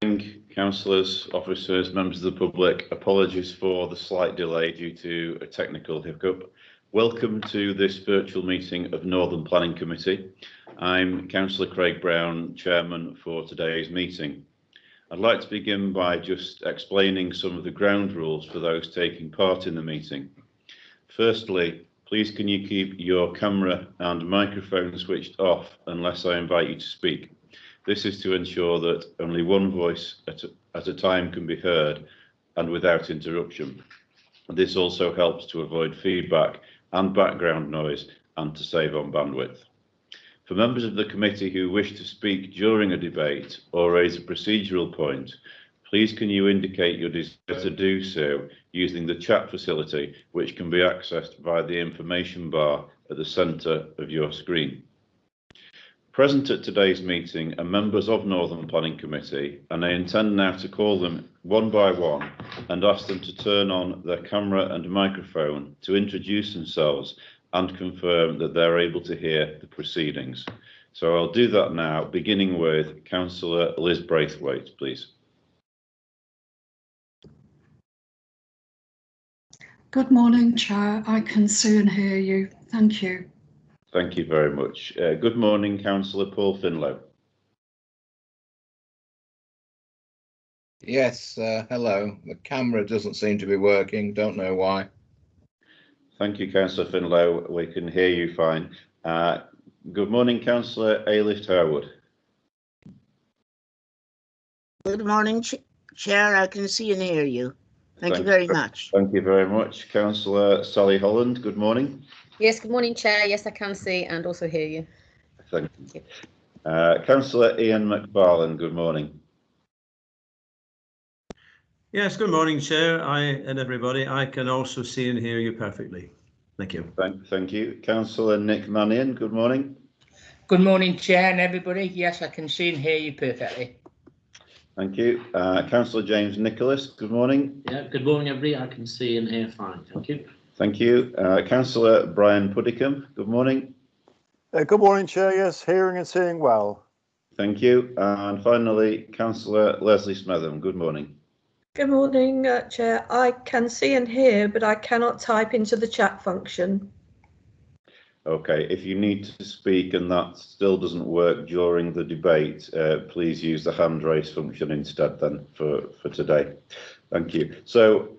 Morning, councillors, officers, members of the public. Apologies for the slight delay due to a technical hiccup. Welcome to this virtual meeting of Northern Planning Committee. I'm Councillor Craig Brown, Chairman for today's meeting. I'd like to begin by just explaining some of the ground rules for those taking part in the meeting. Firstly, please can you keep your camera and microphone switched off unless I invite you to speak. This is to ensure that only one voice at a time can be heard and without interruption. This also helps to avoid feedback and background noise and to save on bandwidth. For members of the committee who wish to speak during a debate or raise a procedural point, please can you indicate your desire to do so using the chat facility, which can be accessed via the information bar at the centre of your screen. Present at today's meeting are members of Northern Planning Committee, and I intend now to call them one by one and ask them to turn on their camera and microphone to introduce themselves and confirm that they're able to hear the proceedings. So I'll do that now, beginning with Councillor Liz Braithwaite, please. Good morning, Chair. I can see and hear you. Thank you. Thank you very much. Good morning, Councillor Paul Finlow. Yes, hello. The camera doesn't seem to be working. Don't know why. Thank you, Councillor Finlow. We can hear you fine. Good morning, Councillor Ailift Harwood. Good morning, Chair. I can see and hear you. Thank you very much. Thank you very much. Councillor Sally Holland, good morning. Yes, good morning, Chair. Yes, I can see and also hear you. Thank you. Councillor Ian McFarlane, good morning. Yes, good morning, Chair. And everybody. I can also see and hear you perfectly. Thank you. Thank you. Councillor Nick Mannion, good morning. Good morning, Chair and everybody. Yes, I can see and hear you perfectly. Thank you. Councillor James Nicholas, good morning. Yeah, good morning, everybody. I can see and hear fine. Thank you. Thank you. Councillor Brian Puddicombe, good morning. Good morning, Chair. Yes, hearing and seeing well. Thank you. And finally, Councillor Leslie Smetham, good morning. Good morning, Chair. I can see and hear, but I cannot type into the chat function. Okay, if you need to speak and that still doesn't work during the debate, please use the hand raise function instead then for today. Thank you. So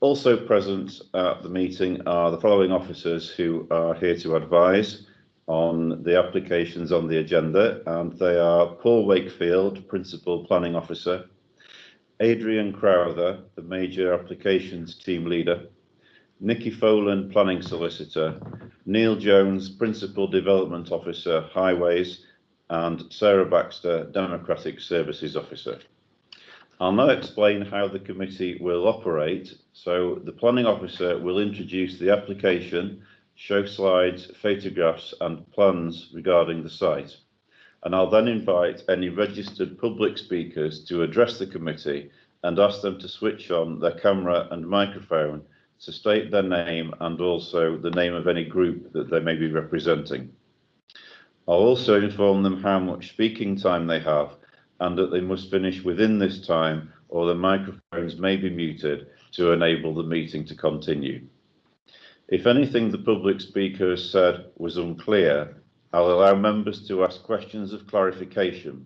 also present at the meeting are the following officers who are here to advise on the applications on the agenda, and they are Paul Wakefield, Principal Planning Officer, Adrian Crowther, the Major Applications Team Leader, Nikki Folan, Planning Solicitor, Neil Jones, Principal Development Officer, Highways, and Sarah Baxter, Democratic Services Officer. I'll now explain how the committee will operate. So the Planning Officer will introduce the application, show slides, photographs and plans regarding the site. And I'll then invite any registered public speakers to address the committee and ask them to switch on their camera and microphone to state their name and also the name of any group that they may be representing. I'll also inform them how much speaking time they have and that they must finish within this time or the microphones may be muted to enable the meeting to continue. If anything the public speaker has said was unclear, I'll allow members to ask questions of clarification.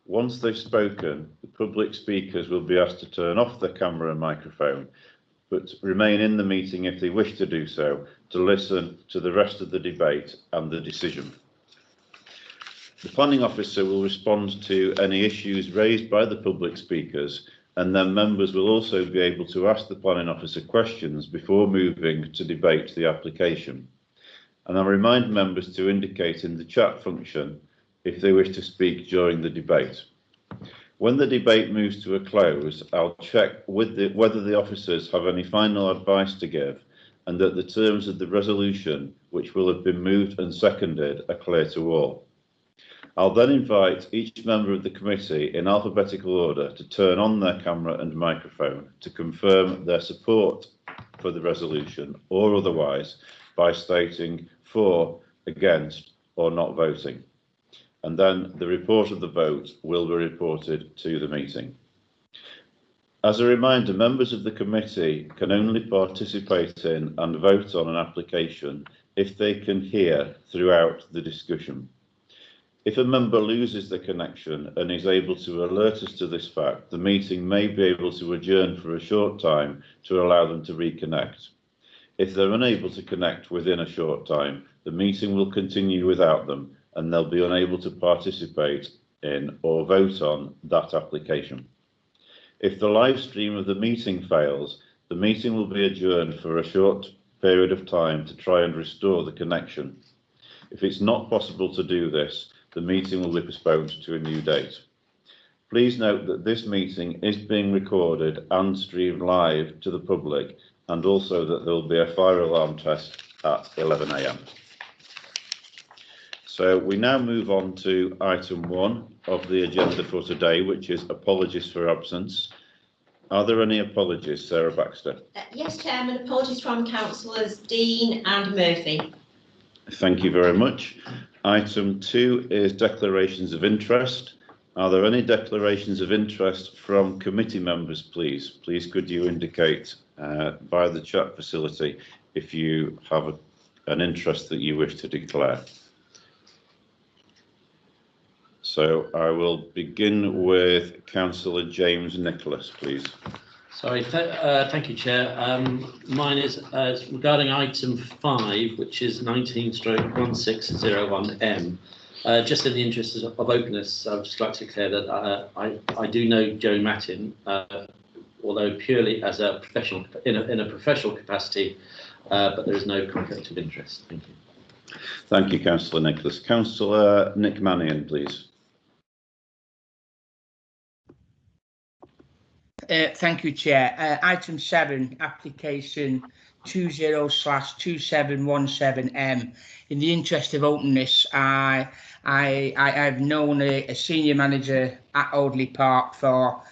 Once they've spoken, the public speakers will be asked to turn off their camera and microphone, but remain in the meeting if they wish to do so, to listen to the rest of the debate and the decision. The Planning Officer will respond to any issues raised by the public speakers, and then members will also be able to ask the Planning Officer questions before moving to debate the application. And I'll remind members to indicate in the chat function if they wish to speak during the debate. When the debate moves to a close, I'll check with whether the officers have any final advice to give and that the terms of the resolution, which will have been moved and seconded, are clear to all. I'll then invite each member of the committee in alphabetical order to turn on their camera and microphone to confirm their support for the resolution or otherwise by stating for, against or not voting. and then the report of the vote will be reported to the meeting. As a reminder, members of the committee can only participate in and vote on an application if they can hear throughout the discussion. If a member loses the connection and is able to alert us to this fact, the meeting may be able to adjourn for a short time to allow them to reconnect. If they're unable to connect within a short time, the meeting will continue without them and they'll be unable to participate in or vote on that application. If the live stream of the meeting fails, the meeting will be adjourned for a short period of time to try and restore the connection. If it's not possible to do this, the meeting will be postponed to a new date. Please note that this meeting is being recorded and streamed live to the public, and also that there will be a fire alarm test at 11 AM. So we now move on to item 1 of the agenda for today, which is apologies for absence. Are there any apologies, Sarah Baxter? Yes, Chairman, apologies from Councillors Dean and Murphy. Thank you very much. Item 2 is declarations of interest. Are there any declarations of interest from committee members, please? Please could you indicate via the chat facility if you have an interest that you wish to declare. So I will begin with Councillor James Nicholas, please. Sorry, thank you, Chair. Mine is regarding item 5, which is 19/1601M. Just in the interest of openness, I would just like to declare that I do know Joe Mattin, although purely as a professional in a professional capacity, but there is no conflict of interest. Thank you. Thank you, Councillor Nicholas. Councillor Nick Mannion, please. Thank you, Chair. Item 7, application 20/2717M. In the interest of openness, I've known a senior manager at Audley Park for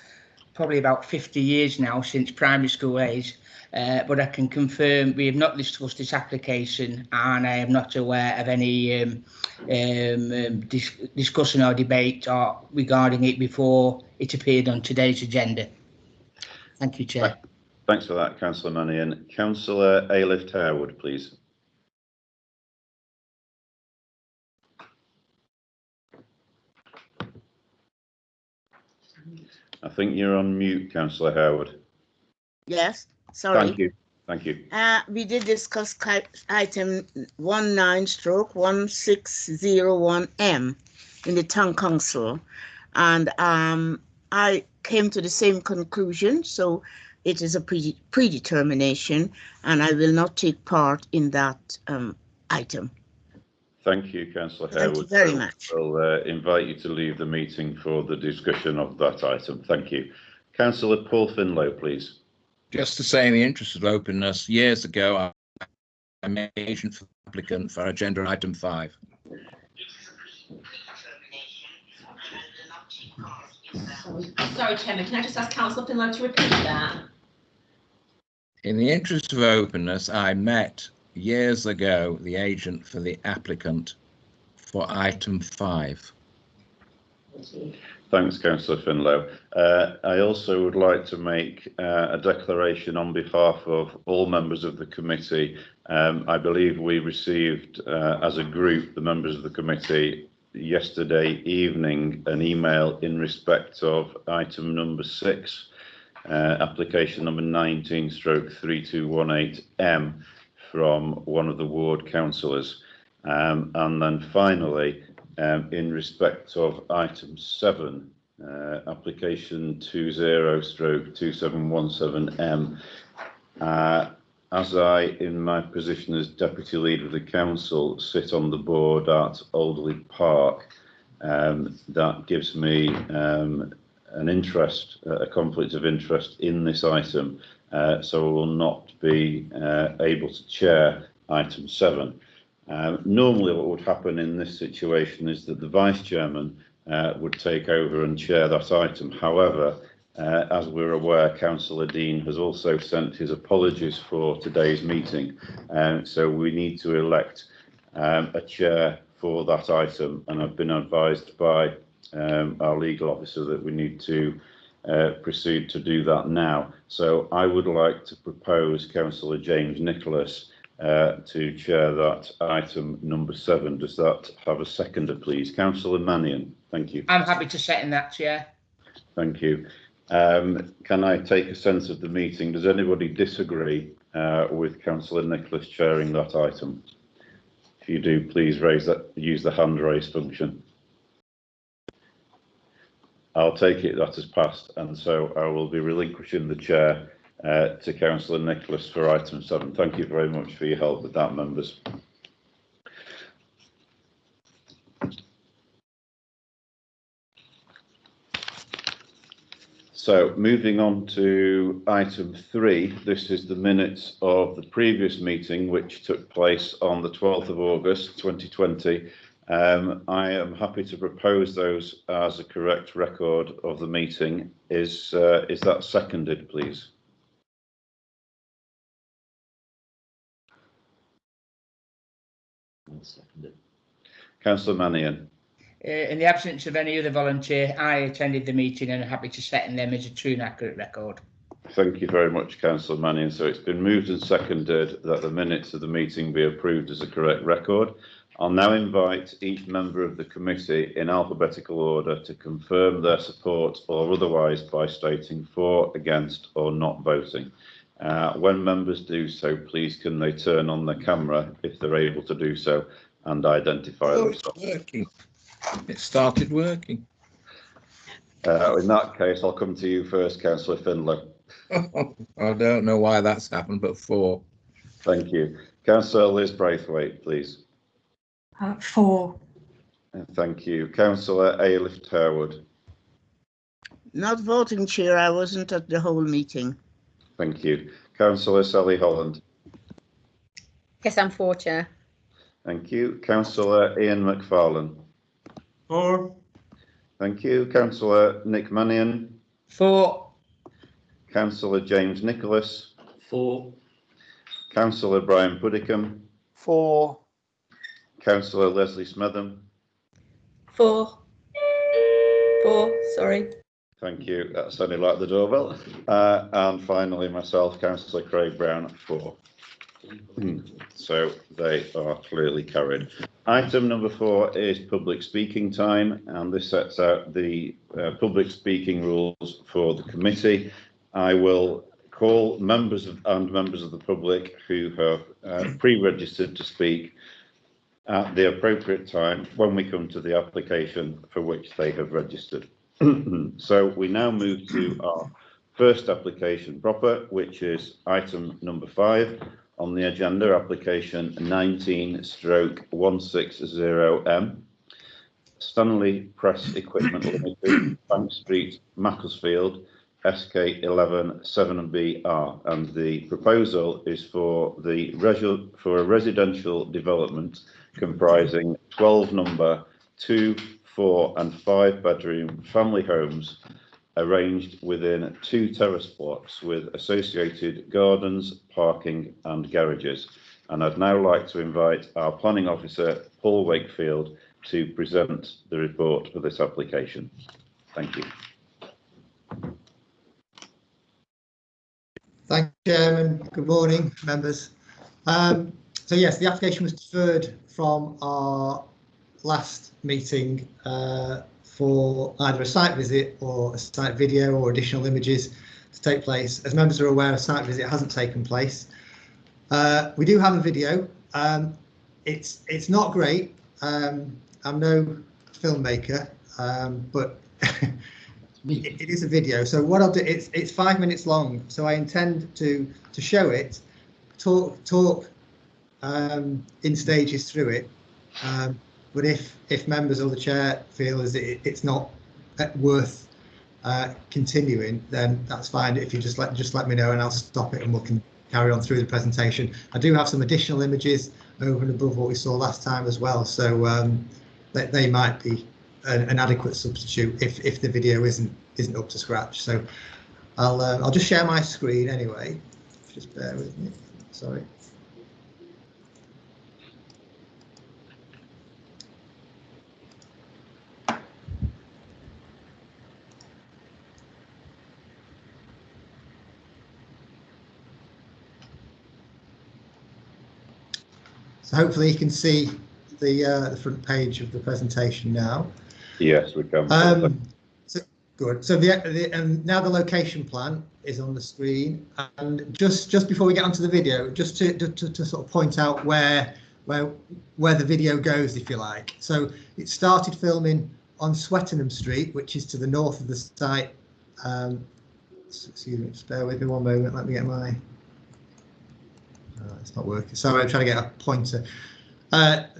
probably about 50 years now, since primary school age. But I can confirm we have not discussed this application, and I am not aware of any discussion or debate regarding it before it appeared on today's agenda. Thank you, Chair. Thanks for that, Councillor Mannion. Councillor Ailift Harewood, please. I think you're on mute, Councillor Harewood. Yes, sorry. Thank you. Thank you. We did discuss item 19/1601M in the Town Council, and I came to the same conclusion, so it is a predetermination, and I will not take part in that item. Thank you, Councillor Harewood. Thank you very much. We'll invite you to leave the meeting for the discussion of that item. Thank you. Councillor Paul Finlow, please. Just to say, in the interest of openness, years ago, I made agent for the applicant for agenda item 5. Sorry, Chairman, can I just ask Councillor Finlow to repeat that? In the interest of openness, I met years ago the agent for the applicant for item 5. Thanks, Councillor Finlow. I also would like to make a declaration on behalf of all members of the committee. I believe we received, as a group, the members of the committee, yesterday evening, an email in respect of item number 6, application number 19/3218M from one of the ward councillors. And then finally, in respect of item 7, application 20/2717M, as I, in my position as Deputy Leader of the Council, sit on the board at Audley Park, that gives me an interest, a conflict of interest in this item, so I will not be able to chair item 7. Normally what would happen in this situation is that the Vice Chairman would take over and chair that item. However, as we're aware, Councillor Dean has also sent his apologies for today's meeting, so we need to elect a chair for that item, and I've been advised by our legal officer that we need to proceed to do that now. So I would like to propose Councillor James Nicholas to chair that item number 7. Does that have a seconder, please? Councillor Mannion, thank you. I'm happy to second that, Chair. Thank you. Can I take a sense of the meeting? Does anybody disagree with Councillor Nicholas chairing that item? If you do, please use the hand raise function. I'll take it that has passed, and so I will be relinquishing the chair to Councillor Nicholas for item 7. Thank you very much for your help with that, members. So moving on to item 3, this is the minutes of the previous meeting, which took place on the 12th of August 2020. I am happy to propose those as a correct record of the meeting. Is that seconded, please? Seconded. Councillor Mannion. In the absence of any other volunteer, I attended the meeting and am happy to second them as a true and accurate record. Thank you very much, Councillor Mannion. So it's been moved and seconded that the minutes of the meeting be approved as a correct record. I'll now invite each member of the committee in alphabetical order to confirm their support or otherwise by stating for, against or not voting. When members do so, please can they turn on the camera if they're able to do so and identify themselves. It's working. It started working. In that case, I'll come to you first, Councillor Findlay. I don't know why that's happened, but 4. Thank you. Councillor Liz Braithwaite, please. 4. Thank you. Councillor Ailif Terwood. Not voting, Chair. I wasn't at the whole meeting. Thank you. Councillor Sally Holland. Yes, I'm for, Chair. Thank you. Councillor Ian McFarlane. 4. Thank you. Councillor Nick Mannion. 4. Councillor James Nicholas. 4. Councillor Brian Puddicombe. 4. Councillor Leslie Smetham. 4. 4, sorry. Thank you. That sounded like the doorbell. And finally, myself, Councillor Craig Brown, 4. So they are clearly carried. Item number 4 is public speaking time, and this sets out the public speaking rules for the committee. I will call members of the public who have pre-registered to speak at the appropriate time when we come to the application for which they have registered. So we now move to our first application proper, which is item number 5 on the agenda, application 19/160M, Stanley Press Equipment Limited, Bank Street, Macclesfield, SK11 7BR, and the proposal is for a residential development comprising 12 number 2, 4 and 5 bedroom family homes arranged within 2 terrace blocks with associated gardens, parking and garages. And I'd now like to invite our planning officer, Paul Wakefield, to present the report for this application. Thank you. Thank you, Chairman. Good morning, members. So yes, the application was deferred from our last meeting for either a site visit or a site video or additional images to take place. As members are aware, a site visit hasn't taken place. We do have a video. It's not great. I'm no filmmaker, but it is a video. So what I'll do, it's 5 minutes long. So I intend to show it, talk in stages through it. But if members or the chair feel as it's not worth continuing, then that's fine. If you just let me know and I'll stop it and we can carry on through the presentation. I do have some additional images over and above what we saw last time as well, so they might be an adequate substitute if the video isn't up to scratch. So I'll just share my screen anyway. Just bear with me. Sorry. So hopefully you can see the front page of the presentation now. Yes, we can. So good. So now the location plan is on the screen, and just before we get onto the video, just to sort of point out where the video goes, if you like. So it started filming on Swettenham Street, which is to the north of the site. Excuse me, just bear with me one moment. Let me get my. It's not working. Sorry, I'm trying to get a pointer.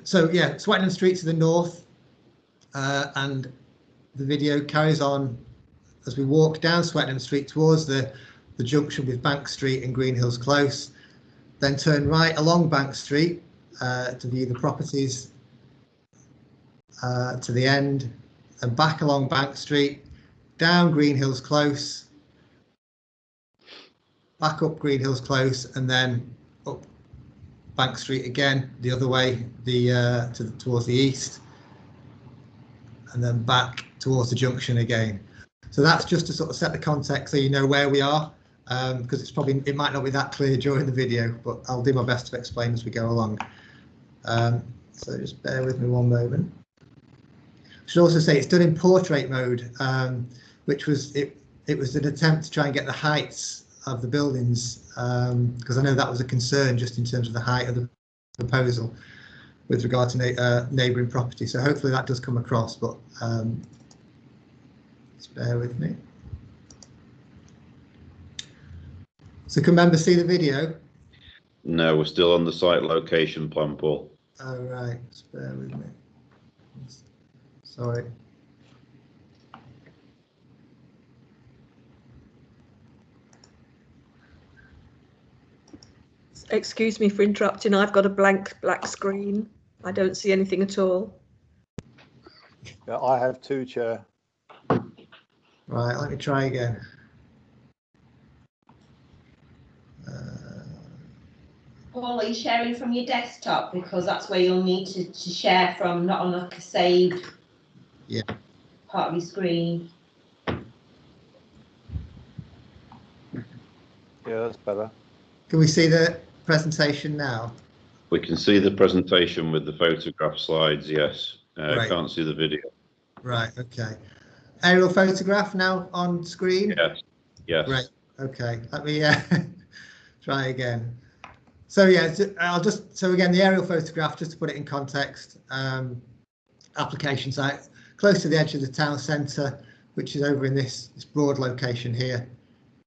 So yeah, Swettenham Street to the north, and the video carries on as we walk down Swettenham Street towards the junction with Bank Street and Green Hills Close, then turn right along Bank Street to view the properties to the end, and back along Bank Street, down Green Hills Close, back up Green Hills Close, and then up Bank Street again the other way, towards the east, and then back towards the junction again. So that's just to sort of set the context so you know where we are, because it might not be that clear during the video, but I'll do my best to explain as we go along. So just bear with me one moment. I should also say it's done in portrait mode, which was it was an attempt to try and get the heights of the buildings, because I know that was a concern just in terms of the height of the proposal with regard to neighbouring property. So hopefully that does come across, but just bear with me. So can members see the video? No, we're still on the site location plan, Paul. Oh, right, just bear with me. Sorry. Excuse me for interrupting. I've got a blank black screen. I don't see anything at all. Yeah, I have too, Chair. Right, let me try again. Paul, are you sharing from your desktop? Because that's where you'll need to share from, not on like a saved part of your screen. Yeah, that's better. Can we see the presentation now? We can see the presentation with the photograph slides, yes. Right. Can't see the video. Right, okay. Aerial photograph now on screen? Yes, yes. Right, okay. Let me try again. So yeah, so again, the aerial photograph, just to put it in context, application site, close to the edge of the town centre, which is over in this broad location here.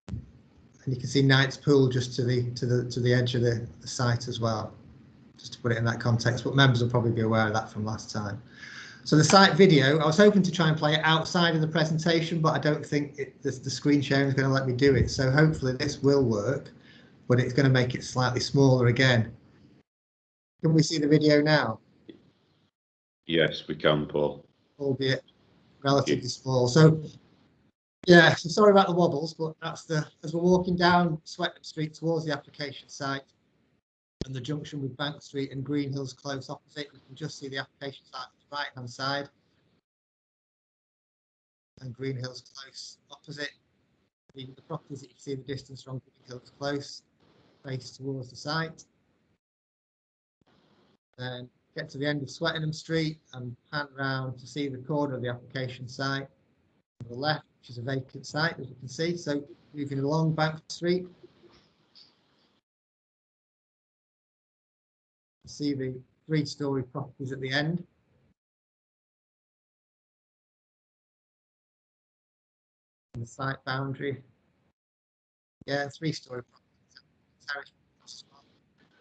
And you can see Knight's Pool just to the edge of the site as well, just to put it in that context, but members will probably be aware of that from last time. So the site video, I was hoping to try and play it outside of the presentation, but I don't think the screen sharing is going to let me do it. So hopefully this will work, but it's going to make it slightly smaller again. Can we see the video now? Yes, we can, Paul. Albeit relatively small. So yeah, so sorry about the wobbles, but that's as we're walking down Swettenham Street towards the application site and the junction with Bank Street and Green Hills Close opposite, we can just see the application site on the right hand side and Green Hills Close opposite. The properties that you see the distance from Green Hills Close face towards the site. Then get to the end of Swettenham Street and pan round to see the corner of the application site on the left, which is a vacant site, as you can see. So moving along Bank Street, see the 3-storey properties at the end. And the site boundary. Yeah, 3-storey properties.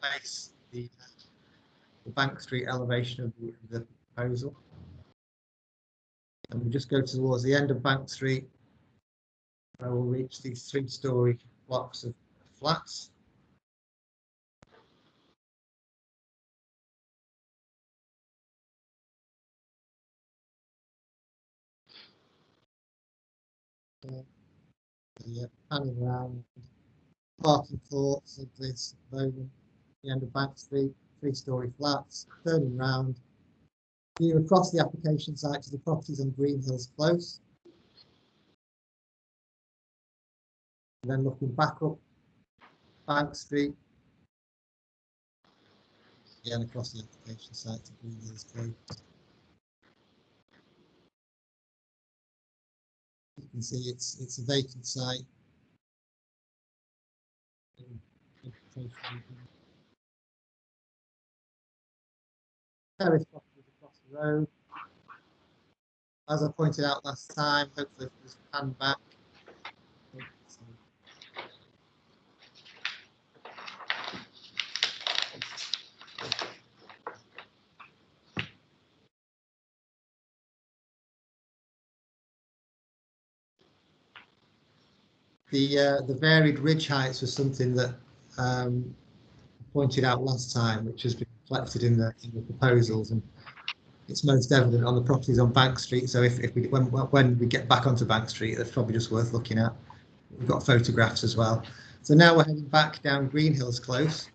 Place the Bank Street elevation of the proposal. And we just go towards the end of Bank Street, where we'll reach these 3-storey blocks of flats. Panning around parking courts of this moment, the end of Bank Street, 3-storey flats, turning round, view across the application site to the properties on Green Hills Close, and then looking back up Bank Street, again across the application site to Green Hills Close. You can see it's a vacant site. Terrace properties across the road. As I pointed out last time, hopefully if we just pan back. The varied ridge heights was something that pointed out last time, which has been reflected in the proposals, and it's most evident on the properties on Bank Street. So if we when we get back onto Bank Street, that's probably just worth looking at. We've got photographs as well. So now we're heading back down Green Hills Close,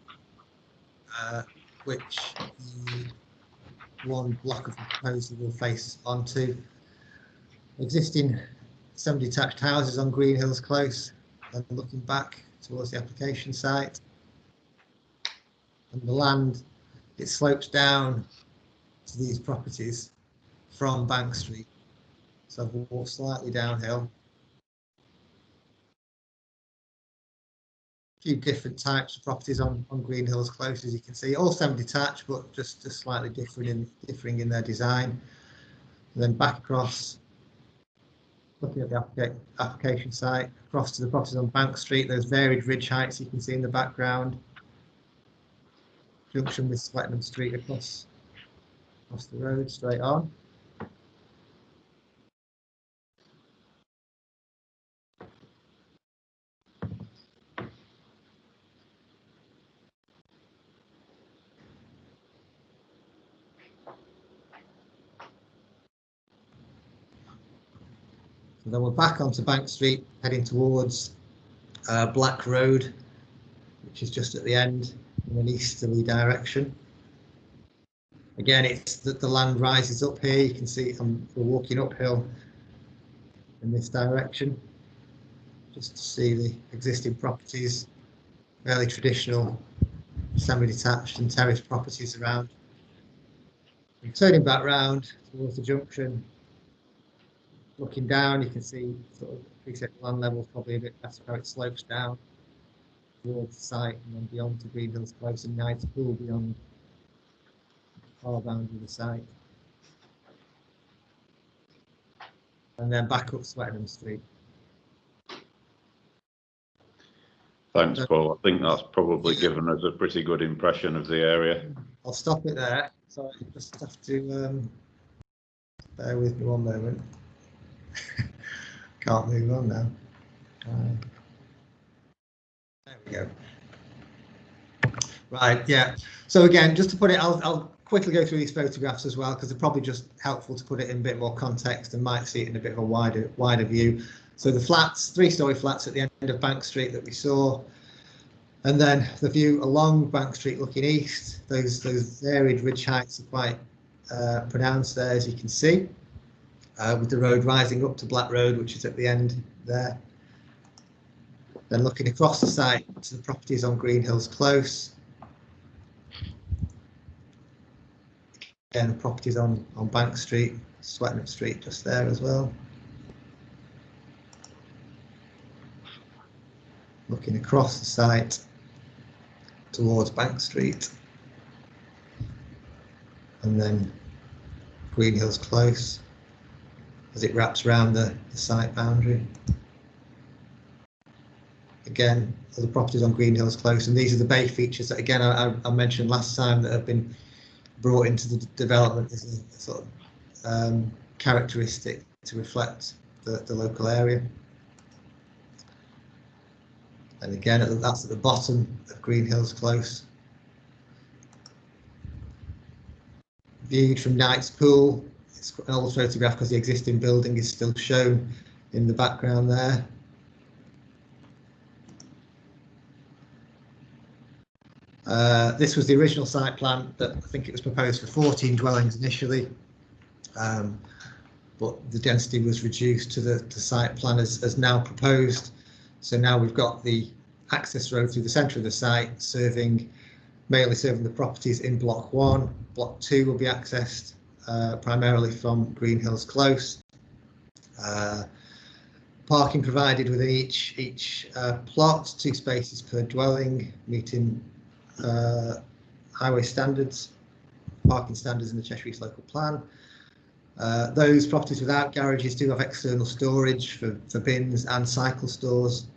which the one block of the proposal will face onto. Existing 7 detached houses on Green Hills Close, and looking back towards the application site. And the land, it slopes down to these properties from Bank Street. So I've walked slightly downhill. A few different types of properties on Green Hills Close, as you can see, all 7 detached, but just slightly differing in their design. And then back across, looking at the application site, across to the properties on Bank Street, those varied ridge heights you can see in the background. Junction with Swettenham Street across the road, straight on. So then we're back onto Bank Street, heading towards Black Road, which is just at the end in an easterly direction. Again, it's that the land rises up here. You can see we're walking uphill in this direction, just to see the existing properties, fairly traditional semi-detached and terrace properties around. And turning back round towards the junction, looking down, you can see sort of appreciate the land level probably a bit better how it slopes down towards the site and then beyond to Green Hills Close and Knight's Pool beyond the far boundary of the site. And then back up Swettenham Street. Thanks, Paul. I think that's probably given us a pretty good impression of the area. I'll stop it there. So I just have to bear with me one moment. Can't move on now. There we go. Right, yeah. So again, just to put it, I'll quickly go through these photographs as well, because they're probably just helpful to put it in a bit more context and might see it in a bit of a wider view. So the flats, 3-storey flats at the end of Bank Street that we saw, and then the view along Bank Street looking east, those varied ridge heights are quite pronounced there, as you can see, with the road rising up to Black Road, which is at the end there. Then looking across the site to the properties on Green Hills Close. Again, the properties on Bank Street, Swettenham Street just there as well. Looking across the site towards Bank Street. And then Green Hills Close as it wraps around the site boundary. Again, other properties on Green Hills Close, and these are the bay features that again I mentioned last time that have been brought into the development as a sort of characteristic to reflect the local area. And again, that's at the bottom of Green Hills Close. Viewed from Knight's Pool, it's an old photograph because the existing building is still shown in the background there. This was the original site plan that I think it was proposed for 14 dwellings initially, but the density was reduced to the site plan as now proposed. So now we've got the access road through the centre of the site serving mainly serving the properties in Block 1. Block 2 will be accessed primarily from Green Hills Close. Parking provided within each plot, 2 spaces per dwelling, meeting highway standards, parking standards in the Cheshire East Local Plan. Those properties without garages do have external storage for bins and cycle stores.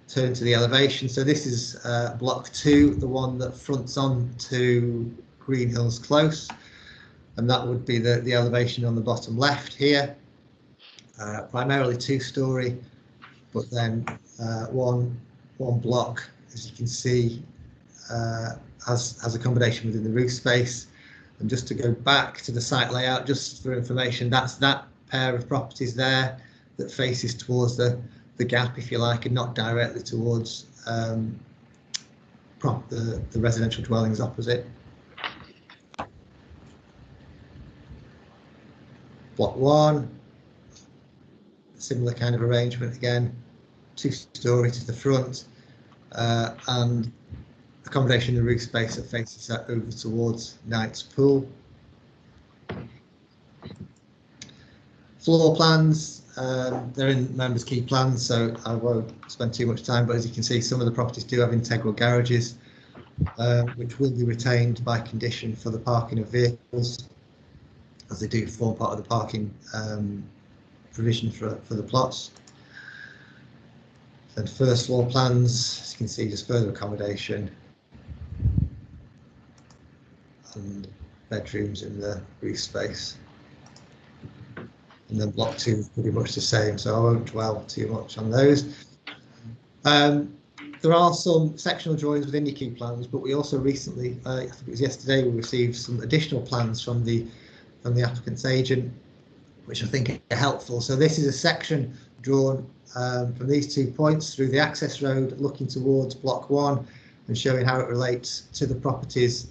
Turn to the elevation. So this is Block 2, the one that fronts on to Green Hills Close, and that would be the elevation on the bottom left here. Primarily 2-storey, but then one block, as you can see, has accommodation within the roof space. And just to go back to the site layout, just for information, that's that pair of properties there that faces towards the gap, if you like, and not directly towards the residential dwellings opposite. Block 1, similar kind of arrangement again, 2-storey to the front, and accommodation in the roof space that faces that over towards Knight's Pool. Floor plans, they're in members' key plans, so I won't spend too much time, but as you can see, some of the properties do have integral garages, which will be retained by condition for the parking of vehicles, as they do form part of the parking provision for the plots. Then first floor plans, as you can see, just further accommodation and bedrooms in the roof space. And then Block 2 is pretty much the same, so I won't dwell too much on those. There are some sectional drawings within your key plans, but we also recently, I think it was yesterday, we received some additional plans from the applicant's agent, which I think are helpful. So this is a section drawn from these 2 points through the access road, looking towards Block 1 and showing how it relates to the properties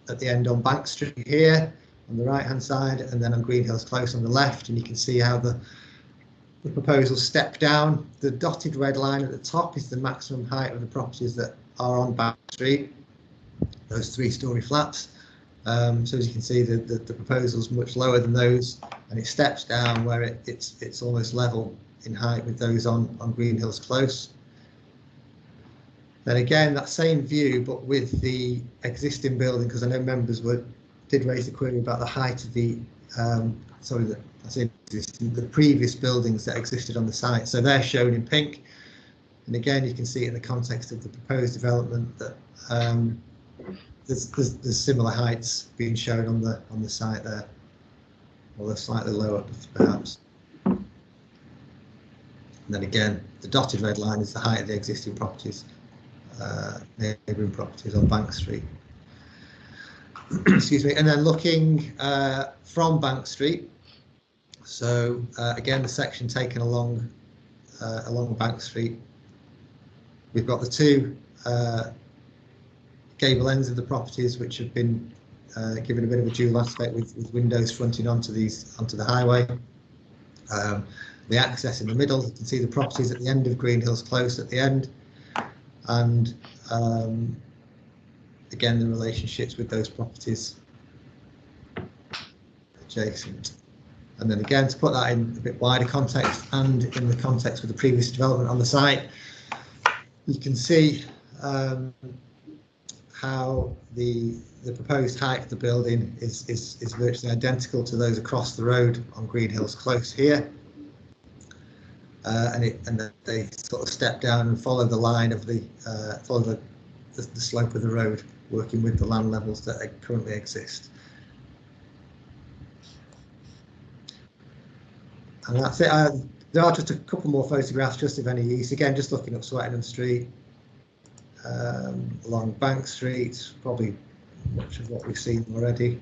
at the end on Bank Street here on the right hand side, and then on Green Hills Close on the left. And you can see how the proposals step down. The dotted red line at the top is the maximum height of the properties that are on Bank Street, those 3-storey flats. So as you can see, the proposal is much lower than those, and it steps down where it's almost level in height with those on Green Hills Close. Then again, that same view, but with the existing building, because I know members did raise the query about the height of the the previous buildings that existed on the site. So they're shown in pink, and again you can see in the context of the proposed development that there's similar heights being shown on the site there, although slightly lower perhaps. And then again, the dotted red line is the height of the existing properties, neighbouring properties on Bank Street. Excuse me. And then looking from Bank Street, so again the section taken along Bank Street, we've got the 2 gable ends of the properties, which have been given a bit of a dual aspect with windows fronting onto the highway. The access in the middle, you can see the properties at the end of Green Hills Close at the end, and again the relationships with those properties adjacent. And then again, to put that in a bit wider context and in the context with the previous development on the site, you can see how the proposed height of the building is virtually identical to those across the road on Green Hills Close here, and they sort of step down and follow the line of the slope of the road, working with the land levels that currently exist. And that's it. There are just a couple more photographs, just of any use. Again, just looking up Swettenham Street, along Bank Street, probably much of what we've seen already.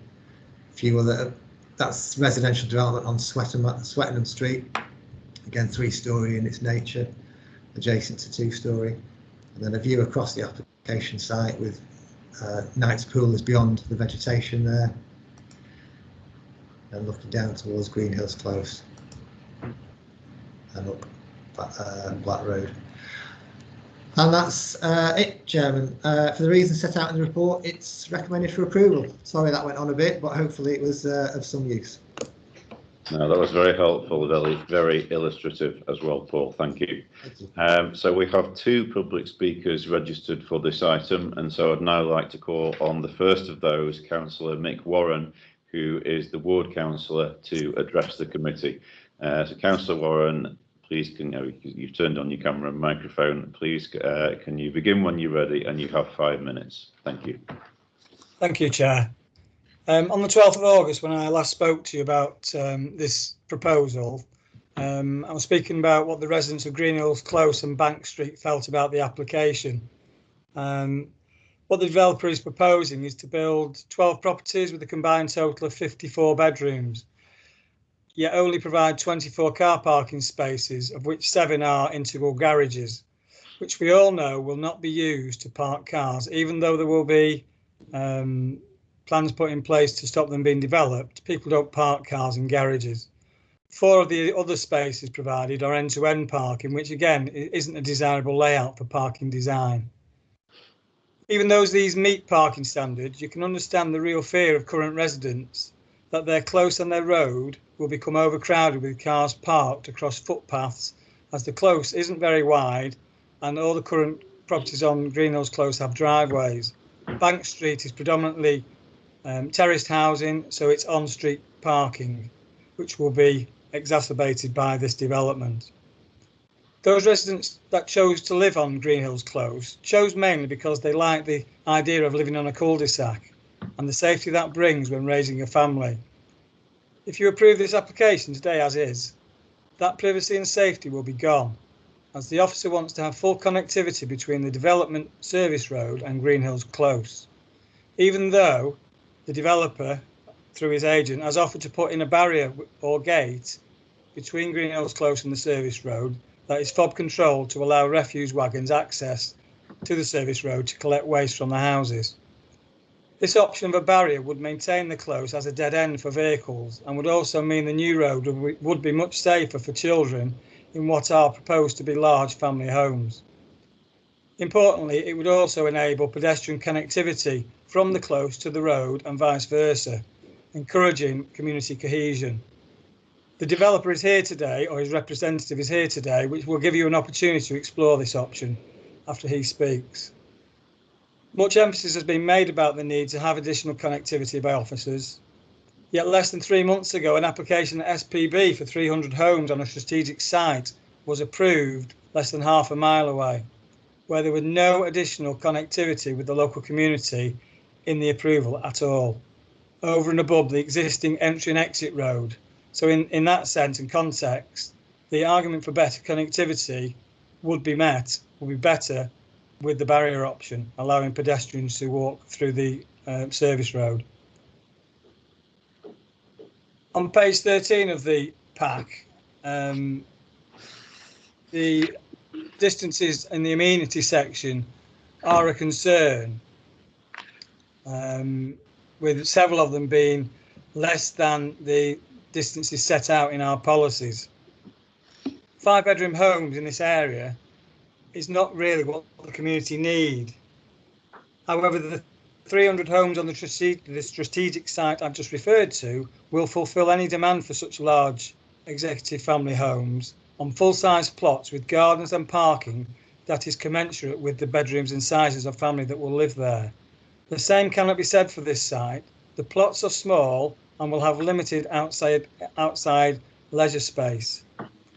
A few other, that's residential development on Swettenham Street. Again, 3-storey in its nature, adjacent to 2-storey. And then a view across the application site with Knight's Pool is beyond the vegetation there. And looking down towards Green Hills Close and up Black Road. And that's it, Chairman. For the reasons set out in the report, it's recommended for approval. Sorry that went on a bit, but hopefully it was of some use. No, that was very helpful, very illustrative as well, Paul. Thank you. Thank you. So we have 2 public speakers registered for this item, and so I'd now like to call on the first of those, Councillor Mick Warren, who is the ward councillor, to address the committee. So Councillor Warren, please, you've turned on your camera and microphone. Please, can you begin when you're ready, and you have 5 minutes. Thank you. Thank you, Chair. On the 12th of August, when I last spoke to you about this proposal, I was speaking about what the residents of Greenhills Close and Bank Street felt about the application. What the developer is proposing is to build 12 properties with a combined total of 54 bedrooms, yet only provide 24 car parking spaces, of which 7 are integral garages, which we all know will not be used to park cars, even though there will be plans put in place to stop them being developed. People don't park cars in garages. 4 of the other spaces provided are end-to-end parking, which again isn't a desirable layout for parking design. Even though these meet parking standards, you can understand the real fear of current residents that their close and their road will become overcrowded with cars parked across footpaths, as the close isn't very wide and all the current properties on Greenhills Close have driveways. Bank Street is predominantly terraced housing, so it's on-street parking, which will be exacerbated by this development. Those residents that chose to live on Greenhills Close chose mainly because they like the idea of living on a cul-de-sac and the safety that brings when raising a family. If you approve this application today as is, that privacy and safety will be gone, as the officer wants to have full connectivity between the development service road and Greenhills Close, even though the developer, through his agent, has offered to put in a barrier or gate between Greenhills Close and the service road that is fob controlled to allow refuse wagons access to the service road to collect waste from the houses. This option of a barrier would maintain the close as a dead end for vehicles and would also mean the new road would be much safer for children in what are proposed to be large family homes. Importantly, it would also enable pedestrian connectivity from the close to the road and vice versa, encouraging community cohesion. The developer is here today, or his representative is here today, which will give you an opportunity to explore this option after he speaks. Much emphasis has been made about the need to have additional connectivity by officers, yet less than 3 months ago an application at SPB for 300 homes on a strategic site was approved less than half a mile away, where there was no additional connectivity with the local community in the approval at all, over and above the existing entry and exit road. So in that sense and context, the argument for better connectivity would be better with the barrier option, allowing pedestrians to walk through the service road. On page 13 of the pack, the distances in the amenity section are a concern, with several of them being less than the distances set out in our policies. 5-bedroom homes in this area is not really what the community need. However, the 300 homes on the strategic site I've just referred to will fulfil any demand for such large executive family homes on full-size plots with gardens and parking that is commensurate with the bedrooms and sizes of family that will live there. The same cannot be said for this site. The plots are small and will have limited outside leisure space,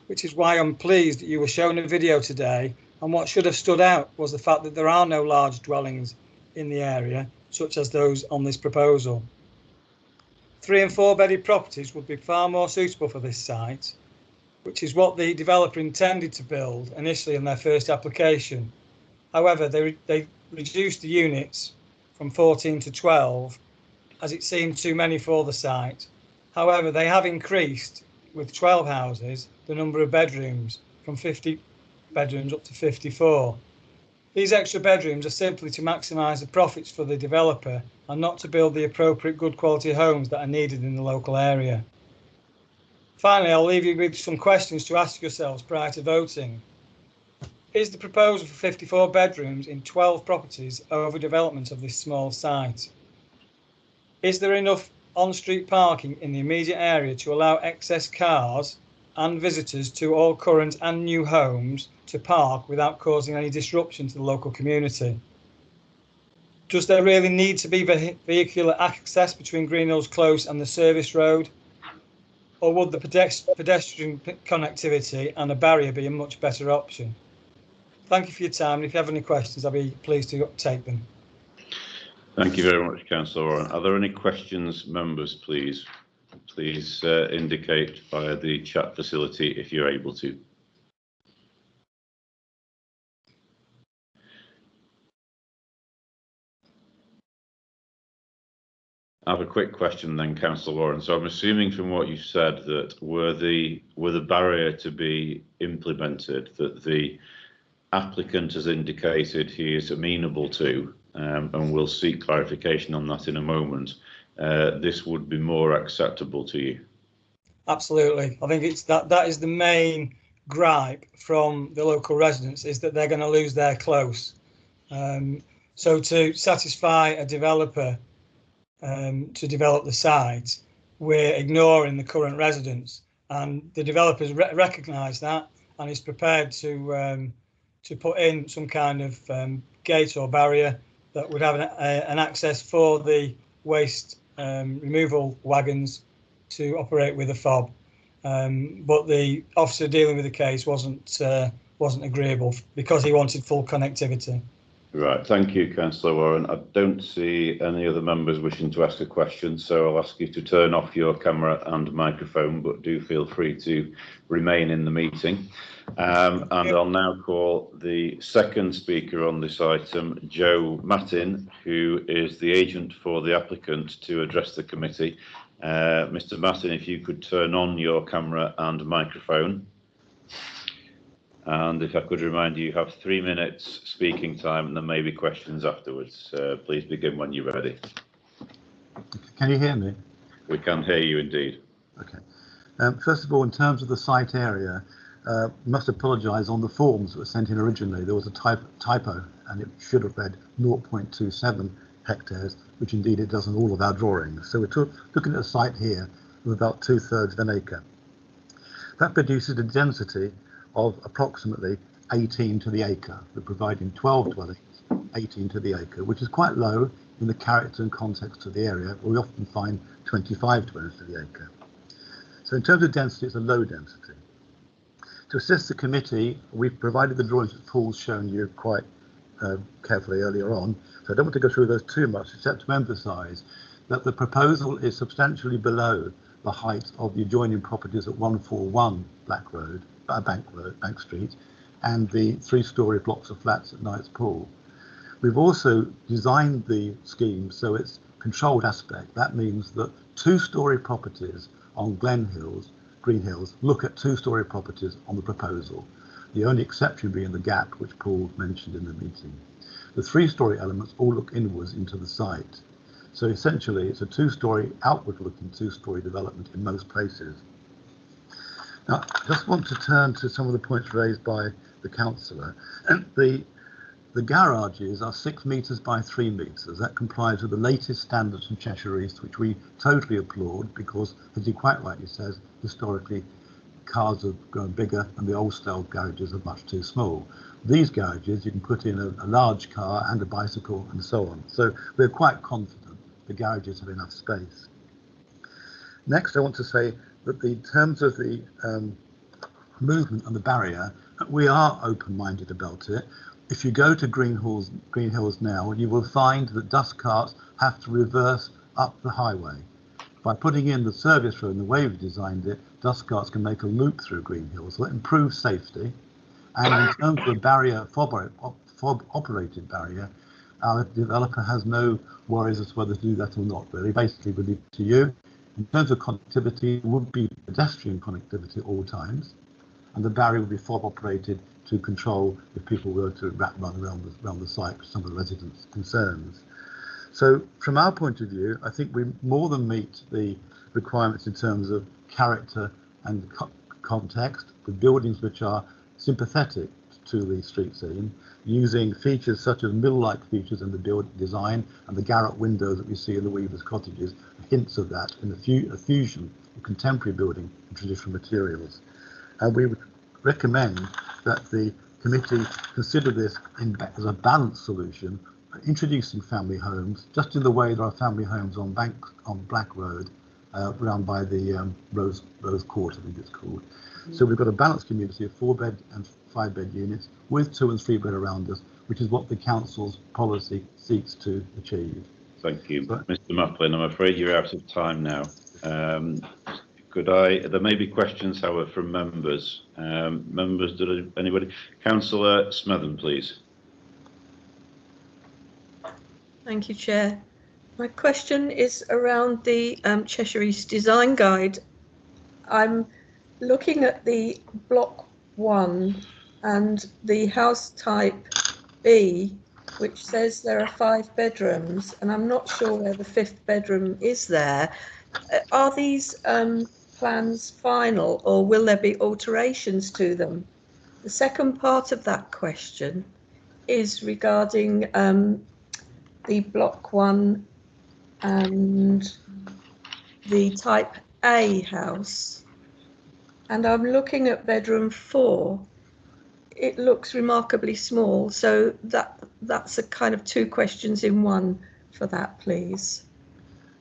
which is why I'm pleased that you were shown a video today, and what should have stood out was the fact that there are no large dwellings in the area, such as those on this proposal. 3- and 4-bedded properties would be far more suitable for this site, which is what the developer intended to build initially in their first application. However, they reduced the units from 14 to 12, as it seemed too many for the site. However, they have increased, with 12 houses, the number of bedrooms from 50 bedrooms up to 54. These extra bedrooms are simply to maximise the profits for the developer and not to build the appropriate good quality homes that are needed in the local area. Finally, I'll leave you with some questions to ask yourselves prior to voting. Is the proposal for 54 bedrooms in 12 properties overdevelopment of this small site? Is there enough on-street parking in the immediate area to allow excess cars and visitors to all current and new homes to park without causing any disruption to the local community? Does there really need to be vehicular access between Greenhills Close and the service road? Or would the pedestrian connectivity and a barrier be a much better option? Thank you for your time. If you have any questions, I'll be pleased to take them. Thank you very much, Councillor Warren. Are there any questions, members, please? Please indicate via the chat facility if you're able to. I have a quick question then, Councillor Warren. So I'm assuming from what you said that were the barrier to be implemented that the applicant has indicated he is amenable to, and we'll seek clarification on that in a moment, this would be more acceptable to you? Absolutely. I think it's that is the main gripe from the local residents, is that they're going to lose their close. So to satisfy a developer to develop the site, we're ignoring the current residents, and the developers recognise that and is prepared to put in some kind of gate or barrier that would have an access for the waste removal wagons to operate with a fob. But the officer dealing with the case wasn't agreeable because he wanted full connectivity. Right, thank you, Councillor Warren. I don't see any other members wishing to ask a question, so I'll ask you to turn off your camera and microphone, but do feel free to remain in the meeting. And I'll now call the second speaker on this item, Joe Mattin, who is the agent for the applicant, to address the committee. Mr. Mattin, if you could turn on your camera and microphone. And if I could remind you, you have 3 minutes speaking time, and there may be questions afterwards. Please begin when you're ready. Can you hear me? We can hear you indeed. Okay. First of all, in terms of the site area, I must apologise on the forms that were sent in originally. There was a typo, and it should have read 0.27 hectares, which indeed it does in all of our drawings. So we're looking at a site here of about 2/3 of an acre. That produces a density of approximately 18 to the acre. We're providing 12 dwellings, 18 to the acre, which is quite low in the character and context of the area, where we often find 25 dwellings to the acre. So in terms of density, it's a low density. To assist the committee, we've provided the drawings that Paul's shown you quite carefully earlier on, so I don't want to go through those too much, except to emphasise that the proposal is substantially below the height of the adjoining properties at 141 Bank Street, and the 3-storey blocks of flats at Knight's Pool. We've also designed the scheme so it's controlled aspect. That means that 2-storey properties on Green Hills look at 2-storey properties on the proposal. The only exception being the gap, which Paul mentioned in the meeting. The 3-storey elements all look inwards into the site. So essentially it's a 2-storey outward looking 2-storey development in most places. Now, I just want to turn to some of the points raised by the councillor. The garages are 6 metres by 3 metres. That complies with the latest standards from Cheshire East, which we totally applaud because, as he quite rightly says, historically cars have grown bigger and the old style garages are much too small. These garages, you can put in a large car and a bicycle and so on. So we're quite confident the garages have enough space. Next, I want to say that in terms of the movement and the barrier, we are open-minded about it. If you go to Green Hills now, you will find that dust carts have to reverse up the highway. By putting in the service road and the way we've designed it, dust carts can make a loop through Green Hills, so it improves safety. And in terms of the barrier, fob-operated barrier, our developer has no worries as to whether to do that or not, really. Basically, we leave it to you. In terms of connectivity, it would be pedestrian connectivity at all times, and the barrier would be fob operated to control if people were to run around the site for some of the residents' concerns. So from our point of view, I think we more than meet the requirements in terms of character and context, with buildings which are sympathetic to the street scene, using features such as mill-like features in the build design and the garret windows that we see in the weavers' cottages, hints of that in a fusion of contemporary building and traditional materials. And we would recommend that the committee consider this as a balanced solution, introducing family homes, just in the way there are family homes on Black Road, around by the Rose Court, I think it's called. So we've got a balanced community of 4-bed and 5-bed units with 2- and 3-bed around us, which is what the council's policy seeks to achieve. Thank you, Mr. Maplin. I'm afraid you're out of time now. There may be questions, however, from members. Anybody? Councillor Smetham, please. Thank you, Chair. My question is around the Cheshire East Design Guide. I'm looking at the Block 1 and the house type B, which says there are 5 bedrooms, and I'm not sure where the 5th bedroom is there. Are these plans final, or will there be alterations to them? The second part of that question is regarding the Block 1 and the type A house, and I'm looking at bedroom 4. It looks remarkably small, so that's a kind of 2 questions in one for that, please.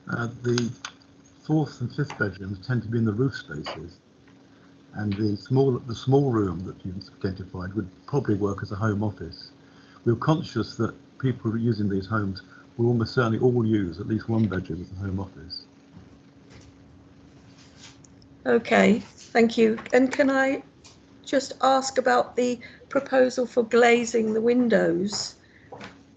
The 4th and 5th bedrooms tend to be in the roof spaces, and the small room that you've identified would probably work as a home office. We're conscious that people using these homes will almost certainly all use at least 1 bedroom as a home office. Okay, thank you. And can I just ask about the proposal for glazing the windows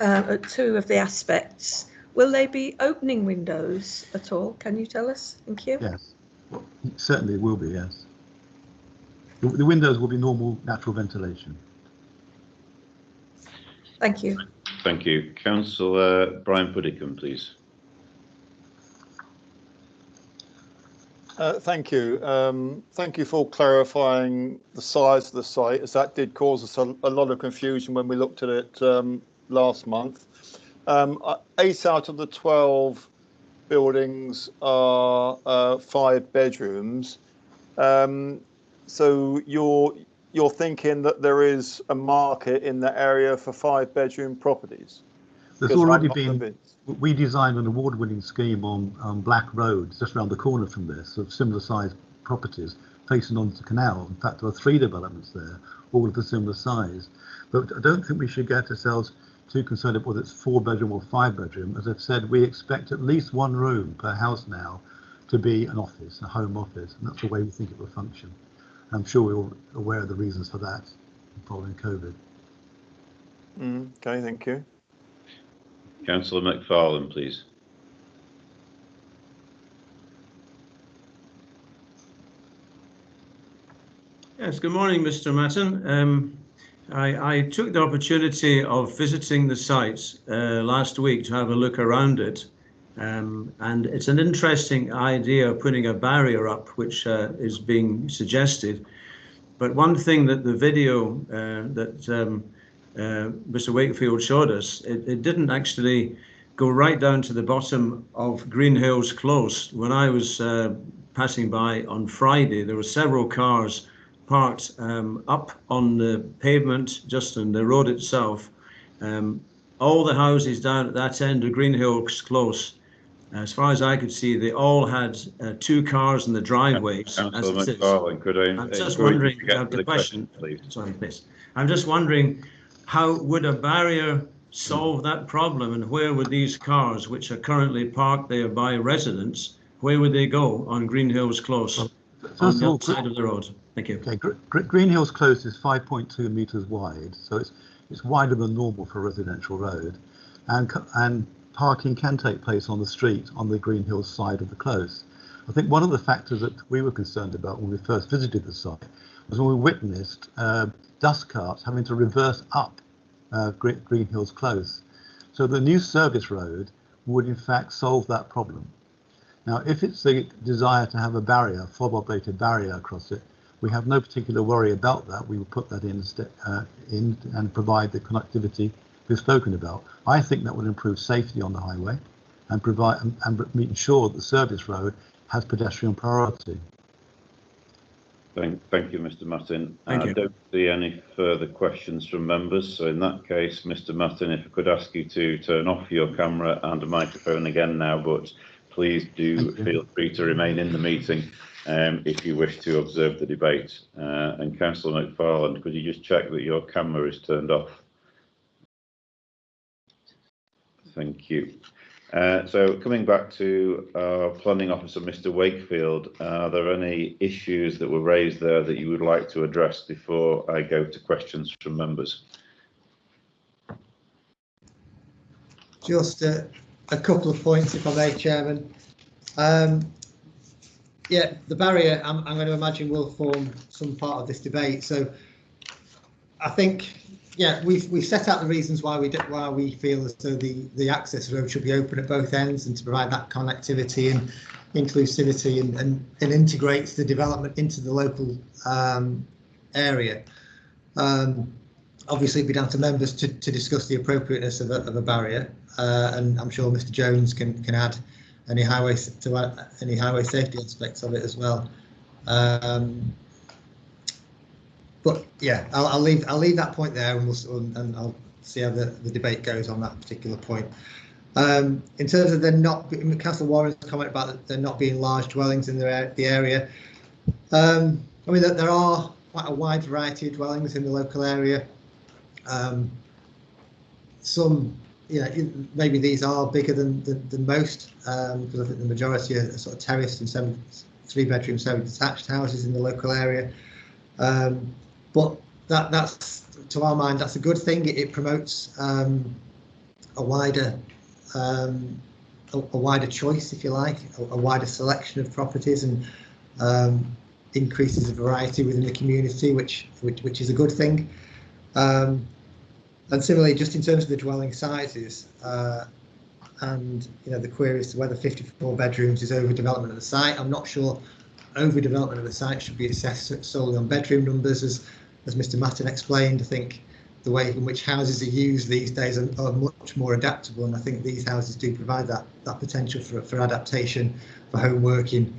at 2 of the aspects? Will they be opening windows at all? Can you tell us? Thank you. Yes, well, certainly it will be, yes. The windows will be normal natural ventilation. Thank you. Thank you. Councillor Brian Puddicombe, please. Thank you. Thank you for clarifying the size of the site, as that did cause us a lot of confusion when we looked at it last month. 8 out of the 12 buildings are 5 bedrooms. So you're thinking that there is a market in the area for 5-bedroom properties? There's already been, we designed an award-winning scheme on Black Road, just around the corner from this, of similar sized properties facing onto the canal. In fact, there are 3 developments there, all of a similar size. But I don't think we should get ourselves too concerned about whether it's 4-bedroom or 5-bedroom. As I've said, we expect at least 1 room per house now to be an office, a home office, and that's the way we think it will function. I'm sure we're all aware of the reasons for that following COVID. Okay, thank you. Councillor McFarlane, please. Yes, good morning, Mr. Matton. I took the opportunity of visiting the site last week to have a look around it. And it's an interesting idea of putting a barrier up, which is being suggested. But one thing that the video that Mr. Wakefield showed us, it didn't actually go right down to the bottom of Green Hills Close. When I was passing by on Friday, there were several cars parked up on the pavement, just on the road itself. All the houses down at that end of Green Hills Close, as far as I could see, they all had 2 cars in the driveways. Councillor McFarlane, could I I'm just wondering, the question, please? Sorry, please. I'm just wondering, how would a barrier solve that problem, and where would these cars, which are currently parked there by residents, where would they go on Green Hills Close, on the other side of the road? Thank you. Okay, Green Hills Close is 5.2 metres wide, so it's wider than normal for a residential road, and parking can take place on the street on the Green Hills side of the close. I think one of the factors that we were concerned about when we first visited the site was when we witnessed dust carts having to reverse up Green Hills Close. So the new service road would in fact solve that problem. Now, if it's the desire to have a barrier, fob-operated barrier across it, We have no particular worry about that. We will put that in and provide the connectivity we've spoken about. I think that will improve safety on the highway and provide and ensure that the service road has pedestrian priority. Thank you, Mr. Martin. Thank you. I don't see any further questions from members. So in that case, Mr. Martin, if I could ask you to turn off your camera and microphone again now, but please do feel free to remain in the meeting if you wish to observe the debate. And Councillor McFarland, could you just check that your camera is turned off? Thank you. So coming back to our planning officer, Mr. Wakefield, are there any issues that were raised there that you would like to address before I go to questions from members? Just a couple of points, if I may, Chairman. Yeah, the barrier, I'm going to imagine, will form some part of this debate. So I think, yeah, we've set out the reasons why we feel as though the access road should be open at both ends and to provide that connectivity and inclusivity and integrates the development into the local area. Obviously, it'd be down to members to discuss the appropriateness of a barrier, and I'm sure Mr. Jones can add any highway safety aspects of it as well. But yeah, I'll leave that point there, and I'll see how the debate goes on that particular point. In terms of there not, Councillor Warren's comment about there not being large dwellings in the area. I mean, there are quite a wide variety of dwellings in the local area. Some, you know, maybe these are bigger than most, because I think the majority are sort of terraced and 3-bedroom semi-detached houses in the local area. But that's, to our mind, that's a good thing. It promotes a wider choice, if you like, a wider selection of properties, and increases the variety within the community, which is a good thing. And similarly, just in terms of the dwelling sizes, and you know, the query as to whether 54 bedrooms is overdevelopment of the site, I'm not sure overdevelopment of the site should be assessed solely on bedroom numbers, as Mr. Martin explained. I think the way in which houses are used these days are much more adaptable, and I think these houses do provide that potential for adaptation, for home working,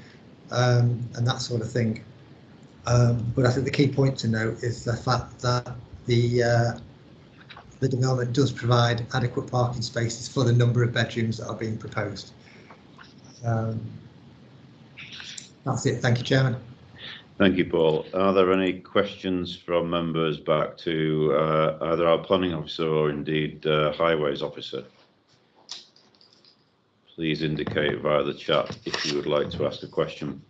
and that sort of thing. But I think the key point to note is the fact that the development does provide adequate parking spaces for the number of bedrooms that are being proposed. That's it. Thank you, Chairman. Thank you, Paul. Are there any questions from members back to either our planning officer or indeed highways officer? Please indicate via the chat if you would like to ask a question.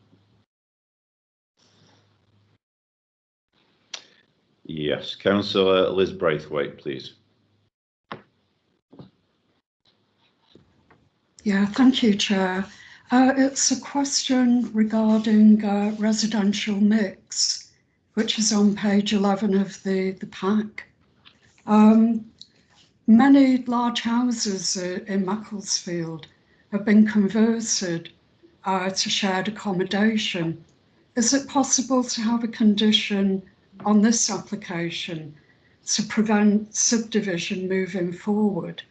Yes, Councillor Liz Braithwaite, please. Yeah, thank you, Chair. It's a question regarding residential mix, which is on page 11 of the pack. Many large houses in Macclesfield have been converted to shared accommodation. Is it possible to have a condition on this application to prevent subdivision moving forward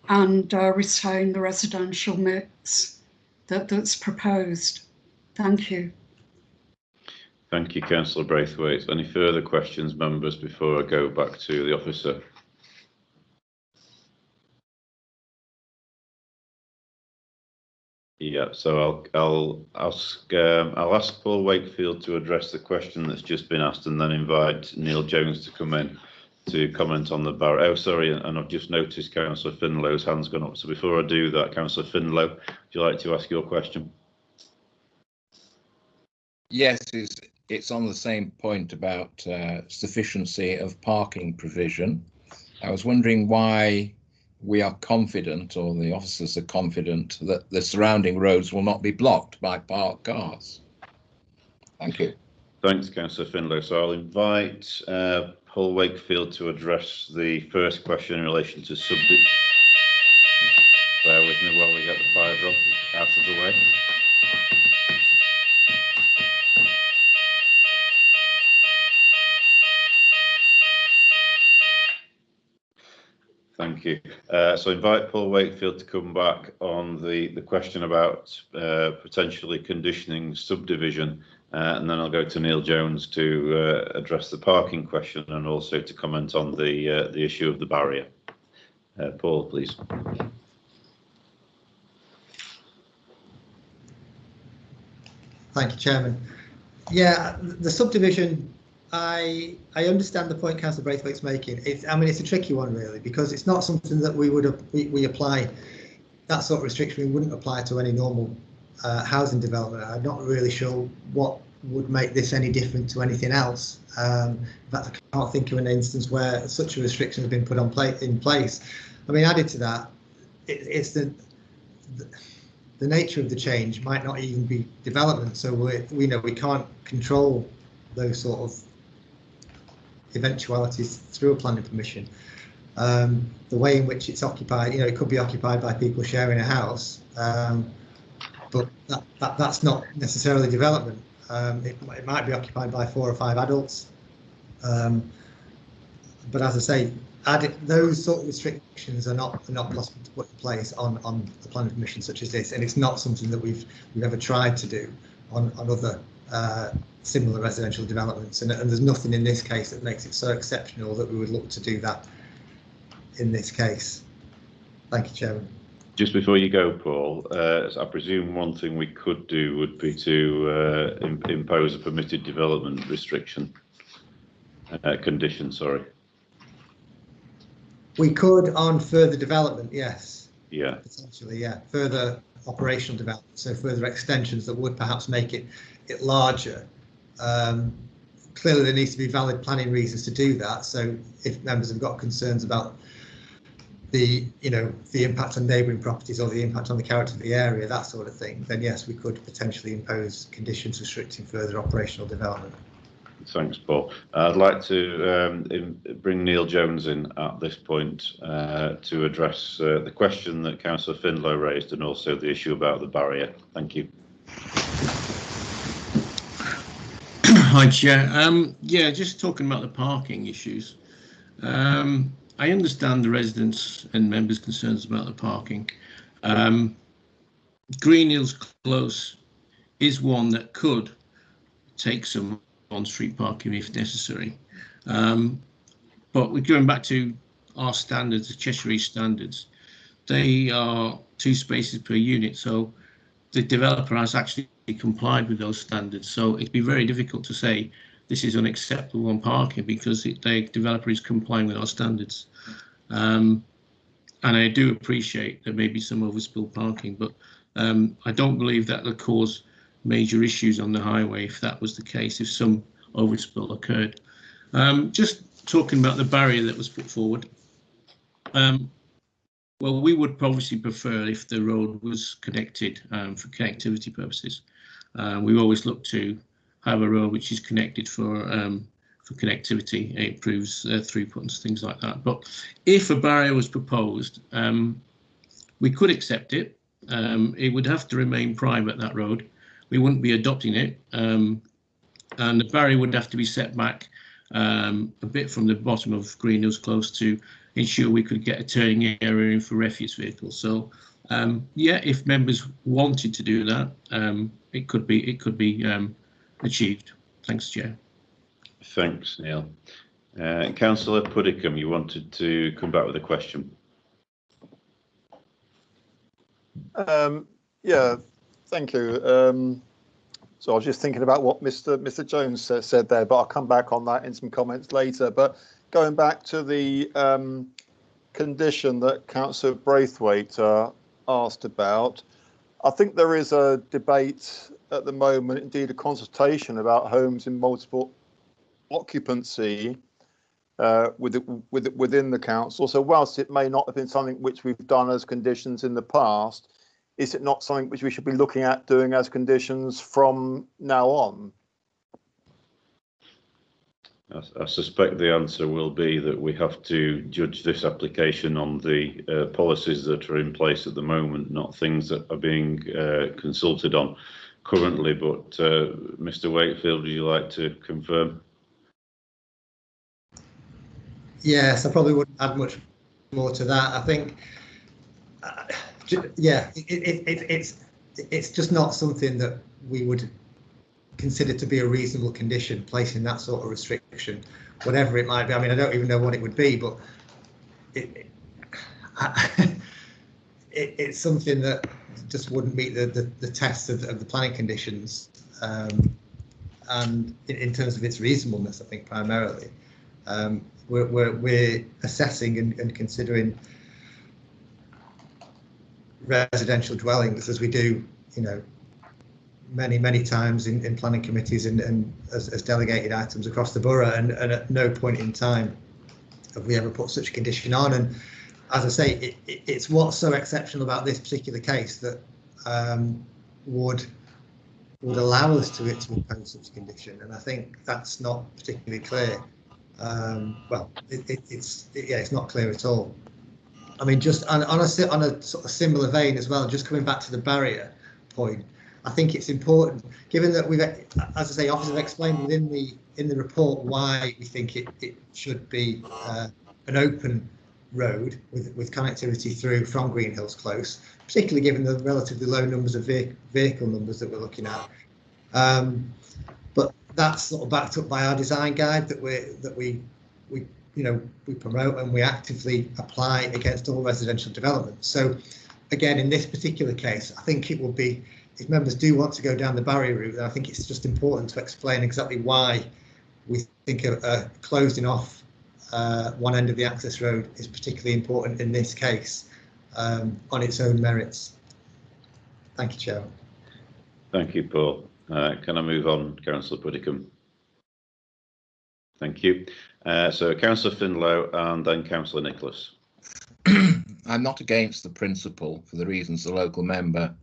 and retain the residential mix that's proposed? Thank you. Thank you, Councillor Braithwaite. Any further questions, members, before I go back to the officer? Yeah, so I'll ask Paul Wakefield to address the question that's just been asked, and then invite Neil Jones to come in to comment on the barrier. Oh, sorry, and I've just noticed Councillor Finlow's hand's gone up. So before I do that, Councillor Finlow, would you like to ask your question? Yes, it's on the same point about sufficiency of parking provision. I was wondering why we are confident, or the officers are confident, that the surrounding roads will not be blocked by parked cars. Thank you. Thanks, Councillor Finlow. So I'll invite Paul Wakefield to address the first question in relation to subdivision. Bear with me while we get the fire drop out of the way. Thank you. So invite Paul Wakefield to come back on the question about potentially conditioning subdivision, and then I'll go to Neil Jones to address the parking question and also to comment on the issue of the barrier. Paul, please. Thank you, Chairman. Yeah, the subdivision, I understand the point Councillor Braithwaite's making. I mean, it's a tricky one really, because it's not something that we apply. That sort of restriction we wouldn't apply to any normal housing development. I'm not really sure what would make this any different to anything else. In fact, I can't think of an instance where such a restriction has been put in place. I mean, added to that, it's the nature of the change might not even be development, so we know we can't control those sort of eventualities through a planning permission. The way in which it's occupied, it could be occupied by people sharing a house, but that's not necessarily development. It might be occupied by 4 or 5 adults, but as I say, those sort of restrictions are not possible to put in place on the planning permission such as this, and it's not something that we've ever tried to do on other similar residential developments, and there's nothing in this case that makes it so exceptional that we would look to do that in this case. Thank you, Chairman. Just before you go, Paul, I presume one thing we could do would be to impose a permitted development restriction condition, sorry. We could on further development, yes. Yeah. Potentially, yeah. Further operational development, so further extensions that would perhaps make it larger. Clearly, there needs to be valid planning reasons to do that. So, if members have got concerns about the impact on neighbouring properties or the impact on the character of the area, that sort of thing, then yes, we could potentially impose conditions restricting further operational development. Thanks, Paul. I'd like to bring Neil Jones in at this point to address the question that Councillor Findlow raised and also the issue about the barrier. Thank you. Hi, Chair. Yeah, just talking about the parking issues. I understand the residents' and members' concerns about the parking. Green Hills Close is one that could take some on-street parking if necessary. But we're going back to our standards, the Cheshire East standards. They are 2 spaces per unit, so the developer has actually complied with those standards. So it'd be very difficult to say this is unacceptable on parking because the developer is complying with our standards. And I do appreciate there may be some overspill parking, but I don't believe that would cause major issues on the highway if that was the case, if some overspill occurred. Just talking about the barrier that was put forward. Well, we would obviously prefer if the road was connected for connectivity purposes. We always look to have a road which is connected for connectivity. It improves throughput and things like that. But if a barrier was proposed, we could accept it. It would have to remain private, that road. We wouldn't be adopting it. And the barrier would have to be set back a bit from the bottom of Green Hills Close to ensure we could get a turning area in for refuse vehicles. So yeah, if members wanted to do that, it could be achieved. Thanks, Chair. Thanks, Neil. Councillor Puddicombe, you wanted to come back with a question. Yeah, thank you. So I was just thinking about what Mr. Jones said there, but I'll come back on that in some comments later. But going back to the condition that Councillor Braithwaite asked about, I think there is a debate at the moment, indeed a consultation about homes in multiple occupancy within the council. So whilst it may not have been something which we've done as conditions in the past, is it not something which we should be looking at doing as conditions from now on? I suspect the answer will be that we have to judge this application on the policies that are in place at the moment, not things that are being consulted on currently. But Mr. Wakefield, would you like to confirm? Yes, I probably wouldn't add much more to that. I think, yeah, it's just not something that we would consider to be a reasonable condition, placing that sort of restriction, whatever it might be. I mean, I don't even know what it would be, but it's something that just wouldn't meet the test of the planning conditions, and in terms of its reasonableness, I think primarily we're assessing and considering residential dwellings as we do, many times in planning committees and as delegated items across the borough, and at no point in time have we ever put such a condition on. And as I say, it's what's so exceptional about this particular case that would allow us to impose such a condition, and I think that's not particularly clear. Well, it's not clear at all. I mean, just on a sort of similar vein as well, just coming back to the barrier point, I think it's important, given that we've, as I say, officers have explained within the report why we think it should be an open road with connectivity through from Greenhills Close, particularly given the relatively low numbers of vehicle numbers that we're looking at. But that's sort of backed up by our design guide that we promote and we actively apply against all residential development. So again, in this particular case, I think it would be, if members do want to go down the barrier route, then I think it's just important to explain exactly why we think a closing off one end of the access road is particularly important in this case, on its own merits. Thank you, Chair. Thank you, Paul. Can I move on, Councillor Puddicombe? Thank you. So Councillor Findlow and then Councillor Nicholas. I'm not against the principle for the reasons the local member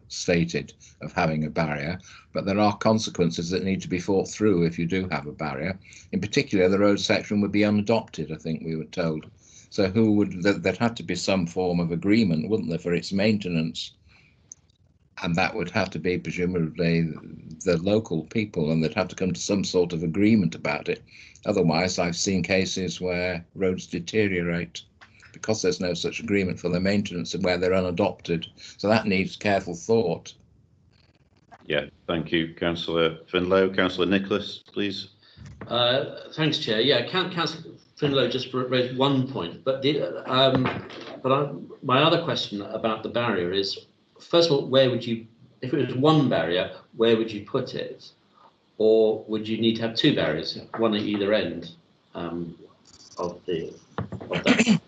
stated of having a barrier, but there are consequences that need to be thought through if you do have a barrier. In particular, the road section would be unadopted, I think we were told. So there'd have to be some form of agreement, wouldn't there, for its maintenance? And that would have to be presumably the local people, and they'd have to come to some sort of agreement about it. Otherwise, I've seen cases where roads deteriorate because there's no such agreement for their maintenance and where they're unadopted. So that needs careful thought. Yeah, thank you, Councillor Findlow. Councillor Nicholas, please. Thanks, Chair. Yeah, Councillor Findlow just raised one point, but my other question about the barrier is, first of all, where would you, if it was one barrier, where would you put it? Or would you need to have two barriers, one at either end of that?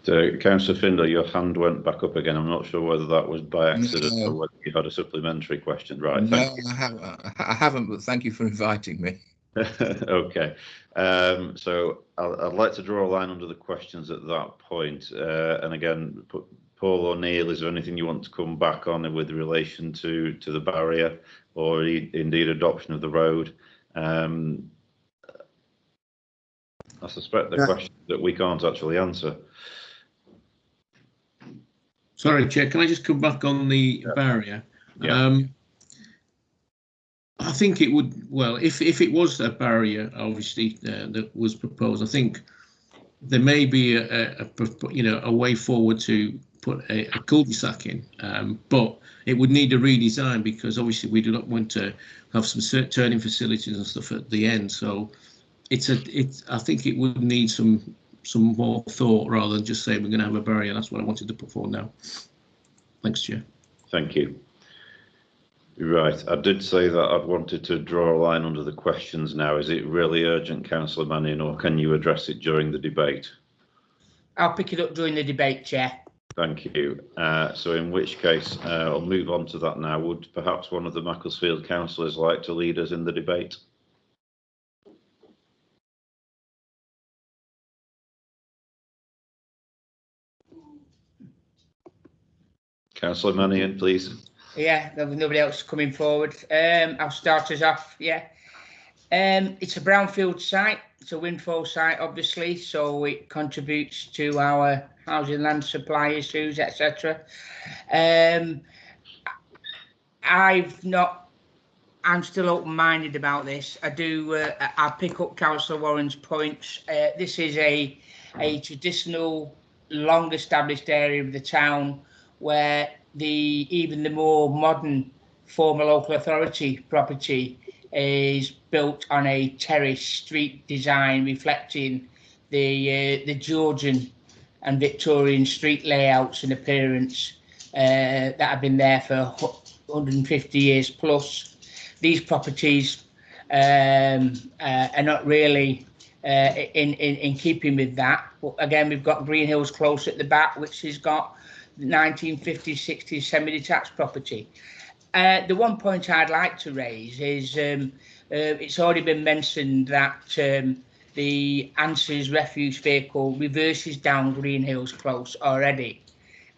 So, Councillor Findlow, your hand went back up again. I'm not sure whether that was by accident or whether you had a supplementary question. Right. No, I haven't, but thank you for inviting me. Okay. So I'd like to draw a line under the questions at that point. And again, Paul or Neil, is there anything you want to come back on with relation to the barrier or indeed adoption of the road? I suspect the question that we can't actually answer. Sorry, Chair, can I just come back on the barrier? Yeah. I think it would, well, if it was a barrier, obviously, that was proposed, I think there may be a way forward to put a cul-de-sac in, but it would need a redesign because obviously we do not want to have some turning facilities and stuff at the end. So I think it would need some more thought rather than just saying we're going to have a barrier. That's what I wanted to put forward now. Thanks, Chair. Thank you. Right, I did say that I'd wanted to draw a line under the questions now. Is it really urgent, Councillor Mannion, or can you address it during the debate? I'll pick it up during the debate, Chair. Thank you. So in which case, I'll move on to that now. Would perhaps one of the Macclesfield councillors like to lead us in the debate? Councillor Mannion, please. Yeah, there was nobody else coming forward. I'll start us off. Yeah, it's a brownfield site. It's a windfall site, obviously, so it contributes to our housing land supply issues, etc. I've not I'm still open-minded about this. I pick up Councillor Warren's points. This is a traditional, long-established area of the town where even the more modern former local authority property is built on a terrace street design reflecting the Georgian and Victorian street layouts and appearance that have been there for 150 years plus. These properties are not really in keeping with that. But again, we've got Green Hills Close at the back, which has got 1950s, 60s semi-detached property. The one point I'd like to raise is it's already been mentioned that the ANSWER's refuse vehicle reverses down Green Hills Close already.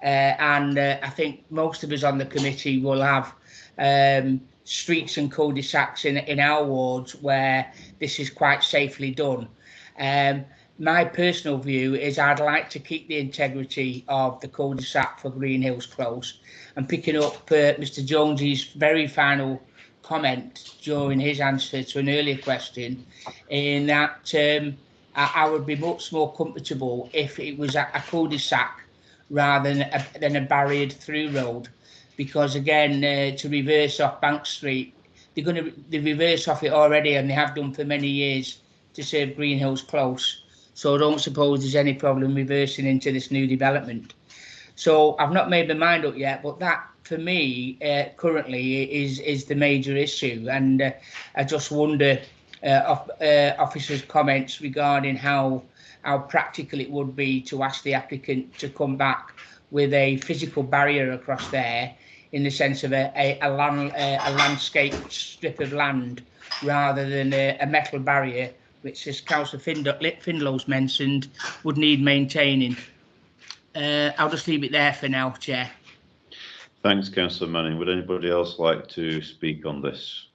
And I think most of us on the committee will have streets and cul-de-sacs in our wards where this is quite safely done. My personal view is I'd like to keep the integrity of the cul-de-sac for Green Hills Close, and picking up Mr. Jones's very final comment during his answer to an earlier question, in that I would be much more comfortable if it was a cul-de-sac rather than a barriered through road, because again, to reverse off Bank Street, they reverse off it already, and they have done for many years to serve Green Hills Close. So I don't suppose there's any problem reversing into this new development. So I've not made my mind up yet, but that for me currently is the major issue. And I just wonder officers' comments regarding how practical it would be to ask the applicant to come back with a physical barrier across there, in the sense of a landscaped strip of land rather than a metal barrier, which, as Councillor Findlow's mentioned, would need maintaining. I'll just leave it there for now, Chair. Thanks, Councillor Manning. Would anybody else like to speak on this?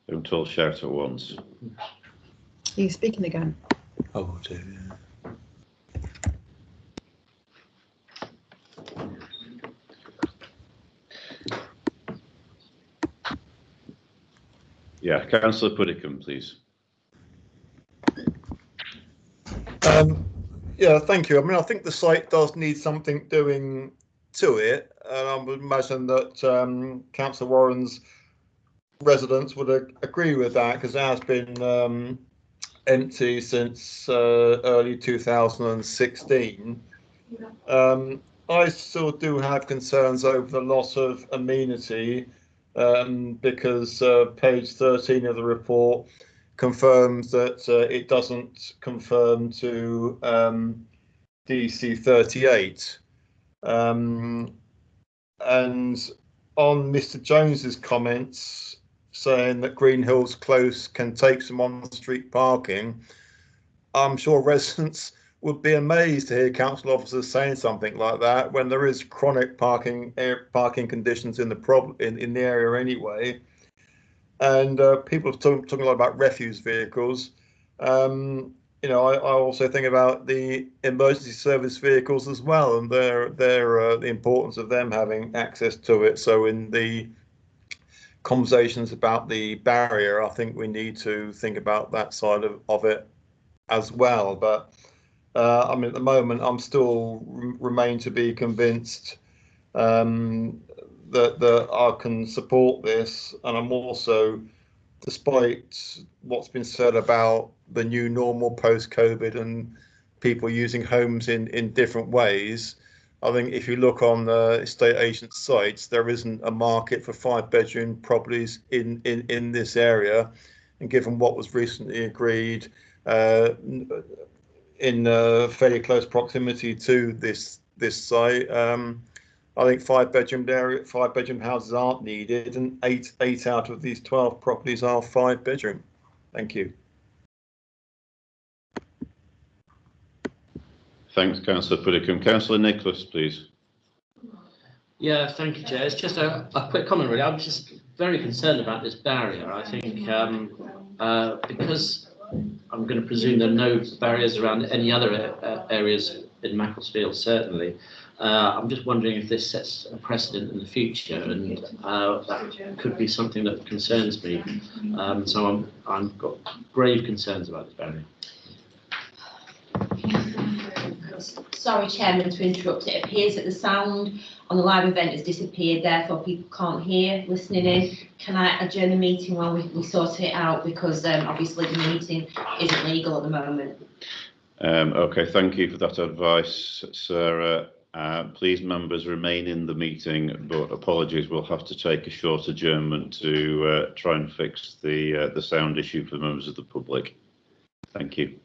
Don't all shout at once. Are you speaking again? Oh dear. Yeah, Councillor Puddicombe, please. Yeah, thank you. I mean, I think the site does need something doing to it, and I would imagine that Councillor Warren's residents would agree with that, because it has been empty since early 2016. I still do have concerns over the loss of amenity, because page 13 of the report confirms that it doesn't confirm to DC 38. And on Mr. Jones's comments saying that Green Hills Close can take some on-street parking, I'm sure residents would be amazed to hear council officers saying something like that when there is chronic parking conditions in the area anyway. And people are talking a lot about refuse vehicles. You know, I also think about the emergency service vehicles as well, and the importance of them having access to it. So in the conversations about the barrier, I think we need to think about that side of it as well. But I mean, at the moment, I'm still remain to be convinced that I can support this, and I'm also, despite what's been said about the new normal post-COVID and people using homes in different ways, I think if you look on the estate agent sites, there isn't a market for 5-bedroom properties in this area, and given what was recently agreed in fairly close proximity to this site, I think 5-bedroom houses aren't needed, and eight out of these 12 properties are 5-bedroom. Thank you. Thanks, Councillor Puddicombe. Councillor Nicholas, please. Yeah, thank you, Chair. It's just a quick comment, really. I'm just very concerned about this barrier. I think because I'm going to presume there are no barriers around any other areas in Macclesfield, certainly. I'm just wondering if this sets a precedent in the future, and that could be something that concerns me. So I'm got grave concerns about this venue. Sorry, Chairman, to interrupt. It appears that the sound on the live event has disappeared, therefore people can't hear listening in. Can I adjourn the meeting while we sort it out, because obviously the meeting isn't legal at the moment? Okay, thank you for that advice, Sarah. Please, members, remain in the meeting, but apologies, we'll have to take a short adjournment to try and fix the sound issue for members of the public. Thank you.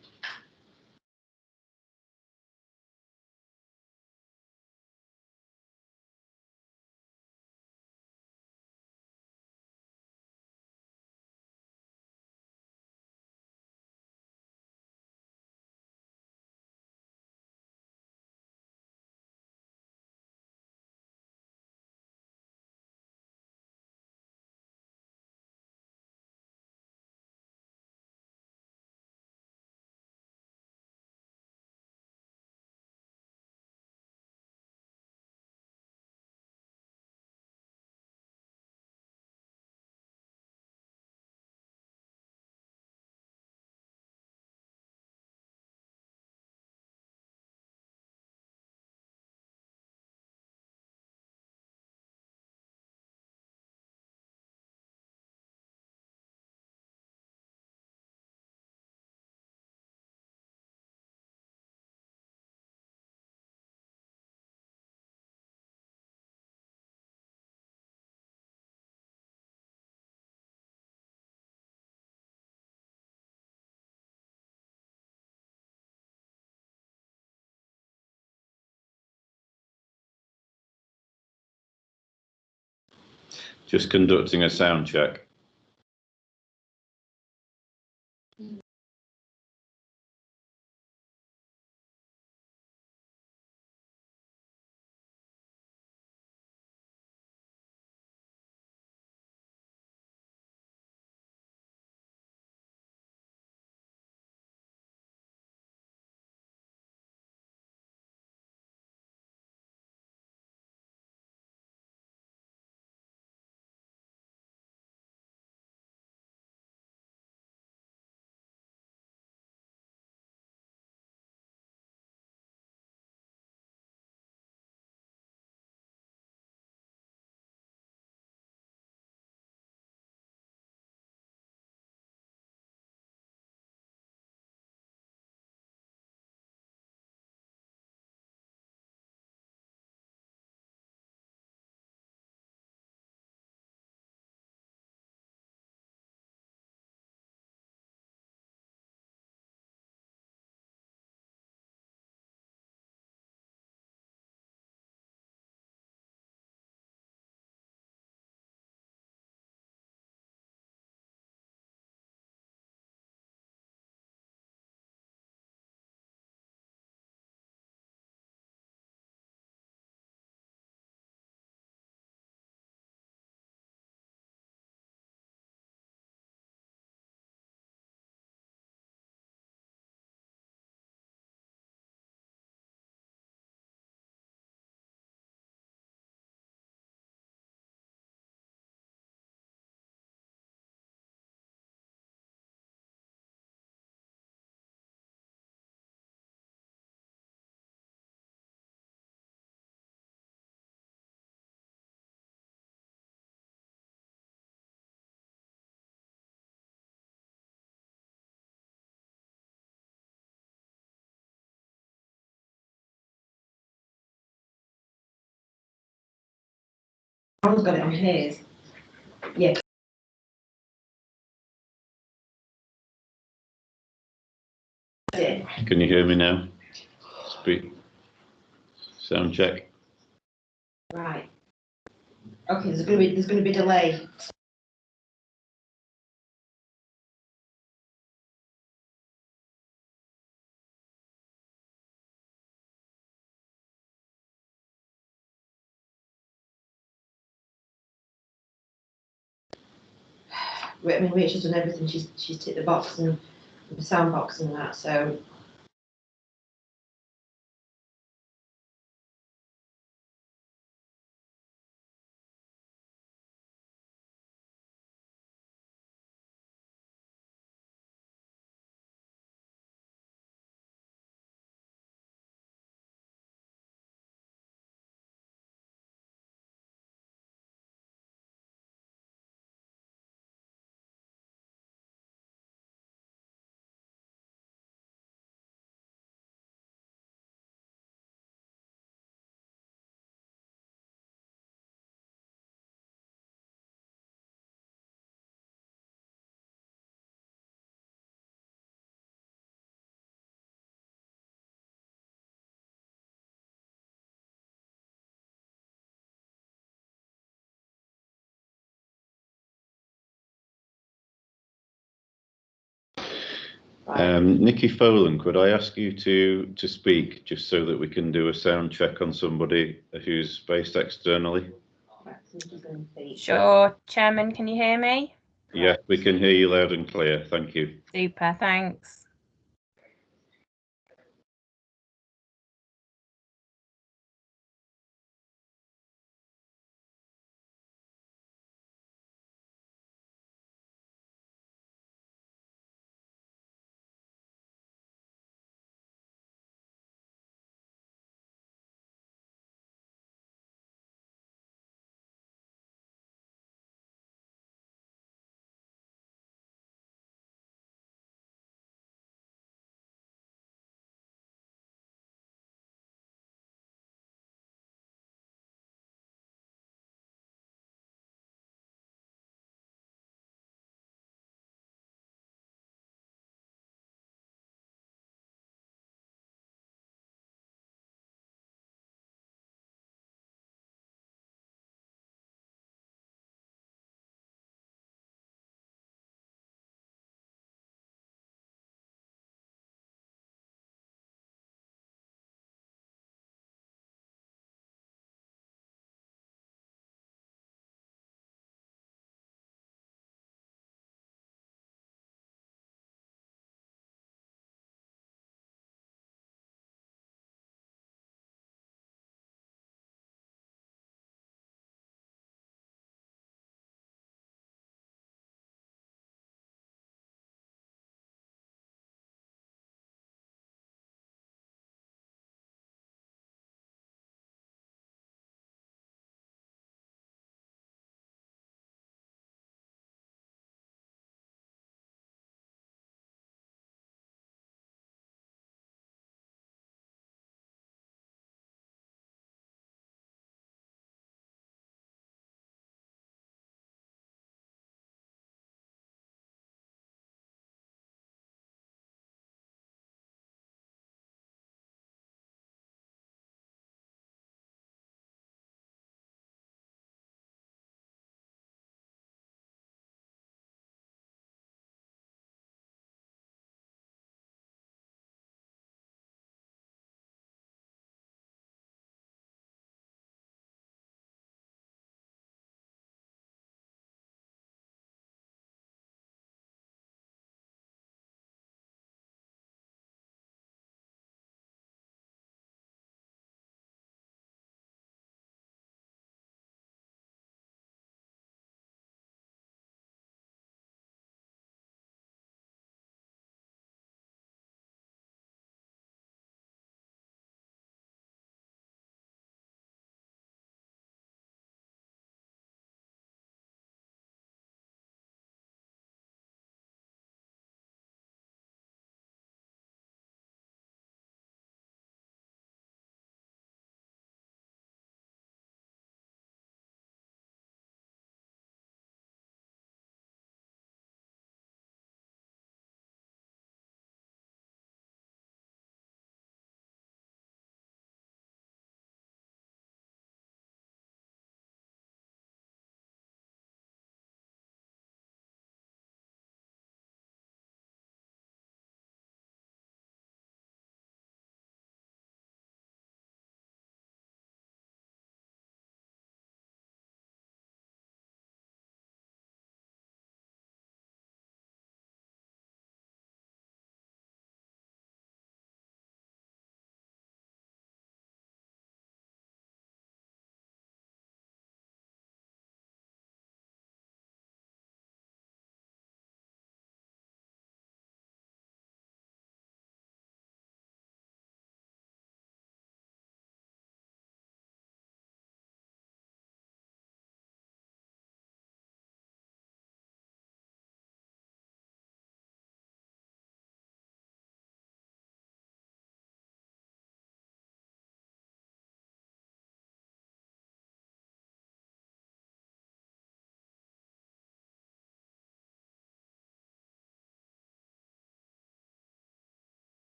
Just conducting a sound check. I've got it on his. Yeah. Can you hear me now? Speak. Sound check. Right. Okay, there's going to be delay. I mean, Rachel's done everything. She's ticked the box and the sound box and that. So Nikki Folan, could I ask you to speak just so that we can do a sound check on somebody who's based externally? Sure, Chairman, can you hear me? Yes, we can hear you loud and clear. Thank you. Super, thanks.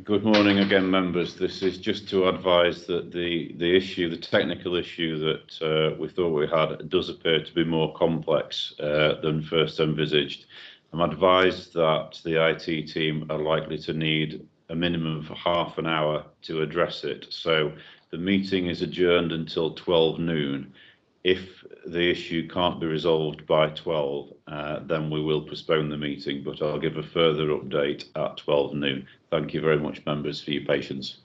Good morning again, members. This is just to advise that the technical issue that we thought we had does appear to be more complex than first envisaged. I'm advised that the IT team are likely to need a minimum of half an hour to address it. So the meeting is adjourned until 12 noon. If the issue can't be resolved by 12, then we will postpone the meeting, but I'll give a further update at 12 noon. Thank you very much, members, for your patience.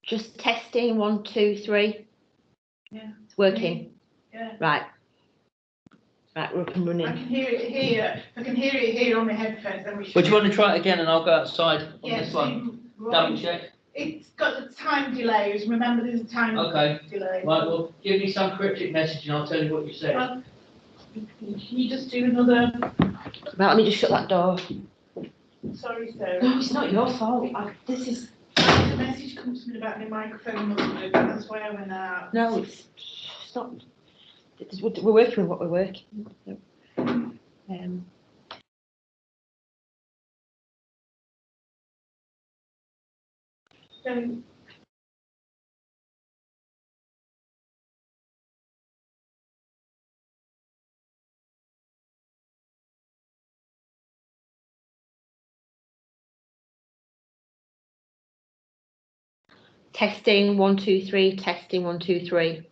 Just testing, 1, 2, 3. Yeah. It's working. Yeah. Right. Right, we're up and running. I can hear it here. I can hear it here on my headphones. Then we should. Would you want to try it again and I'll go outside on Yeah, this one? right. Double check. It's got the time delays. Remember, there's a time delay. Right, well, give me some cryptic message and I'll tell you what you said. Well, can you just do another? Right, let me just shut that door. Sorry, Sarah. No, it's not your fault. This is. The message comes to me about my microphone wasn't working. That's why I went out. No, it's not. We're working with what we're working. So, Testing, 1, 2, 3. Testing, 1, 2, 3.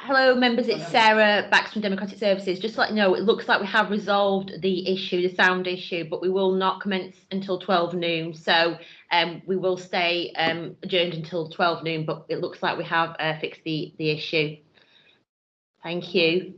Hello, members. It's Sarah back from Democratic Services. Just to let you know, it looks like we have resolved the issue, the sound issue, but we will not commence until 12 noon. So we will stay adjourned until 12 noon, but it looks like we have fixed the issue. Thank you.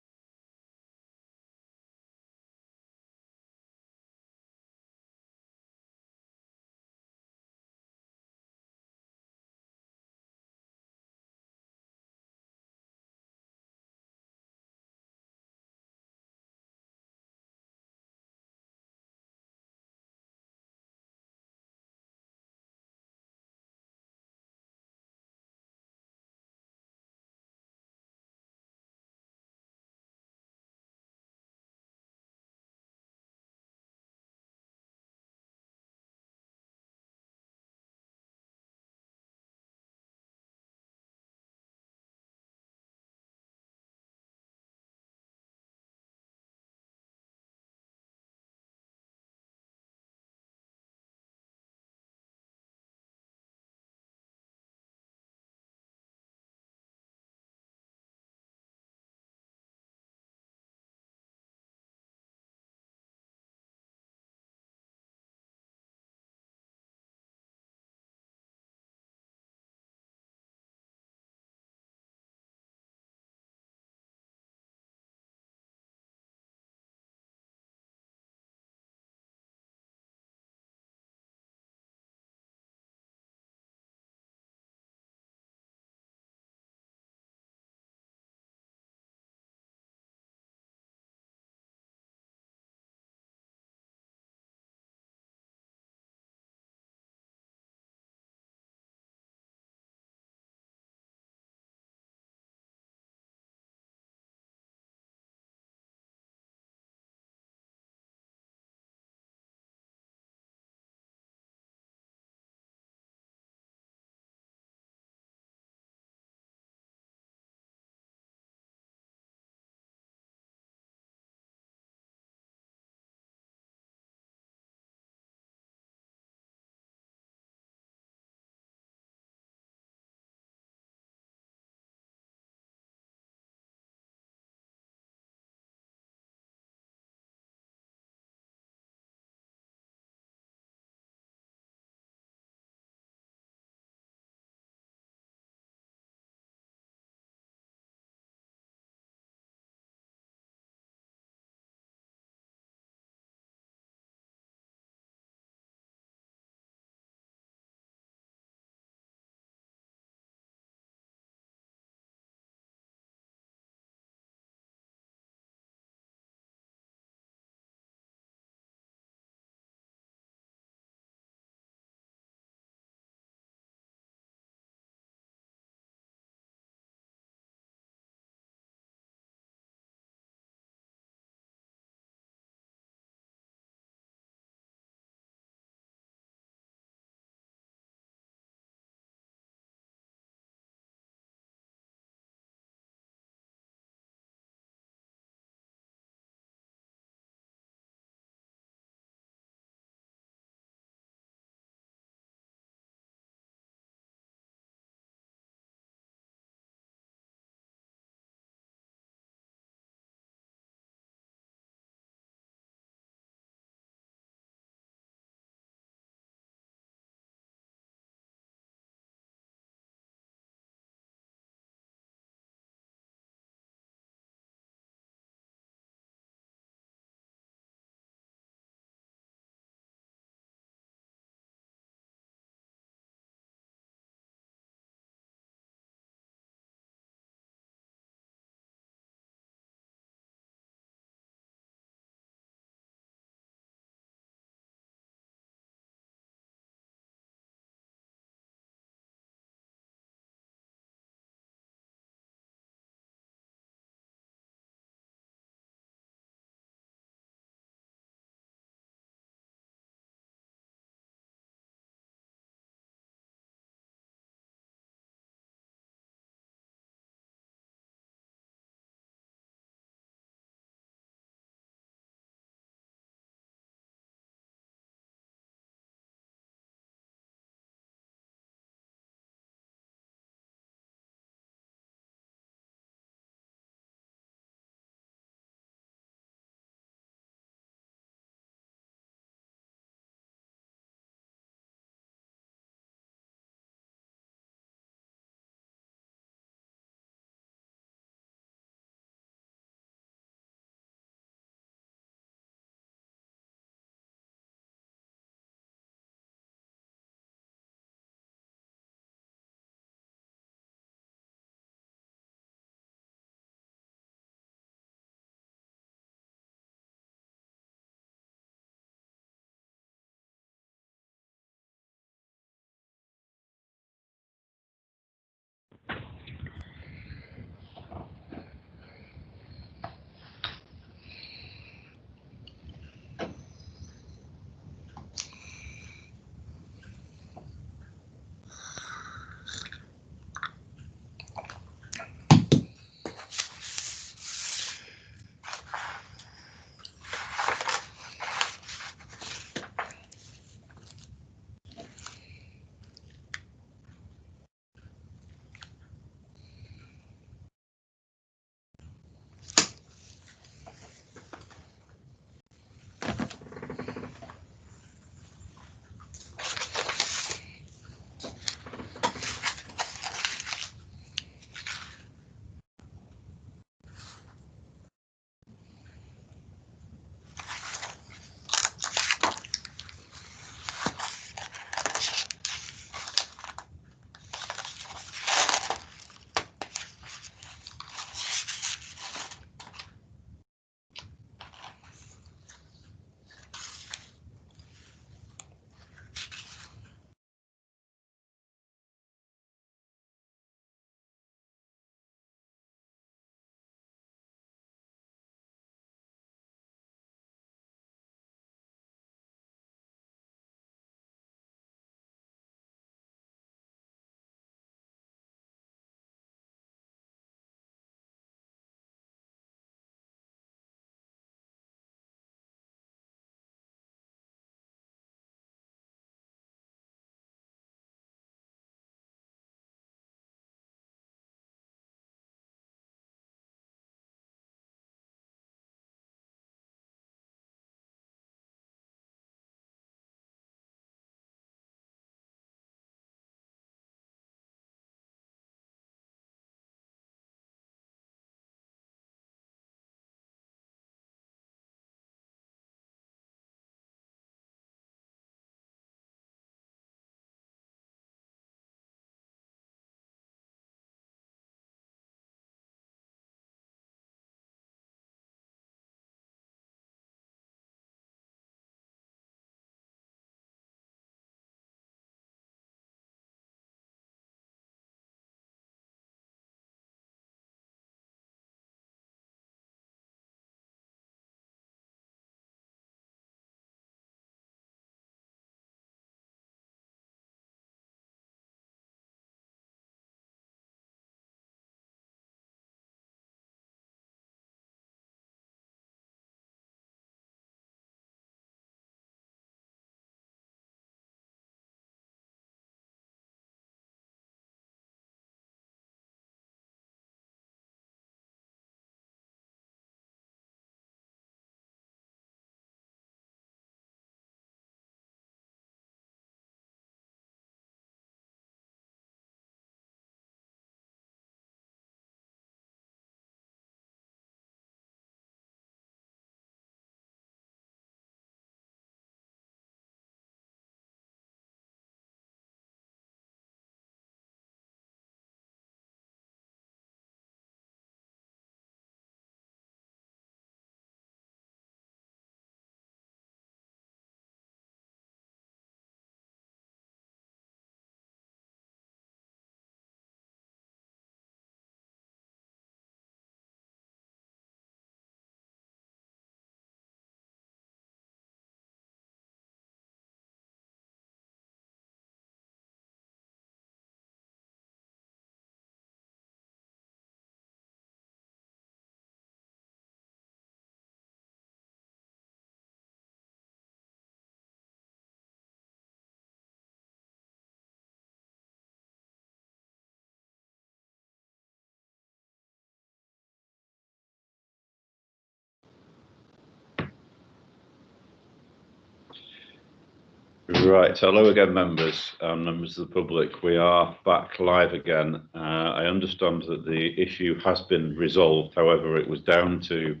Right, hello again, members and members of the public. We are back live again. I understand that the issue has been resolved. However, it was down to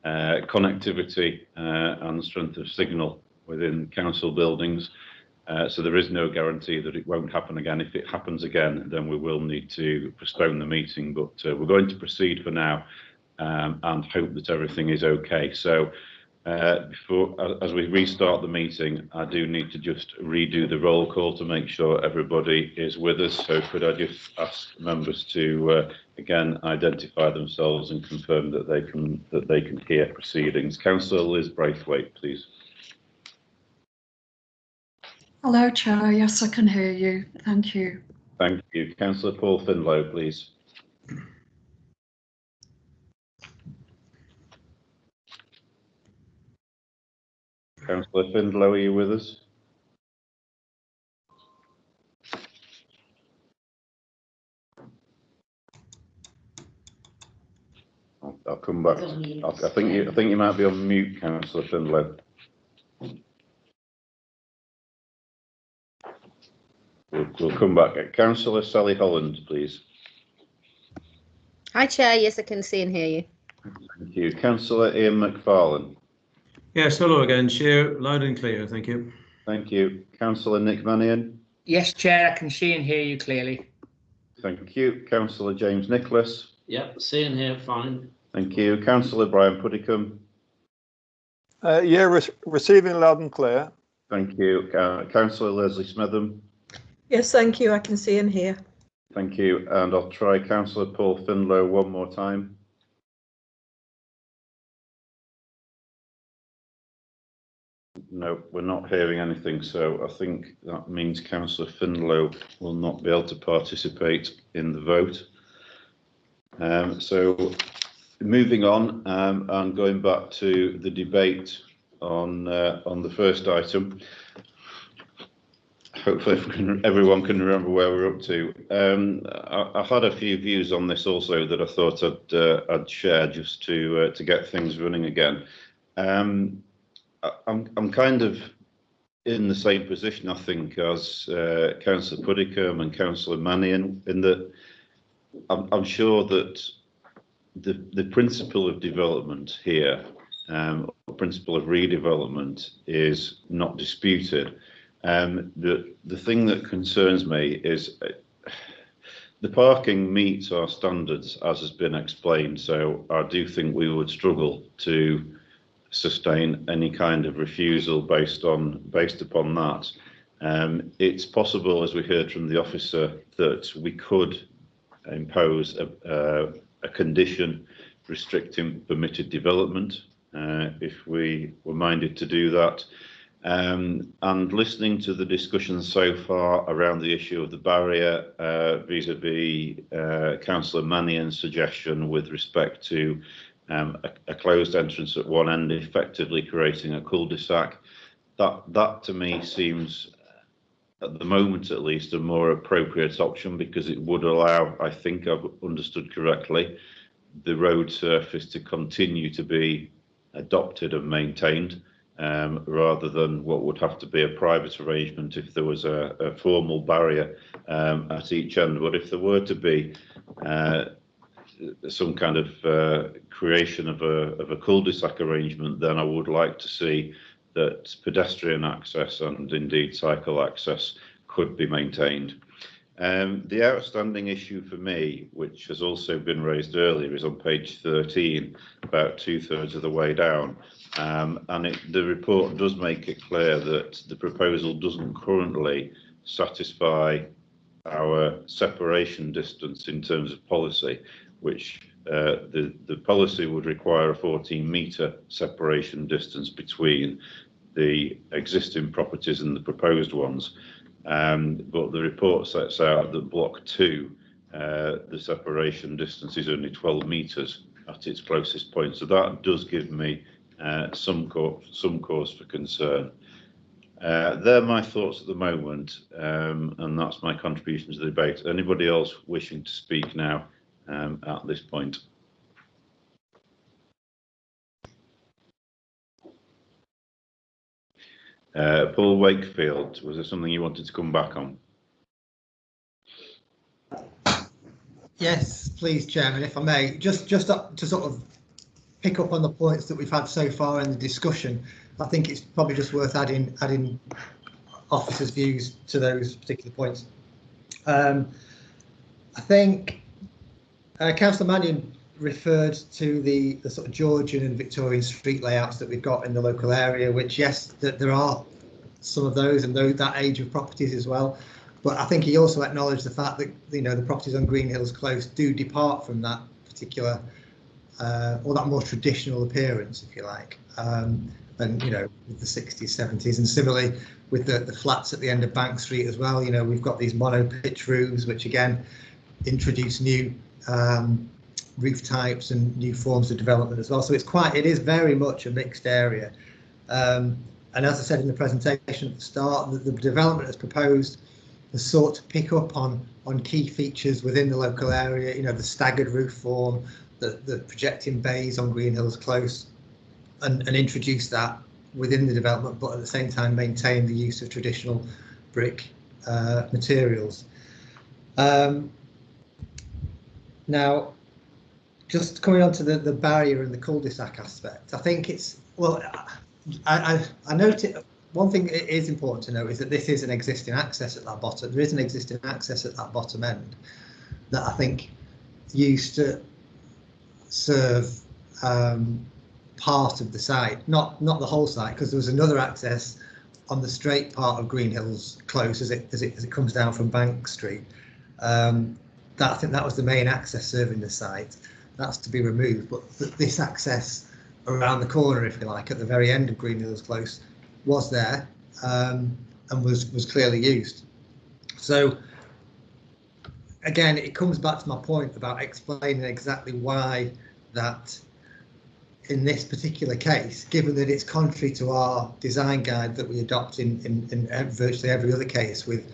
connectivity and strength of signal within council buildings. So there is no guarantee that it won't happen again. If it happens again, then we will need to postpone the meeting. But we're going to proceed for now and hope that everything is okay. So as we restart the meeting, I do need to just redo the roll call to make sure everybody is with us. So could I just ask members to again identify themselves and confirm that they can hear proceedings. Councillor Liz Braithwaite, please. Hello, Chair. Yes, I can hear you. Thank you. Thank you. Councillor Paul Finlow, please. Councillor Finlow, are you with us? I'll come back. I think you might be on mute, Councillor Finlow. We'll come back. Councillor Sally Holland, please. Hi, Chair. Yes, I can see and hear you. Thank you. Councillor Ian McFarlane. Yes, hello again, Chair. Loud and clear, thank you. Thank you. Councillor Nick Mannion. Yes, Chair, I can see and hear you clearly. Thank you. Councillor James Nicholas. Yep, see and hear fine. Thank you. Councillor Brian Puddicombe. Yeah, receiving loud and clear. Thank you. Councillor Leslie Smetham. Yes, thank you. I can see and hear. Thank you. And I'll try Councillor Paul Finlow one more time. No, we're not hearing anything, so I think that means Councillor Finlow will not be able to participate in the vote. So moving on and going back to the debate on the first item. Hopefully everyone can remember where we're up to. I had a few views on this also that I thought I'd share just to get things running again. I'm kind of in the same position, I think, as Councillor Puddicombe and Councillor Mannion, in that I'm sure that the principle of development here, the principle of redevelopment, is not disputed. The thing that concerns me is the parking meets our standards, as has been explained. So I do think we would struggle to sustain any kind of refusal based upon that. It's possible, as we heard from the officer, that we could impose a condition restricting permitted development if we were minded to do that. And listening to the discussion so far around the issue of the barrier vis-a-vis Councillor Mannion's suggestion with respect to a closed entrance at one end, effectively creating a cul-de-sac. That to me seems, at the moment at least, a more appropriate option, because it would allow, I think I've understood correctly, the road surface to continue to be adopted and maintained, rather than what would have to be a private arrangement if there was a formal barrier at each end. But if there were to be some kind of creation of a cul-de-sac arrangement, then I would like to see that pedestrian access and indeed cycle access could be maintained. The outstanding issue for me, which has also been raised earlier, is on page 13, about 2/3 of the way down. And the report does make it clear that the proposal doesn't currently satisfy our separation distance in terms of policy, which the policy would require a 14-metre separation distance between the existing properties and the proposed ones. But the report sets out that block 2, the separation distance is only 12 metres at its closest point. So that does give me some cause for concern. They're my thoughts at the moment, and that's my contribution to the debate. Anybody else wishing to speak now at this point? Paul Wakefield, was there something you wanted to come back on? Yes, please, Chairman, if I may, just to sort of pick up on the points that we've had so far in the discussion. I think it's probably just worth adding officers' views to those particular points. I think Councillor Mannion referred to the sort of Georgian and Victorian street layouts that we've got in the local area, which, yes, that there are some of those and that age of properties as well. But I think he also acknowledged the fact that, you know, the properties on Green Hills Close do depart from that particular or that more traditional appearance, if you like, and, you know, with the 60s, 70s, and similarly with the flats at the end of Bank Street as well. You know, we've got these mono pitch roofs, which again introduce new roof types and new forms of development as well. So it is very much a mixed area. And as I said in the presentation at the start, the development as proposed has sought to pick up on key features within the local area. You know, the staggered roof form, the projecting bays on Green Hills Close, and introduce that within the development, but at the same time maintain the use of traditional brick materials. Now, just coming on to the barrier and the cul-de-sac aspect, I think it's, well, I note it. One thing it is important to note is that this is an existing access at that bottom. There is an existing access at that bottom end that I think used to serve part of the site, not the whole site, because there was another access on the straight part of Green Hills Close as it comes down from Bank Street. That, I think that was the main access serving the site. That's to be removed, but this access around the corner, if you like, at the very end of Green Hills Close, was there and was clearly used. So again, it comes back to my point about explaining exactly why that in this particular case, given that it's contrary to our design guide that we adopt in virtually every other case with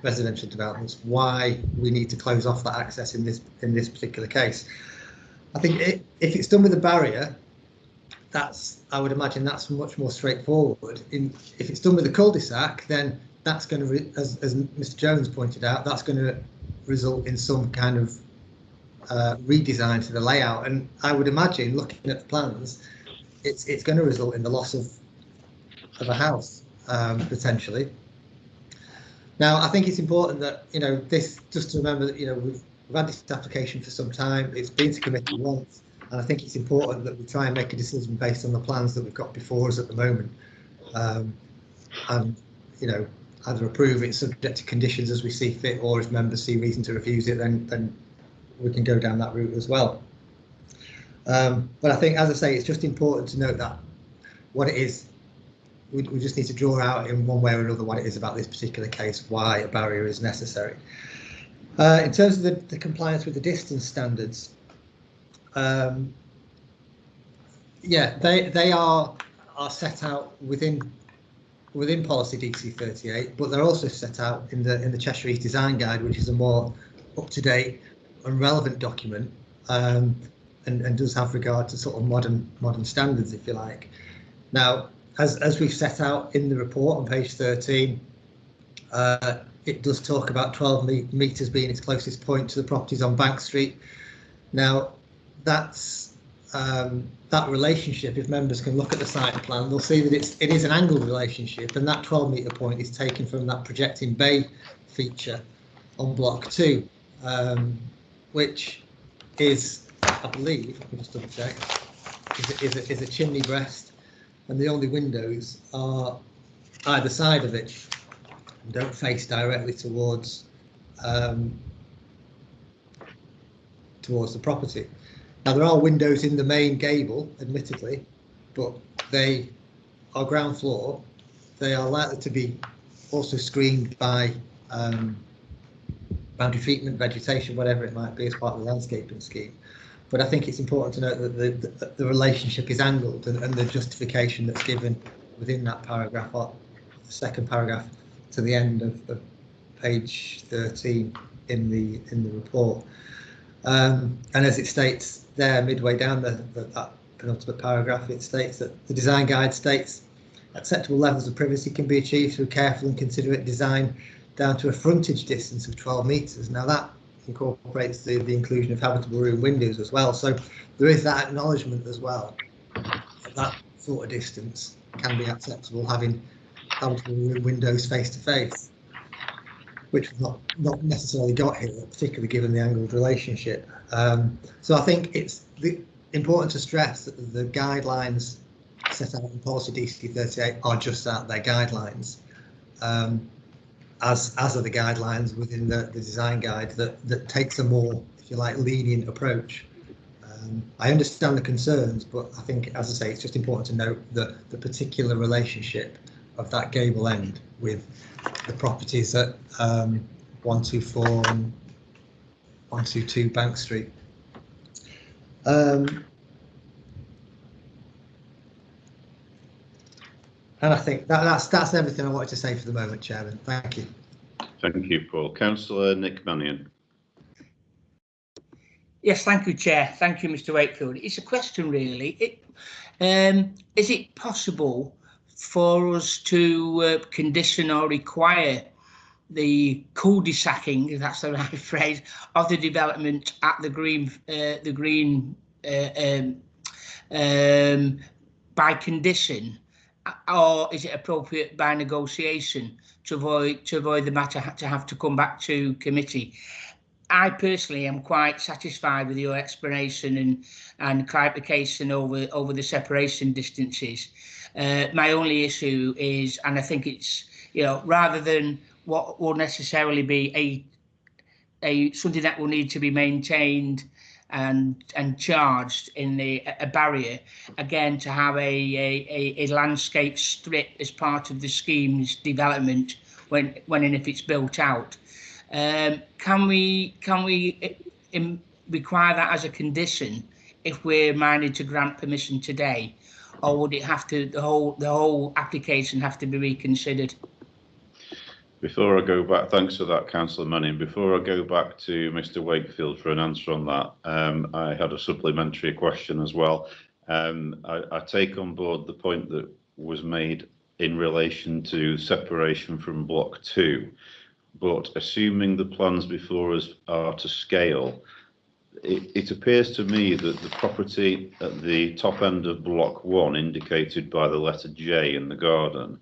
residential developments, why we need to close off that access in this particular case. I think if it's done with a barrier, I would imagine that's much more straightforward. If it's done with a cul-de-sac, then that's going to, as Mr. Jones pointed out, that's going to result in some kind of redesign to the layout. And I would imagine, looking at the plans, it's going to result in the loss of a house potentially. Now, I think it's important that, you know, this, just to remember that, you know, we've had this application for some time. It's been to committee once, and I think it's important that we try and make a decision based on the plans that we've got before us at the moment, and, you know, either approve it subject to conditions as we see fit, or if members see reason to refuse it, then we can go down that route as well. But I think, as I say, it's just important to note that what it is, we just need to draw out in one way or another what it is about this particular case, why a barrier is necessary. In terms of the compliance with the distance standards, yeah, they are set out within policy DC 38, but they're also set out in the Cheshire East Design Guide, which is a more up-to-date and relevant document, and does have regard to sort of modern standards, if you like. Now, as we've set out in the report on page 13, it does talk about 12 metres being its closest point to the properties on Bank Street. Now, that's that relationship. If members can look at the site plan, they'll see that it is an angled relationship, and that 12-metre point is taken from that projecting bay feature on block 2, which is, I believe, let me just double check, is a chimney breast, and the only windows are either side of it and don't face directly towards the property. Now, there are windows in the main gable, admittedly, but they are ground floor. They are likely to be also screened by boundary treatment, vegetation, whatever it might be, as part of the landscaping scheme. But I think it's important to note that the relationship is angled, and the justification that's given within that paragraph, or the second paragraph to the end of page 13 in the report. And as it states there, midway down that penultimate paragraph, it states that the design guide states Acceptable levels of privacy can be achieved through careful and considerate design down to a frontage distance of 12 metres. Now that incorporates the inclusion of habitable room windows as well. So there is that acknowledgement as well. That sort of distance can be acceptable, having habitable room windows face to face, which we've not necessarily got here, particularly given the angled relationship. So I think it's important to stress that the guidelines set out in policy DC 38 are just that, they're guidelines, as are the guidelines within the design guide that takes a more, if you like, lenient approach. I understand the concerns, but I think, as I say, it's just important to note that the particular relationship of that gable end with the properties at 124 and 122 Bank Street. And I think that's everything I wanted to say for the moment, Chairman. Thank you. Thank you, Paul. Councillor Nick Mannion. Yes, thank you, Chair. Thank you, Mr. Wakefield. It's a question, really. Is it possible for us to condition or require the cul-de-sacking, if that's the right phrase, of the development at the green by condition, or is it appropriate by negotiation to avoid the matter to have to come back to committee? I personally am quite satisfied with your explanation and clarification over the separation distances. My only issue is, and I think it's, rather than what will necessarily be a something that will need to be maintained and charged in a barrier, again, to have a landscape strip as part of the scheme's development when and if it's built out. Can we require that as a condition if we're minded to grant permission today, or would it have to the whole application have to be reconsidered? Before I go back, thanks for that, Councillor Manning. Before I go back to Mr. Wakefield for an answer on that, I had a supplementary question as well. I take on board the point that was made in relation to separation from Block 2. But assuming the plans before us are to scale, it appears to me that the property at the top end of Block 1, indicated by the letter J in the garden,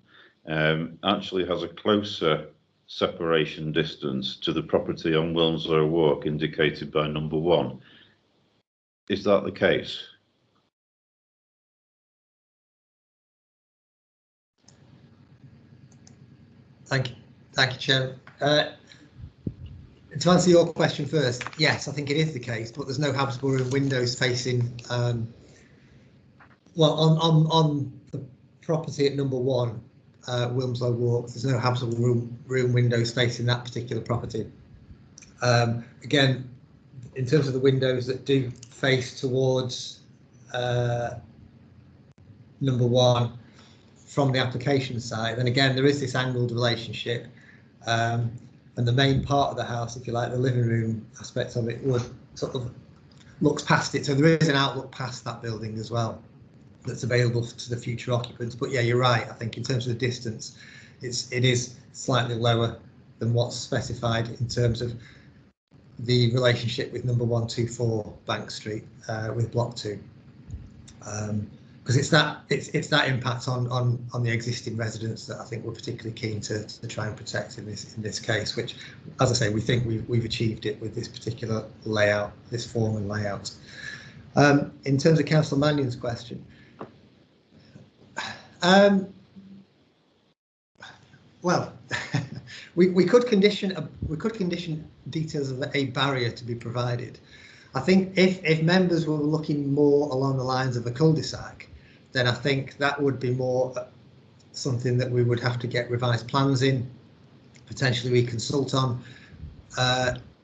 actually has a closer separation distance to the property on Wilmslow Walk, indicated by number 1. Is that the case? Thank you, Chair. To answer your question first, yes, I think it is the case, but there's no habitable room windows facing, well, on the property at number 1, Wilmslow Walk, there's no habitable room windows facing that particular property. Again, in terms of the windows that do face towards number 1 from the application side, then again, there is this angled relationship. And the main part of the house, if you like, the living room aspect of it, would sort of looks past it. So there is an outlook past that building as well that's available to the future occupants. But yeah, you're right. I think in terms of the distance, it is slightly lower than what's specified in terms of the relationship with number 124 Bank Street with Block 2. Because it's that impact on the existing residents that I think we're particularly keen to try and protect in this case, which, as I say, we think we've achieved it with this particular layout, this form and layout. In terms of Councillor Mannion's question, well, we could condition details of a barrier to be provided. I think if members were looking more along the lines of a cul-de-sac, then I think that would be more something that we would have to get revised plans in, potentially we consult on,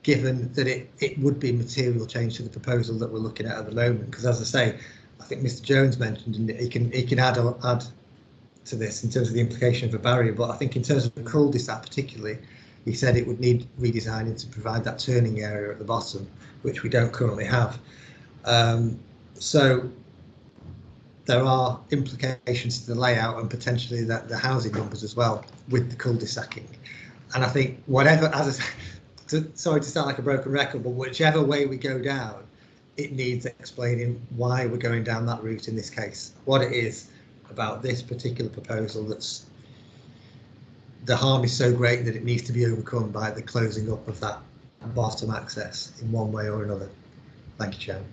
given that it would be material change to the proposal that we're looking at the moment. Because as I say, I think Mr. Jones mentioned, and he can add to this in terms of the implication of a barrier, but I think in terms of the cul-de-sac particularly, he said it would need redesigning to provide that turning area at the bottom, which we don't currently have. So there are implications to the layout and potentially the housing numbers as well with the cul-de-sacking. And I think whatever, as I said, sorry to sound like a broken record, but whichever way we go down, it needs explaining why we're going down that route in this case, what it is about this particular proposal that's the harm is so great that it needs to be overcome by the closing up of that bottom access in one way or another. Thank you, Chairman.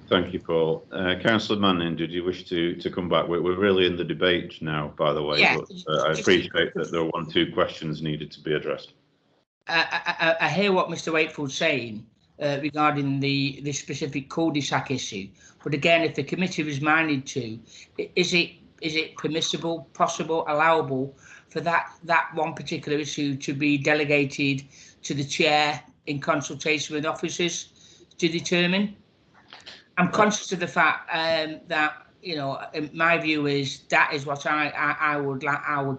Thank you, Paul. Councillor Manning, did you wish to come back? We're really in the debate now, by the way, Yeah. but I appreciate that there are 1 or 2 questions needed to be addressed. I hear what Mr. Wakefield's saying regarding the specific cul-de-sac issue, but again, if the committee was minded to, is it permissible, possible, allowable for that one particular issue to be delegated to the chair in consultation with officers to determine? I'm conscious of the fact that, you know, my view is that is what I would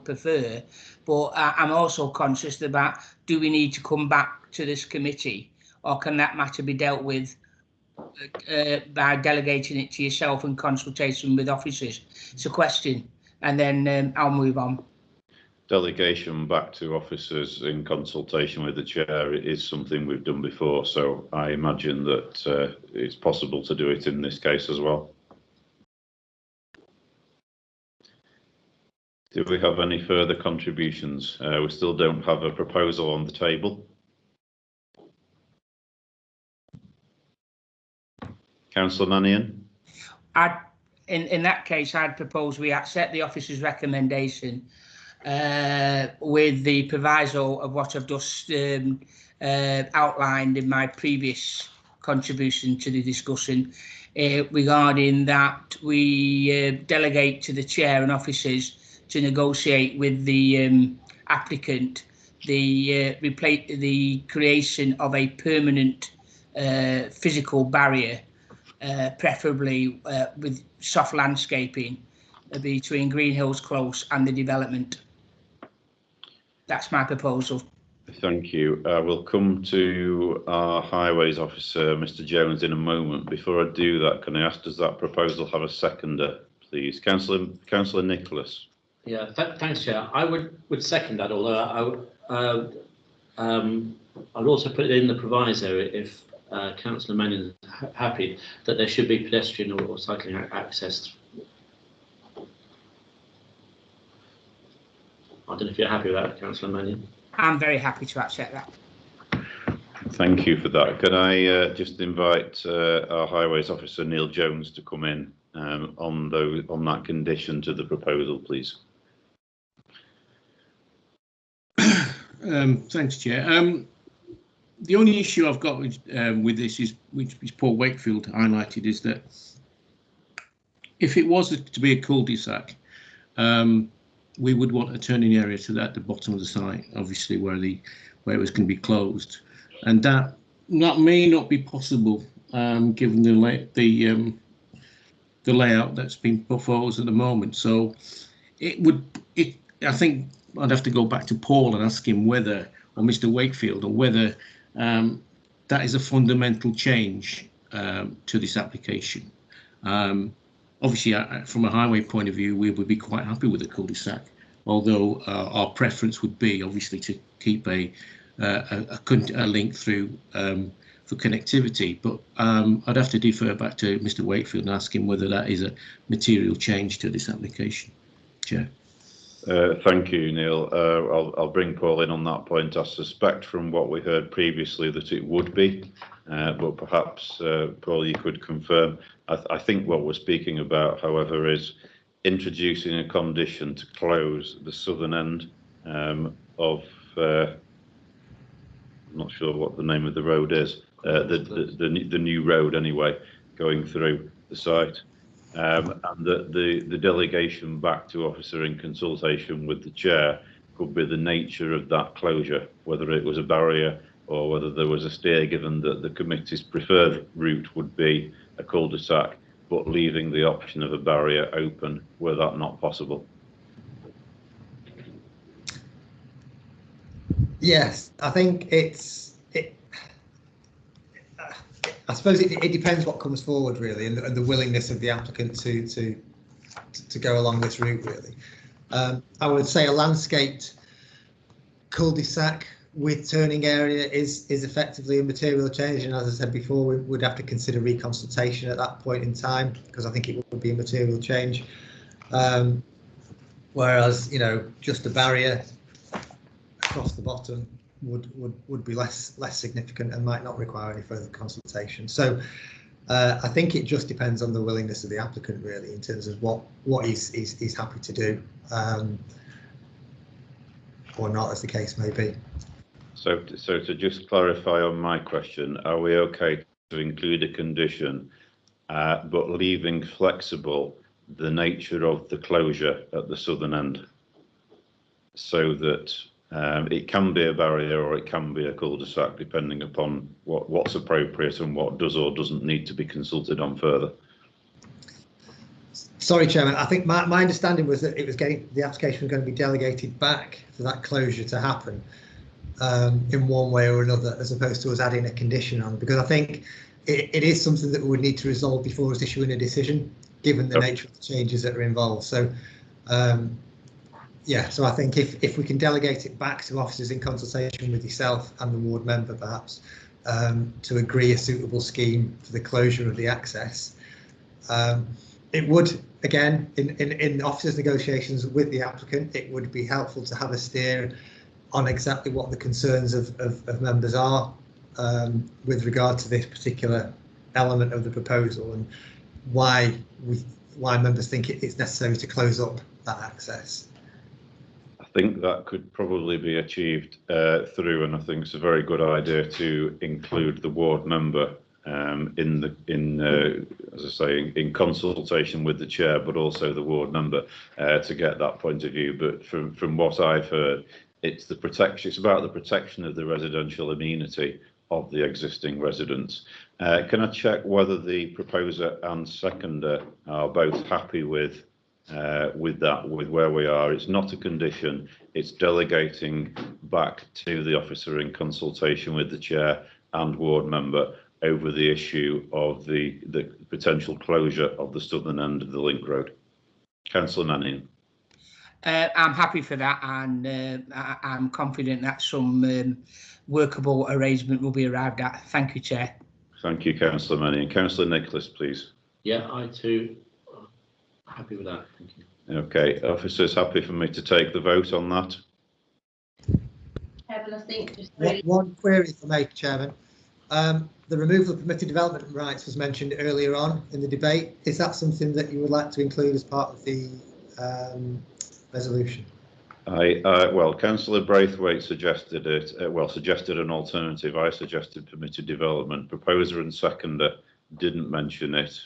prefer, but I'm also conscious about, do we need to come back to this committee, or can that matter be dealt with by delegating it to yourself in consultation with officers? It's a question, and then I'll move on. Delegation back to officers in consultation with the chair is something we've done before, so I imagine that it's possible to do it in this case as well. Do we have any further contributions? We still don't have a proposal on the table. Councillor Mannion? In that case, I'd propose we accept the officer's recommendation with the proviso of what I've just outlined in my previous contribution to the discussion, regarding that we delegate to the chair and officers to negotiate with the applicant the creation of a permanent physical barrier, preferably with soft landscaping between Green Hills Close and the development. That's my proposal. Thank you. We'll come to our highways officer, Mr. Jones, in a moment. Before I do that, can I ask, does that proposal have a seconder, please? Councillor Nicholas. Yeah, thanks, Chair. I would second that, although I'd also put it in the proviso if Councillor Mannion is happy that there should be pedestrian or cycling access. I don't know if you're happy with that, Councillor Mannion. I'm very happy to accept that. Thank you for that. Can I just invite our highways officer, Neil Jones, to come in on that condition to the proposal, please? Thanks, Chair. The only issue I've got with this is, which Paul Wakefield highlighted, is that if it was to be a cul-de-sac, we would want a turning area to at the bottom of the site, obviously where it was going to be closed, and that may not be possible given the layout that's been proposed at the moment. So I think I'd have to go back to Paul and ask him whether, or Mr. Wakefield, or whether that is a fundamental change to this application. Obviously, from a highway point of view, we would be quite happy with a cul-de-sac, although our preference would be obviously to keep a link through for connectivity. But I'd have to defer back to Mr. Wakefield and ask him whether that is a material change to this application. Chair. Thank you, Neil. I'll bring Paul in on that point. I suspect from what we heard previously that it would be, but perhaps, Paul, you could confirm. I think what we're speaking about, however, is introducing a condition to close the southern end of, I'm not sure what the name of the road is, the new road anyway, going through the site. And the delegation back to officer in consultation with the chair could be the nature of that closure, whether it was a barrier or whether there was a steer, given that the committee's preferred route would be a cul-de-sac, but leaving the option of a barrier open were that not possible. Yes, I think I suppose it depends what comes forward really, and the willingness of the applicant to go along this route really. I would say a landscaped cul-de-sac with turning area is effectively a material change, and as I said before, we would have to consider reconsultation at that point in time, because I think it would be a material change. Whereas, you know, just a barrier across the bottom would be less significant and might not require any further consultation. So I think it just depends on the willingness of the applicant really, in terms of what he's happy to do, or not, as the case may be. So to just clarify on my question, are we okay to include a condition, but leaving flexible the nature of the closure at the southern end, so that it can be a barrier or it can be a cul-de-sac, depending upon what's appropriate and what does or doesn't need to be consulted on further? Sorry, Chairman, I think my understanding was that the application was going to be delegated back for that closure to happen in one way or another, as opposed to us adding a condition on, because I think it is something that we would need to resolve before us issuing a decision, given the nature of the changes that are involved. So yeah, so I think if we can delegate it back to officers in consultation with yourself and the ward member perhaps, to agree a suitable scheme for the closure of the access, it would, again, in officers' negotiations with the applicant, it would be helpful to have a steer on exactly what the concerns of members are with regard to this particular element of the proposal, and why members think it's necessary to close up that access. I think that could probably be achieved through, and I think it's a very good idea to include the ward member as I say, in consultation with the chair, but also the ward member to get that point of view. But from what I've heard, it's about the protection of the residential amenity of the existing residents. Can I check whether the proposer and seconder are both happy with where we are? It's not a condition, it's delegating back to the officer in consultation with the chair and ward member over the issue of the potential closure of the southern end of the link road. Councillor Mannion. I'm happy for that, and I'm confident that some workable arrangement will be arrived at. Thank you, Chair. Thank you, Councillor Mannion. Councillor Nicholas, please. Yeah, I too happy with that. Thank you. Okay, officers, happy for me to take the vote on that? Kevin, I think just one query to make, Chairman. The removal of permitted development rights was mentioned earlier on in the debate. Is that something that you would like to include as part of the resolution? Well, Councillor Braithwaite suggested it. Suggested an alternative. I suggested permitted development. Proposer and seconder didn't mention it.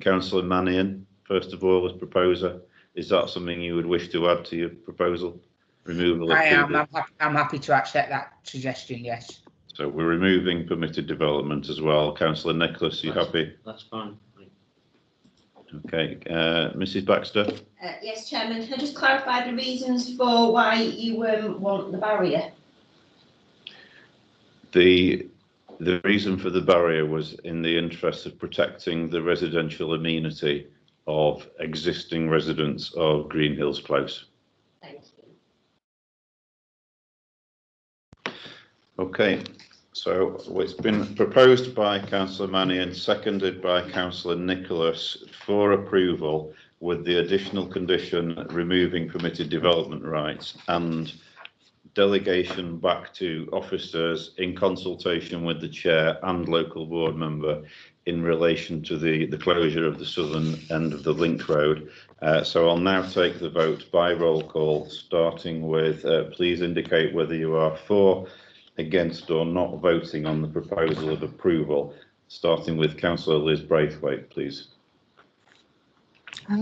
Councillor Mannion, first of all, as proposer, is that something you would wish to add to your proposal? Removal. I'm happy to accept that suggestion. Yes. So we're removing permitted development as well. Councillor Nicholas, you happy? That's fine. Okay, Mrs. Baxter. Yes, Chairman. Can I just clarify the reasons for why you want the barrier? The reason for the barrier was in the interest of protecting the residential amenity of existing residents of Green Hills Close. Thank you. Okay, so it's been proposed by Councillor Mannion, seconded by Councillor Nicholas for approval with the additional condition removing permitted development rights and delegation back to officers in consultation with the chair and local board member in relation to the closure of the southern end of the link road. So I'll now take the vote by roll call, starting with please indicate whether you are for, against or not voting on the proposal of approval, starting with Councillor Liz Braithwaite, please.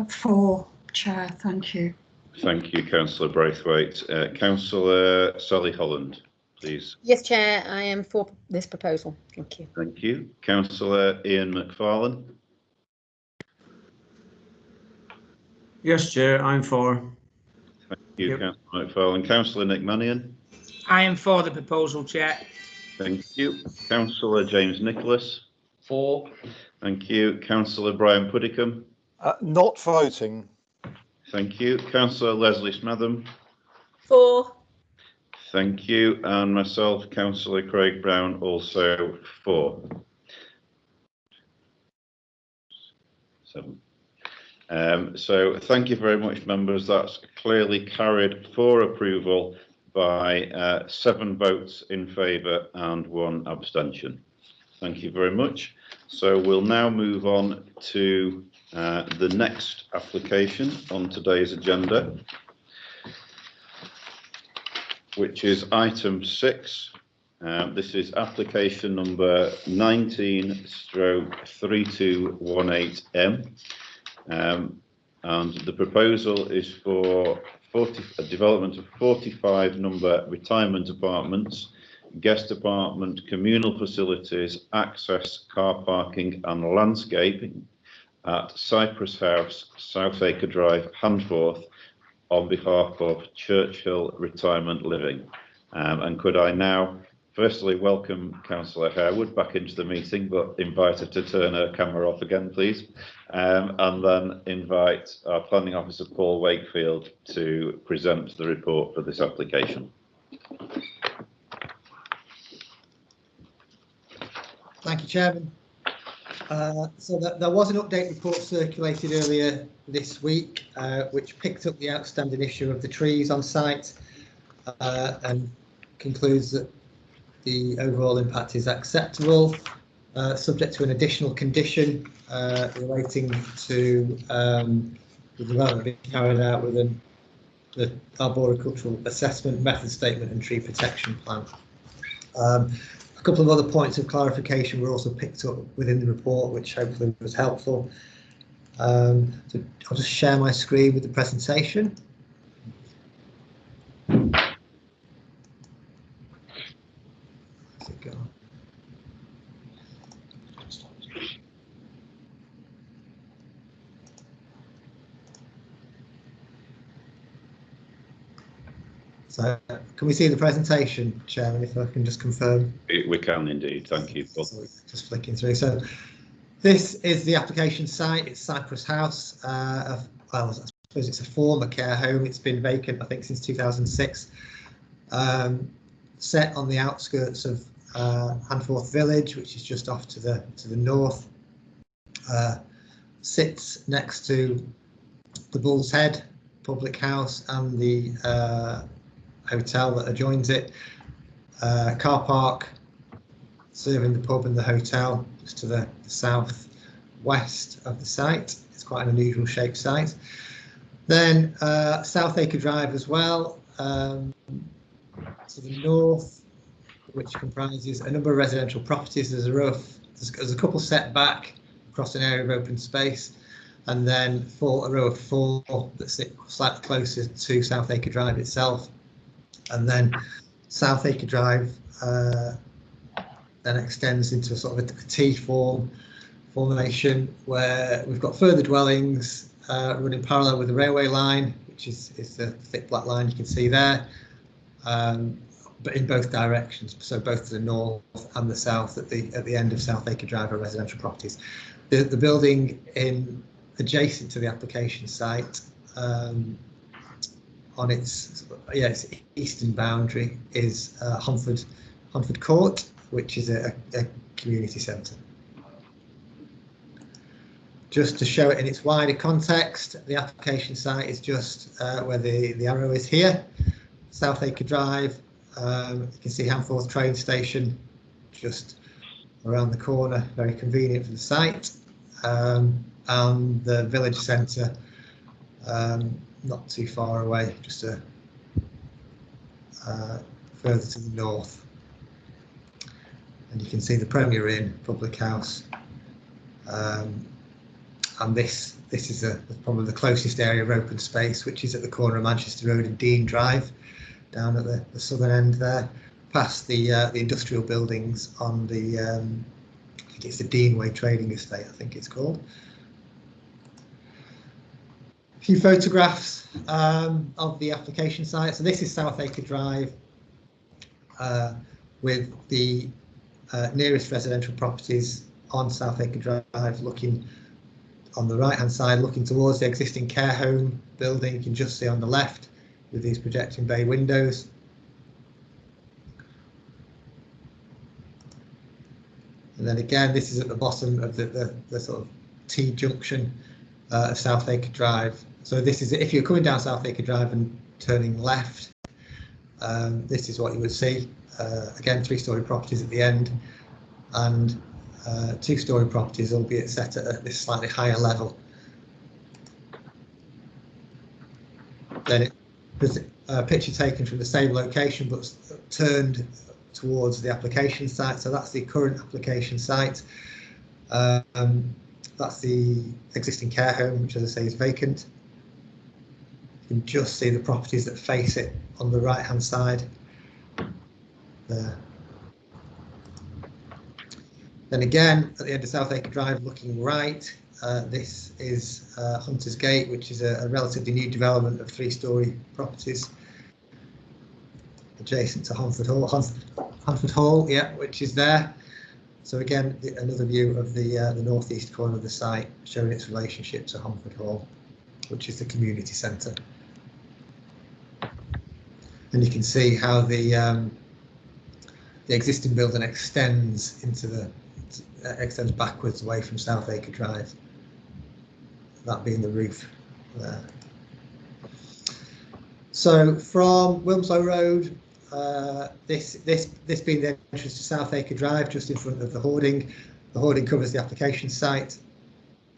For, Chair, thank you. Thank you, Councillor Braithwaite. Councillor Sally Holland, please. Yes, Chair, I am for this proposal. Thank you. Thank you. Councillor Ian McFarlane. Yes, Chair, I'm for. Thank you, Councillor McFarlane. Councillor Nick Mannion. I am for the proposal, Chair. Thank you. Councillor James Nicholas. 4. Thank you. Councillor Brian Puddicombe. Not voting. Thank you. Councillor Leslie Smetham. 4. Thank you. And myself, Councillor Craig Brown, also 4. 7. So thank you very much, members. That's clearly carried for approval by 7 votes in favour and 1 abstention. Thank you very much. So we'll now move on to the next application on today's agenda, which is item 6. This is application number 19/3218M. And the proposal is for a development of 45 number retirement apartments, guest apartment, communal facilities, access, car parking and landscaping at Cypress House, South Acre Drive, Handforth, on behalf of Churchill Retirement Living. And could I now firstly welcome Councillor Harewood back into the meeting, but invite her to turn her camera off again, please. And then invite our Planning Officer Paul Wakefield to present the report for this application. Thank you, Chairman. So there was an update report circulated earlier this week, which picked up the outstanding issue of the trees on site and concludes that the overall impact is acceptable, subject to an additional condition relating to the development being carried out within the arboricultural assessment, method statement and tree protection plan. A couple of other points of clarification were also picked up within the report, which hopefully was helpful. So I'll just share my screen with the presentation. So can we see the presentation, Chairman, if I can just confirm? We can indeed, thank you, Paul. So just flicking through. So this is the application site. It's Cypress House. Well, I suppose it's a former care home. It's been vacant, I think, since 2006. Set on the outskirts of Handforth Village, which is just off to the north. Sits next to the Bull's Head public house and the hotel that adjoins it. Car park serving the pub and the hotel just to the south west of the site. It's quite an unusual shaped site. Then South Acre Drive as well, to the north, which comprises a number of residential properties. There's a couple set back across an area of open space, and then a row of 4 that sit slightly closer to South Acre Drive itself. And then South Acre Drive then extends into a sort of a T formation where we've got further dwellings running parallel with the railway line, which is the thick black line you can see there, but in both directions, so both to the north and the south at the end of South Acre Drive are residential properties. The building adjacent to the application site on its eastern boundary is Humford Court, which is a community centre. Just to show it in its wider context, the application site is just where the arrow is here, South Acre Drive. You can see Handforth train station just around the corner, very convenient for the site, and the village centre not too far away, just further to the north. And you can see the Premier Inn public house, and this is probably the closest area of open space, which is at the corner of Manchester Road and Dean Drive, down at the southern end there, past the industrial buildings on the I think it's the Deanway Trading Estate, I think it's called. A few photographs of the application site. So this is South Acre Drive, with the nearest residential properties on South Acre Drive, looking on the right hand side, looking towards the existing care home building. You can just see on the left with these projecting bay windows. And then again, this is at the bottom of the sort of T junction of South Acre Drive. So this is, if you're coming down South Acre Drive and turning left, this is what you would see. Again, 3-storey properties at the end, and 2-storey properties, albeit set at this slightly higher level. Then it was a picture taken from the same location but turned towards the application site. So that's the current application site. That's the existing care home, which, as I say, is vacant. You can just see the properties that face it on the right hand side there. Then again, at the end of South Acre Drive, looking right, this is Hunter's Gate, which is a relatively new development of 3-storey properties adjacent to Hunford Hall. Hunford Hall, yeah, which is there. So again, another view of the northeast corner of the site, showing its relationship to Hunford Hall, which is the community centre. And you can see how the existing building extends extends backwards away from South Acre Drive. That being the roof there. So from Wilmslow Road, this being the entrance to South Acre Drive, just in front of the hoarding. The hoarding covers the application site.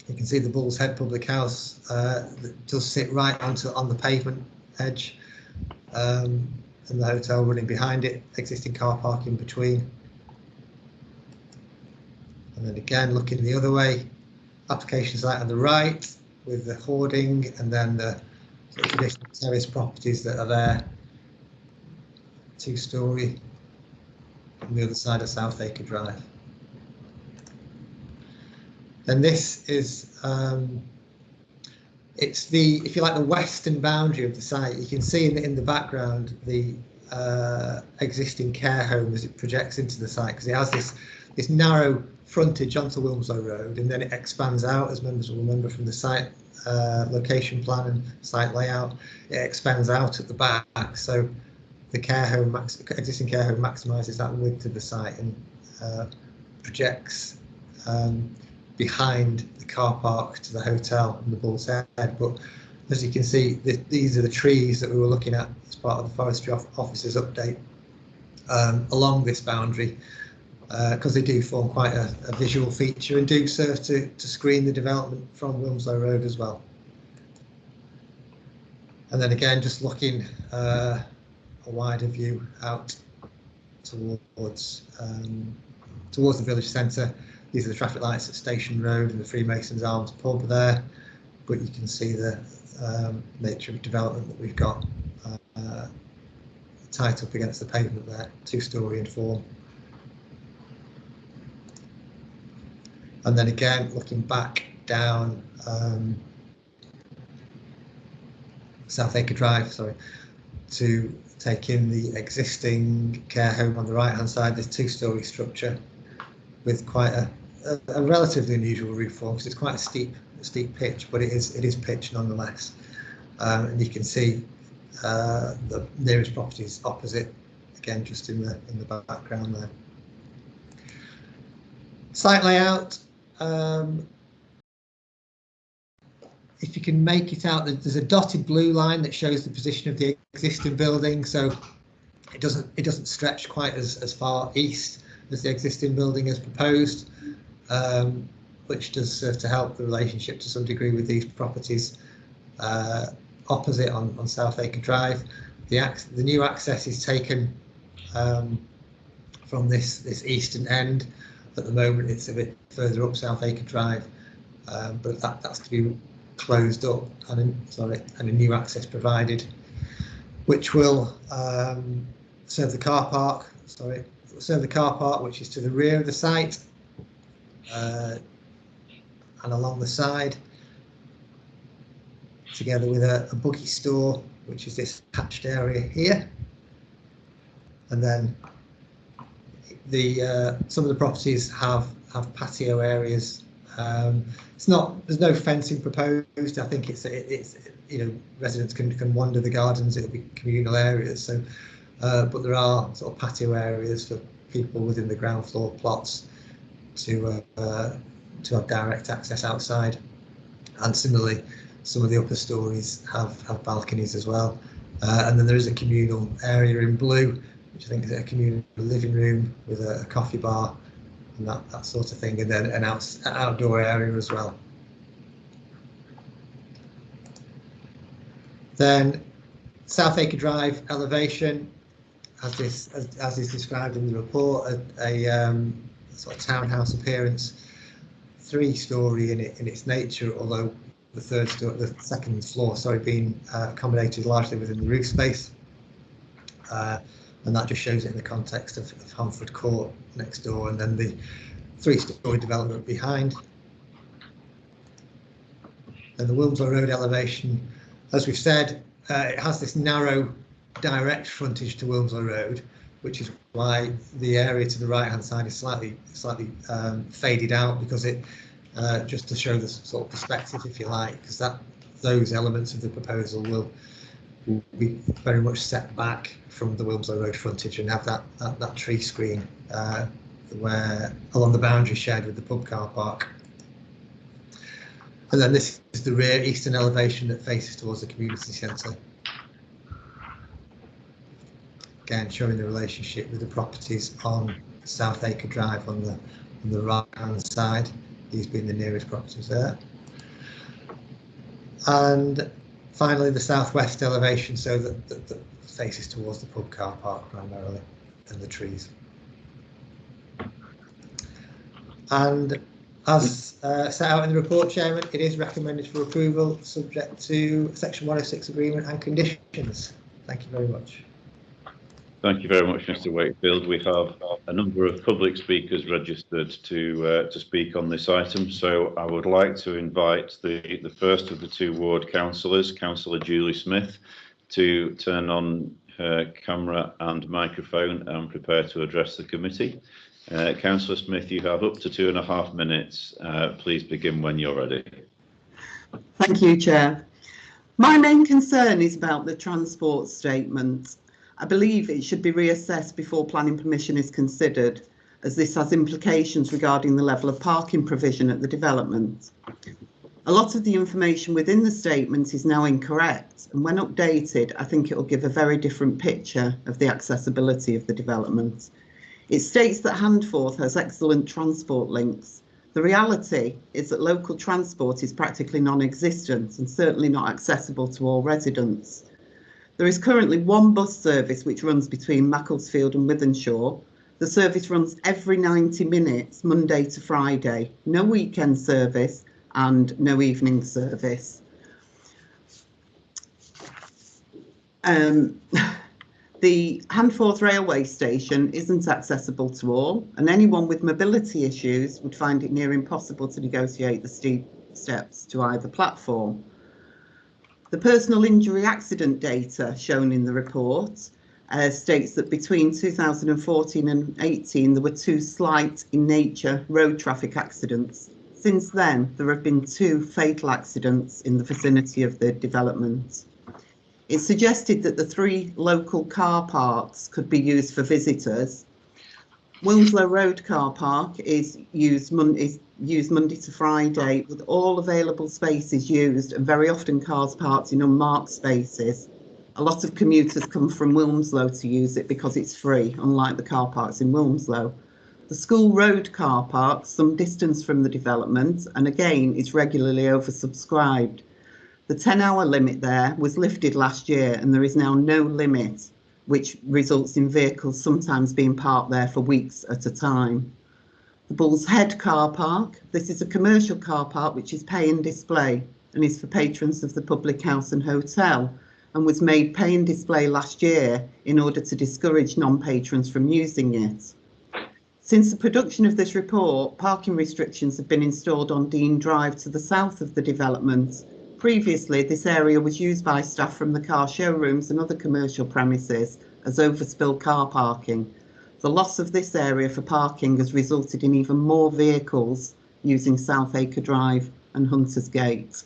You can see the Bull's Head Public House that does sit right on the pavement edge, and the hotel running behind it, existing car park in between. And then again, looking the other way, application site on the right with the hoarding, and then the sort of traditional terrace properties that are there, 2-storey on the other side of South Acre Drive. And this is it's the, if you like, the western boundary of the site. You can see in the background the existing care home as it projects into the site, because it has this narrow frontage onto Wilmslow Road, and then it expands out, as members will remember from the site location plan and site layout. It expands out at the back, so the care home, existing care home, maximises that width of the site and projects behind the car park to the hotel and the Bull's Head. But as you can see, these are the trees that we were looking at as part of the Forestry Officer's update along this boundary, because they do form quite a visual feature and do serve to screen the development from Wilmslow Road as well. And then again, just looking a wider view out towards the village centre. These are the traffic lights at Station Road and the Freemasons Arms pub there, but you can see the nature of development that we've got tight up against the pavement there, 2-storey in form. And then again, looking back down South Acre Drive, sorry, to take in the existing care home on the right hand side, this 2-storey structure with quite a relatively unusual roof form, because it's quite a steep pitch, but it is pitch nonetheless. And you can see the nearest properties opposite, again just in the background there. Site layout. If you can make it out, there's a dotted blue line that shows the position of the existing building, so it doesn't stretch quite as far east as the existing building as proposed, which does serve to help the relationship to some degree with these properties opposite on South Acre Drive. The new access is taken from this eastern end. At the moment, it's a bit further up South Acre Drive, but that's to be closed up and a new access provided, which will serve the car park. Serve the car park, which is to the rear of the site and along the side, together with a buggy store, which is this hatched area here. And then some of the properties have have patio areas. It's not, there's no fencing proposed. I think it's you know, residents can wander the gardens. It'll be communal areas. So, but there are sort of patio areas for people within the ground floor plots to have direct access outside. And similarly, some of the upper stories have balconies as well. And then there is a communal area in blue, which I think is a communal living room with a coffee bar and that sort of thing, and then an outdoor area as well. Then South Acre Drive elevation, as is described in the report, a sort of townhouse appearance, 3-storey in its nature, although the second floor, being accommodated largely within the roof space, and that just shows it in the context of Humford Court next door, and then the 3-storey development behind. And the Wilmslow Road elevation, as we've said, it has this narrow direct frontage to Wilmslow Road, which is why the area to the right hand side is slightly faded out, because it just to show the sort of perspective, if you like, because those elements of the proposal will be very much set back from the Wilmslow Road frontage and have that tree screen where along the boundary shared with the pub car park. And then this is the rear eastern elevation that faces towards the community centre. Again, showing the relationship with the properties on South Acre Drive on the right hand side, these being the nearest properties there. And finally the southwest elevation, so that faces towards the pub car park primarily, and the trees. And as set out in the report, Chairman, it is recommended for approval subject to Section 106 agreement and conditions. Thank you very much. Thank you very much, Mr. Wakefield. We have a number of public speakers registered to speak on this item, so I would like to invite the first of the 2 ward councillors, Councillor Julie Smith, to turn on her camera and microphone and prepare to address the committee. Councillor Smith, you have up to 2.5 minutes. Please begin when you're ready. Thank you, Chair. My main concern is about the transport statement. I believe it should be reassessed before planning permission is considered, as this has implications regarding the level of parking provision at the development. A lot of the information within the statement is now incorrect, and when updated, I think it will give a very different picture of the accessibility of the development. It states that Handforth has excellent transport links. The reality is that local transport is practically non-existent and certainly not accessible to all residents. There is currently 1 bus service which runs between Macclesfield and Wythenshawe. The service runs every 90 minutes, Monday to Friday. No weekend service and no evening service. The Handforth railway station isn't accessible to all, and anyone with mobility issues would find it near impossible to negotiate the steep steps to either platform. The personal injury accident data shown in the report states that between 2014 and 18 there were 2 slight in nature road traffic accidents. Since then, there have been 2 fatal accidents in the vicinity of the development. It's suggested that the 3 local car parks could be used for visitors. Wilmslow Road car park is used Monday to Friday, with all available spaces used, and very often cars parked in unmarked spaces. A lot of commuters come from Wilmslow to use it because it's free, unlike the car parks in Wilmslow. The School Road car park, some distance from the development, and again is regularly oversubscribed. The 10-hour limit there was lifted last year, and there is now no limit, which results in vehicles sometimes being parked there for weeks at a time. The Bull's Head car park. This is a commercial car park which is pay and display and is for patrons of the public house and hotel, and was made pay and display last year in order to discourage non-patrons from using it. Since the production of this report, parking restrictions have been installed on Dean Drive to the south of the development. Previously, this area was used by staff from the car showrooms and other commercial premises as overspill car parking. The loss of this area for parking has resulted in even more vehicles using South Acre Drive and Hunters Gate.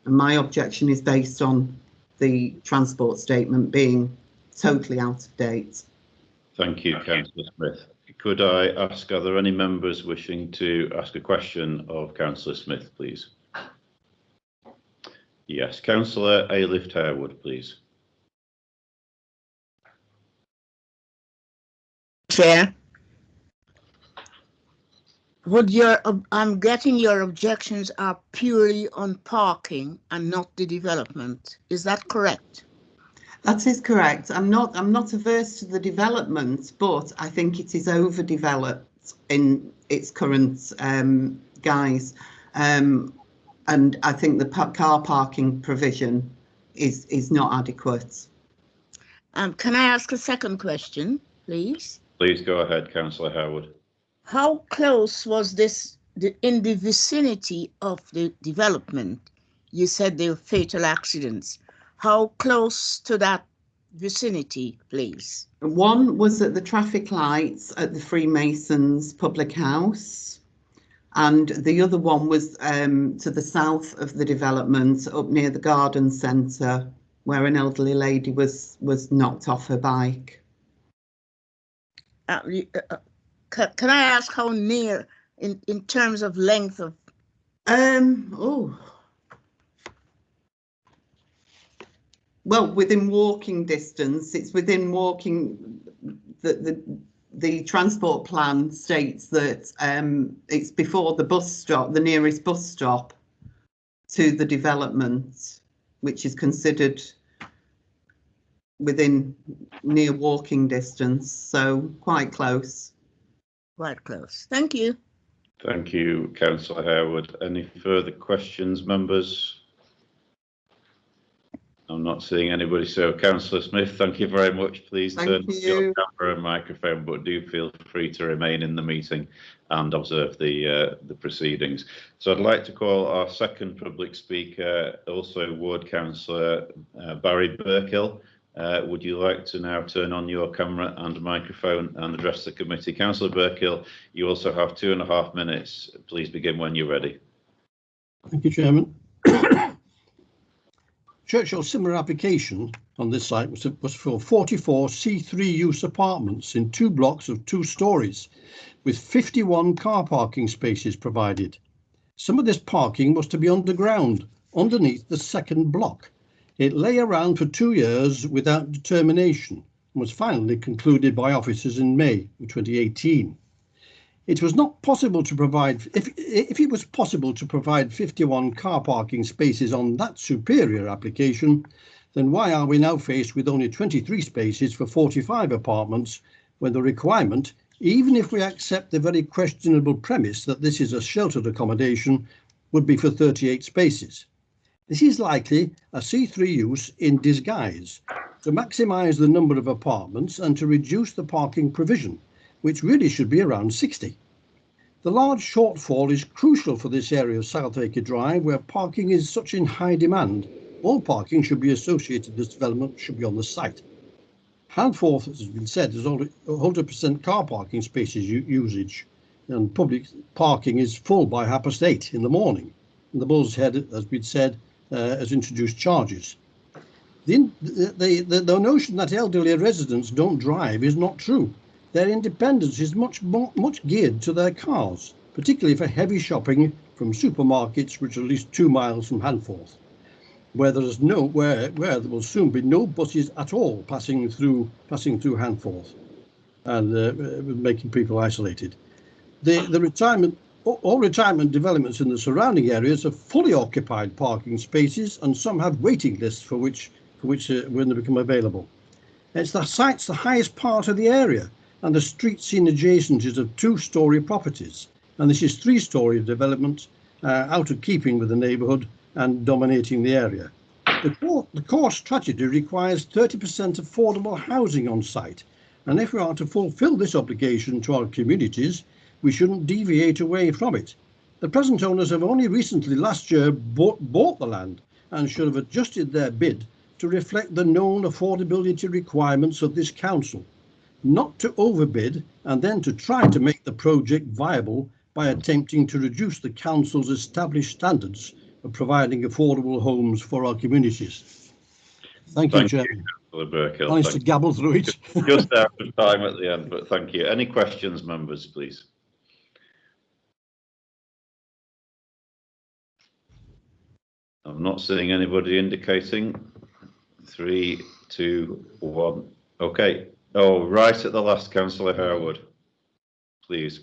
And my objection is based on the transport statement being totally out of date. Thank you, Councillor Smith. Could I ask, are there any members wishing to ask a question of Councillor Smith, please? Yes, Councillor Ailift Harewood, please. Chair, I'm getting your objections are purely on parking and not the development. Is that correct? That is correct. I'm not averse to the development, but I think it is overdeveloped in its current guise. And I think the car parking provision is not adequate. Can I ask a second question, please? Please go ahead, Councillor Harewood. How close was this in the vicinity of the development? You said there were fatal accidents. How close to that vicinity, please? One was at the traffic lights at the Freemasons Public House, and the other one was to the south of the development, up near the garden centre, where an elderly lady was knocked off her bike. Can I ask how near in terms of length of? Well, within walking distance. It's within walking. The transport plan states that it's before the bus stop, the nearest bus stop to the development, which is considered within near walking distance, so quite close. Quite close. Thank you. Thank you, Councillor Harewood. Any further questions, members? I'm not seeing anybody, so Councillor Smith, thank you very much. Please turn off your camera and microphone, but do feel free to remain in the meeting and observe the proceedings. So I'd like to call our second public speaker, also Ward Councillor Barry Burkill. Would you like to now turn on your camera and microphone and address the committee? Councillor Burkill, you also have 2.5 minutes. Please begin when you're ready. Thank you, Chairman. Churchill's similar application on this site was for 44 C3 use apartments in 2 blocks of 2 stories, with 51 car parking spaces provided. Some of this parking was to be underground, underneath the second block. It lay around for 2 years without determination and was finally concluded by officers in May of 2018. It was not possible to provide, if it was possible to provide 51 car parking spaces on that superior application, then why are we now faced with only 23 spaces for 45 apartments when the requirement, even if we accept the very questionable premise that this is a sheltered accommodation, would be for 38 spaces? This is likely a C3 use in disguise to maximise the number of apartments and to reduce the parking provision, which really should be around 60. The large shortfall is crucial for this area of South Acre Drive, where parking is such in high demand. All parking should be associated with this development, should be on the site. Handforth, as has been said, is only 100% car parking spaces usage, and public parking is full by 8:30 in the morning. And the Bull's Head, as has been said, has introduced charges. The notion that elderly residents don't drive is not true. Their independence is much geared to their cars, particularly for heavy shopping from supermarkets which are at least 2 miles from Handforth, where there will soon be no buses at all passing through Handforth, and making people isolated. All retirement developments in the surrounding areas have fully occupied parking spaces, and some have waiting lists for which when they become available. The site's the highest part of the area, and the street scene adjacent is of 2-storey properties, and this is 3-storey development, out of keeping with the neighbourhood and dominating the area. The core strategy requires 30% affordable housing on site, and if we are to fulfil this obligation to our communities, we shouldn't deviate away from it. The present owners have only recently, last year, bought the land and should have adjusted their bid to reflect the known affordability requirements of this council. not to overbid and then to try to make the project viable by attempting to reduce the council's established standards of providing affordable homes for our communities. Thank you, Chairman. Burkill. Managed to gabble through it. Just out of time at the end, but thank you. Any questions, members, please? I'm not seeing anybody indicating. 3, 2, 1. Okay. Oh, right at the last, Councillor Harewood, please.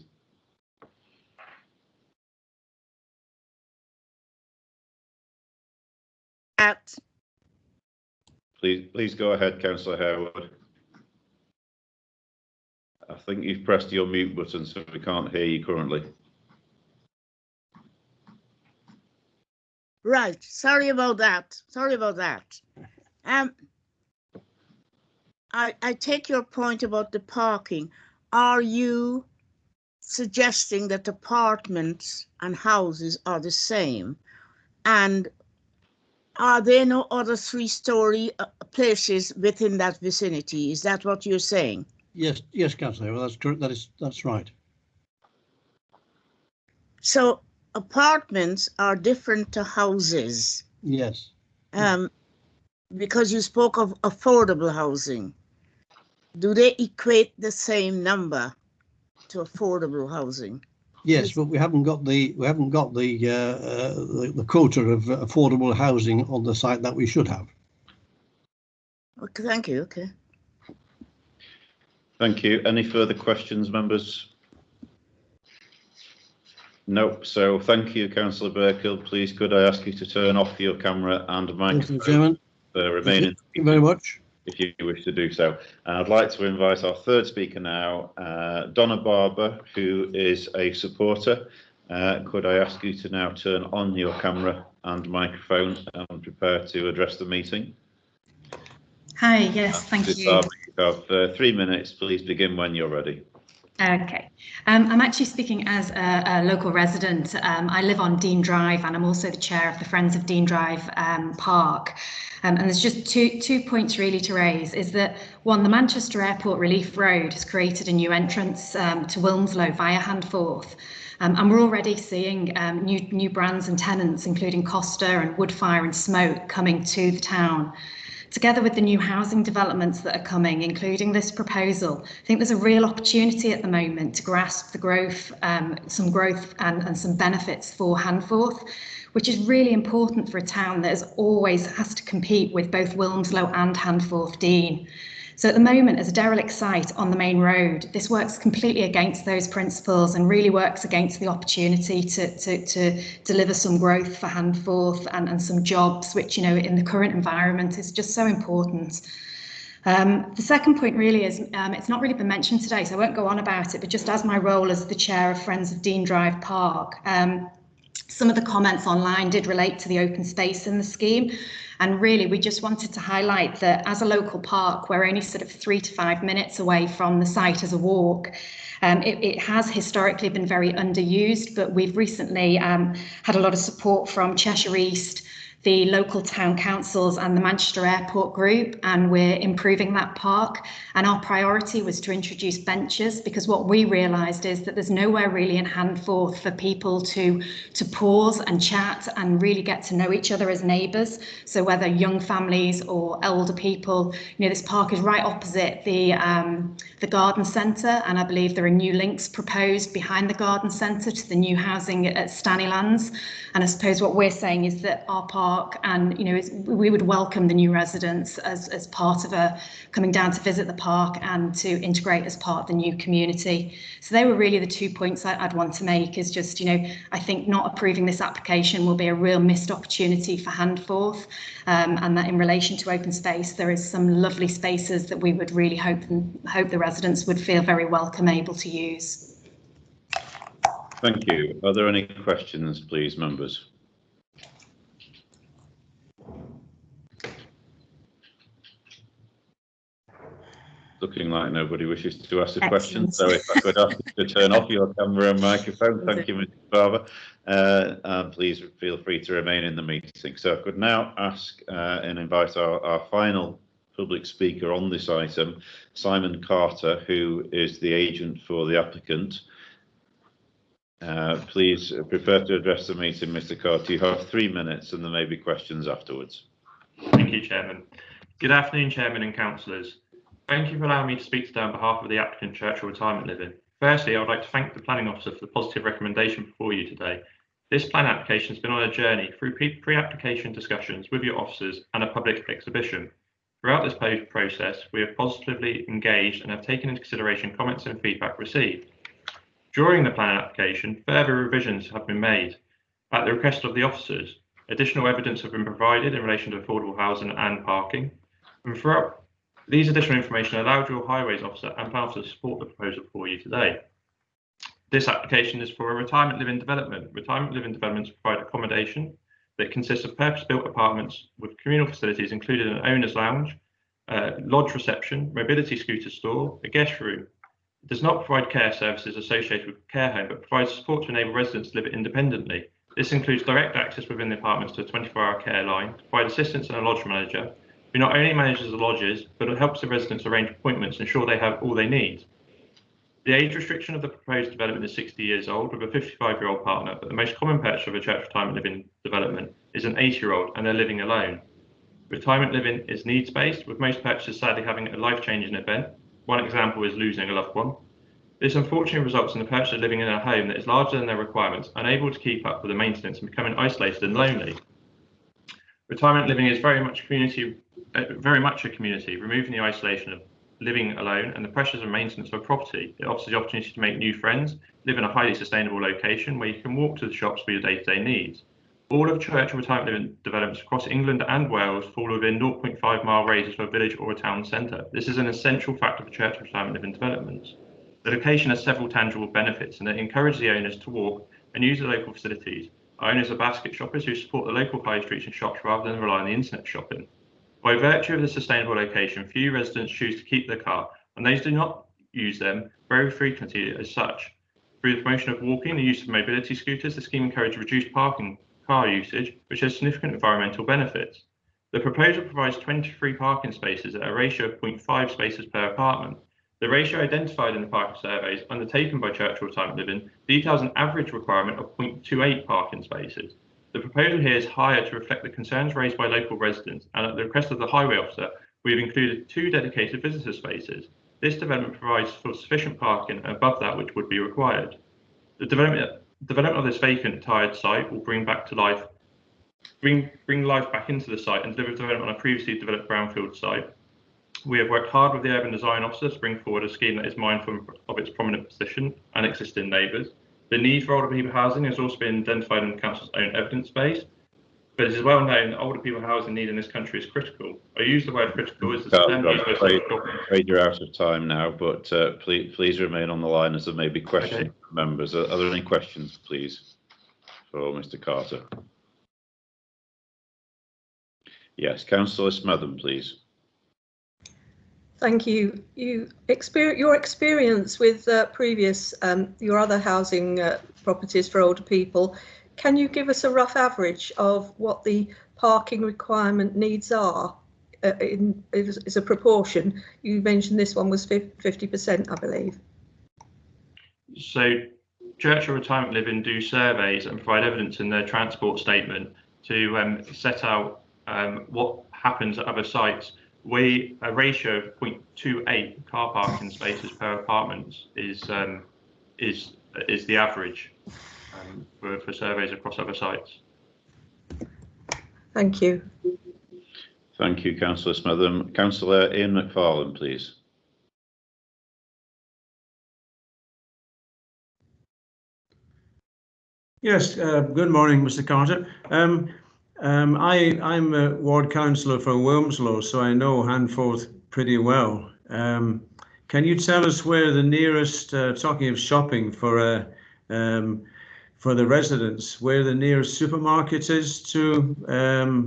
Please go ahead, Councillor Harewood. I think you've pressed your mute button, so we can't hear you currently. Right. Sorry about that. I take your point about the parking. Are you suggesting that apartments and houses are the same? And are there no other 3-story places within that vicinity? Is that what you're saying? Yes, Councillor. Well, that's correct. That's right. So apartments are different to houses. Yes. Because you spoke of affordable housing. Do they equate the same number to affordable housing? Yes, but we haven't got the quota of affordable housing on the site that we should have. Okay, thank you. Okay. Thank you. Any further questions, members? Nope. So thank you, Councillor Burkill. Please could I ask you to turn off your camera and microphone? Chairman. Remaining. Thank you very much. If you wish to do so. And I'd like to invite our third speaker now, Donna Barber, who is a supporter. Could I ask you to now turn on your camera and microphone and prepare to address the meeting? Hi, yes, thank you. You have 3 minutes. Please begin when you're ready. Okay, I'm actually speaking as a local resident. I live on Dean Drive and I'm also the chair of the Friends of Dean Drive Park. And there's just two points really to raise, is that one, the Manchester Airport Relief Road has created a new entrance to Wilmslow via Handforth. And we're already seeing new brands and tenants, including Costa and Woodfire and Smoke, coming to the town. Together with the new housing developments that are coming, including this proposal, I think there's a real opportunity at the moment to grasp the growth, some growth and some benefits for Handforth, which is really important for a town that has to compete with both Wilmslow and Handforth Dean. So at the moment, as a derelict site on the main road, this works completely against those principles and really works against the opportunity to deliver some growth for Handforth and some jobs, which, you know, in the current environment is just so important. The second point really is, it's not really been mentioned today, so I won't go on about it, but just as my role as the chair of Friends of Dean Drive Park, some of the comments online did relate to the open space in the scheme. And really, we just wanted to highlight that as a local park, we're only sort of 3 to 5 minutes away from the site as a walk. It has historically been very underused, but we've recently had a lot of support from Cheshire East, the local town councils and the Manchester Airport Group, and we're improving that park. And our priority was to introduce benches, because what we realised is that there's nowhere really in Handforth for people to pause and chat and really get to know each other as neighbours. So whether young families or elder people, you know, this park is right opposite the garden centre, and I believe there are new links proposed behind the garden centre to the new housing at Stanleylands. And I suppose what we're saying is that our park, and, you know, we would welcome the new residents as part of coming down to visit the park and to integrate as part of the new community. So they were really the 2 points I'd want to make, is just, you know, I think not approving this application will be a real missed opportunity for Handforth, and that in relation to open space, there is some lovely spaces that we would really hope the residents would feel very welcome able to use. Thank you. Are there any questions, please, members? Looking like nobody wishes to ask a question, so if I could ask you to turn off your camera and microphone. Thank you, Mr. Barber. And please feel free to remain in the meeting. So I could now ask and invite our final public speaker on this item, Simon Carter, who is the agent for the applicant. Please prepare to address the meeting, Mr. Carter. You have 3 minutes and there may be questions afterwards. Thank you, Chairman. Good afternoon, Chairman and councillors. Thank you for allowing me to speak today on behalf of the applicant Churchill Retirement Living. Firstly, I would like to thank the planning officer for the positive recommendation before you today. This plan application has been on a journey through pre-application discussions with your officers and a public exhibition. Throughout this process, we have positively engaged and have taken into consideration comments and feedback received. During the plan application, further revisions have been made. At the request of the officers, additional evidence have been provided in relation to affordable housing and parking. And throughout these additional information allowed your highways officer and plan officer to support the proposal for you today. This application is for a retirement living development. Retirement living developments provide accommodation that consists of purpose-built apartments with communal facilities including an owner's lounge, lodge reception, mobility scooter store, a guest room. It does not provide care services associated with a care home, but provides support to enable residents to live independently. This includes direct access within the apartments to a 24-hour care line, provide assistance and a lodge manager, who not only manages the lodges, but it helps the residents arrange appointments and ensure they have all they need. The age restriction of the proposed development is 60 years old with a 55-year-old partner, but the most common purchaser of a church retirement living development is an 80-year-old and they're living alone. Retirement living is needs-based, with most purchasers sadly having a life-changing event. One example is losing a loved one. This unfortunately results in the purchaser living in a home that is larger than their requirements, unable to keep up with the maintenance and becoming isolated and lonely. Retirement living is very much a community, removing the isolation of living alone and the pressures of maintenance of a property. It offers the opportunity to make new friends, live in a highly sustainable location where you can walk to the shops for your day-to-day needs. All of Churchill retirement living developments across England and Wales fall within 0.5 mile radius of a village or a town centre. This is an essential factor for Churchill retirement living developments. The location has several tangible benefits and it encourages the owners to walk and use the local facilities. Our owners are basket shoppers who support the local high streets and shops rather than rely on the internet shopping. By virtue of the sustainable location, few residents choose to keep their car, and those do not use them very frequently as such. Through the promotion of walking and the use of mobility scooters, the scheme encourages reduced car usage, which has significant environmental benefits. The proposal provides 23 parking spaces at a ratio of 0.5 spaces per apartment. The ratio identified in the parking surveys undertaken by Churchill Retirement Living details an average requirement of 0.28 parking spaces. The proposal here is higher to reflect the concerns raised by local residents, and at the request of the highway officer, we have included 2 dedicated visitor spaces. This development provides for sufficient parking above that which would be required. The development of this vacant tired site will bring life back into the site and deliver development on a previously developed brownfield site. We have worked hard with the urban design officer to bring forward a scheme that is mindful of its prominent position and existing neighbours. The need for older people housing has also been identified in the council's own evidence base, but it is well known that older people housing need in this country is critical. I use the word critical as the term used by I'm afraid you're out of time now, but please remain on the line as there may be questions from members. Are there any questions, please, for Mr. Carter? Yes, Councillor Smetham, please. Thank you. Your experience with previous your other housing properties for older people, can you give us a rough average of what the parking requirement needs are as a proportion? You mentioned this one was 50%, I believe. So Churchill Retirement Living do surveys and provide evidence in their transport statement to set out what happens at other sites. A ratio of 0.28 car parking spaces per apartment is the average for surveys across other sites. Thank you. Thank you, Councillor Smetham. Councillor Ian McFarlane, please. Yes, good morning, Mr. Carter. I'm a ward councillor for Wilmslow, so I know Handforth pretty well. Can you tell us where the nearest, talking of shopping for the residents, where the nearest supermarket is to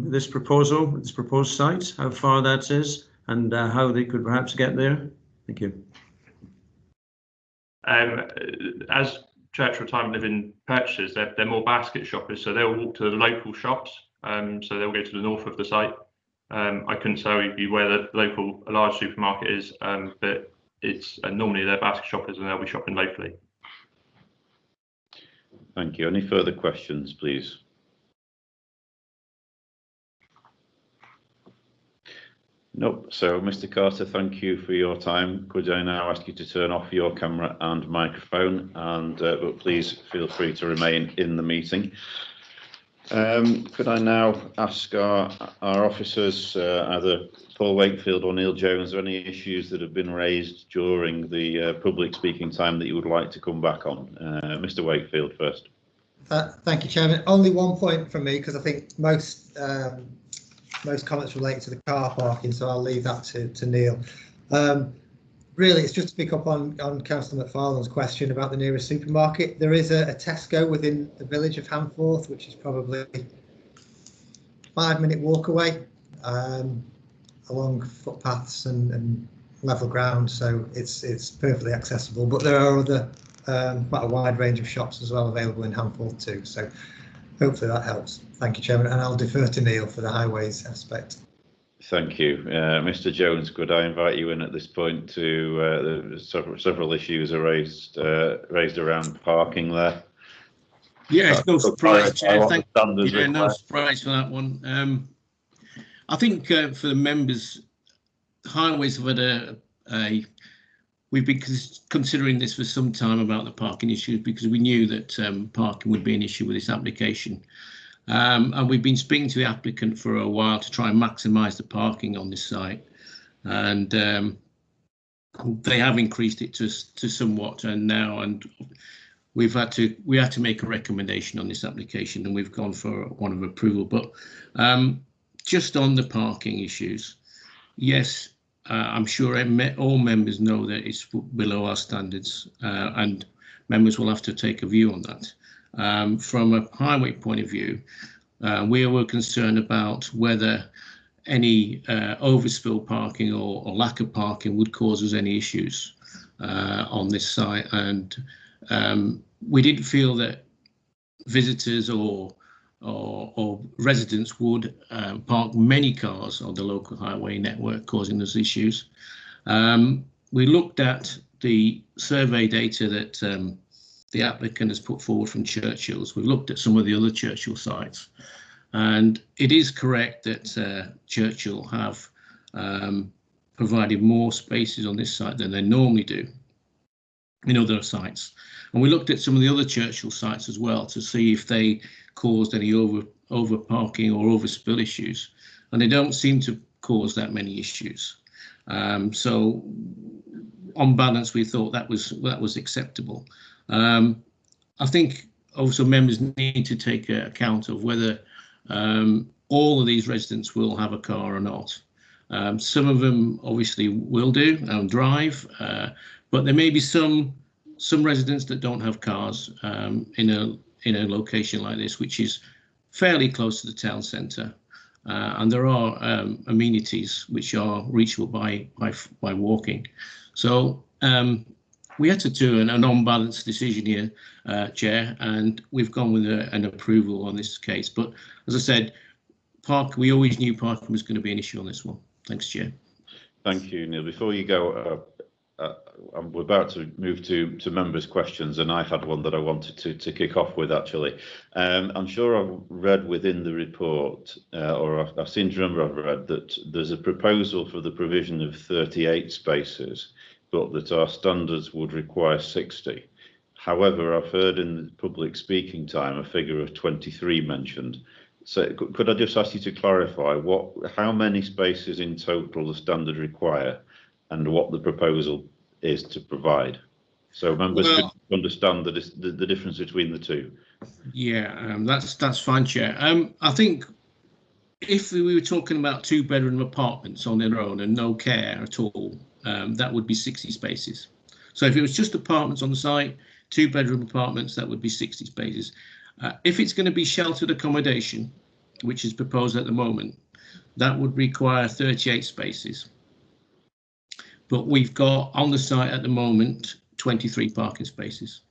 this proposed site, how far that is, and how they could perhaps get there? Thank you. As Church Retirement Living purchasers, they're more basket shoppers, so they'll walk to the local shops. So they'll go to the north of the site I couldn't tell you where the local large supermarket is, but it's normally they're basket shoppers and they'll be shopping locally. Thank you. Any further questions, please? Nope. So, Mr. Carter, thank you for your time. Could I now ask you to turn off your camera and microphone, and but please feel free to remain in the meeting. Could I now ask our officers, either Paul Wakefield or Neil Jones, are any issues that have been raised during the public speaking time that you would like to come back on? Mr. Wakefield first. Thank you, Chairman. Only one point from me, because I think most comments relate to the car parking, so I'll leave that to Neil. Really, it's just to pick up on Councillor McFarlane's question about the nearest supermarket. There is a Tesco within the village of Hamforth, which is probably a 5-minute walk away, along footpaths and level ground, so it's perfectly accessible. But there are other quite a wide range of shops as well available in Hamforth too, so hopefully that helps. Thank you, Chairman, and I'll defer to Neil for the highways aspect. Thank you. Mr. Jones, could I invite you in at this point to several issues are raised around parking there? Yes, no surprise, Chair. Thank you. No surprise for that one. I think for the members, highways have had we've been considering this for some time about the parking issues, because we knew that parking would be an issue with this application. And we've been speaking to the applicant for a while to try and maximise the parking on this site, and they have increased it to somewhat, and we had to make a recommendation on this application, and we've gone for one of approval. But just on the parking issues, yes, I'm sure all members know that it's below our standards, and members will have to take a view on that. From a highway point of view, we were concerned about whether any overspill parking or lack of parking would cause us any issues on this site, and we didn't feel that visitors or residents would park many cars on the local highway network, causing us issues. We looked at the survey data that the applicant has put forward from Churchill's. We've looked at some of the other Churchill sites, and it is correct that Churchill have provided more spaces on this site than they normally do in other sites. And we looked at some of the other Churchill sites as well to see if they caused any over parking or overspill issues, and they don't seem to cause that many issues. So on balance, we thought that was acceptable. I think also members need to take account of whether all of these residents will have a car or not. Some of them obviously will do and drive, but there may be some residents that don't have cars in a location like this, which is fairly close to the town centre, and there are amenities which are reachable by walking. So we had to do an unbalanced decision here, Chair, and we've gone with an approval on this case. But as I said, we always knew parking was going to be an issue on this one. Thanks, Chair. Thank you, Neil. Before you go, we're about to move to members' questions, and I had one that I wanted to kick off with, actually. I'm sure I've read within the report, or I seem to remember I've read that there's a proposal for the provision of 38 spaces, but that our standards would require 60. However, I've heard in the public speaking time a figure of 23 mentioned. So could I just ask you to clarify how many spaces in total the standard require, and what the proposal is to provide, so members could understand the difference between the two? Yeah, that's fine, Chair. I think if we were talking about 2-bedroom apartments on their own and no care at all, that would be 60 spaces. So if it was just apartments on the site, 2-bedroom apartments, that would be 60 spaces. If it's going to be sheltered accommodation, which is proposed at the moment, that would require 38 spaces. But we've got on the site at the moment 23 parking spaces.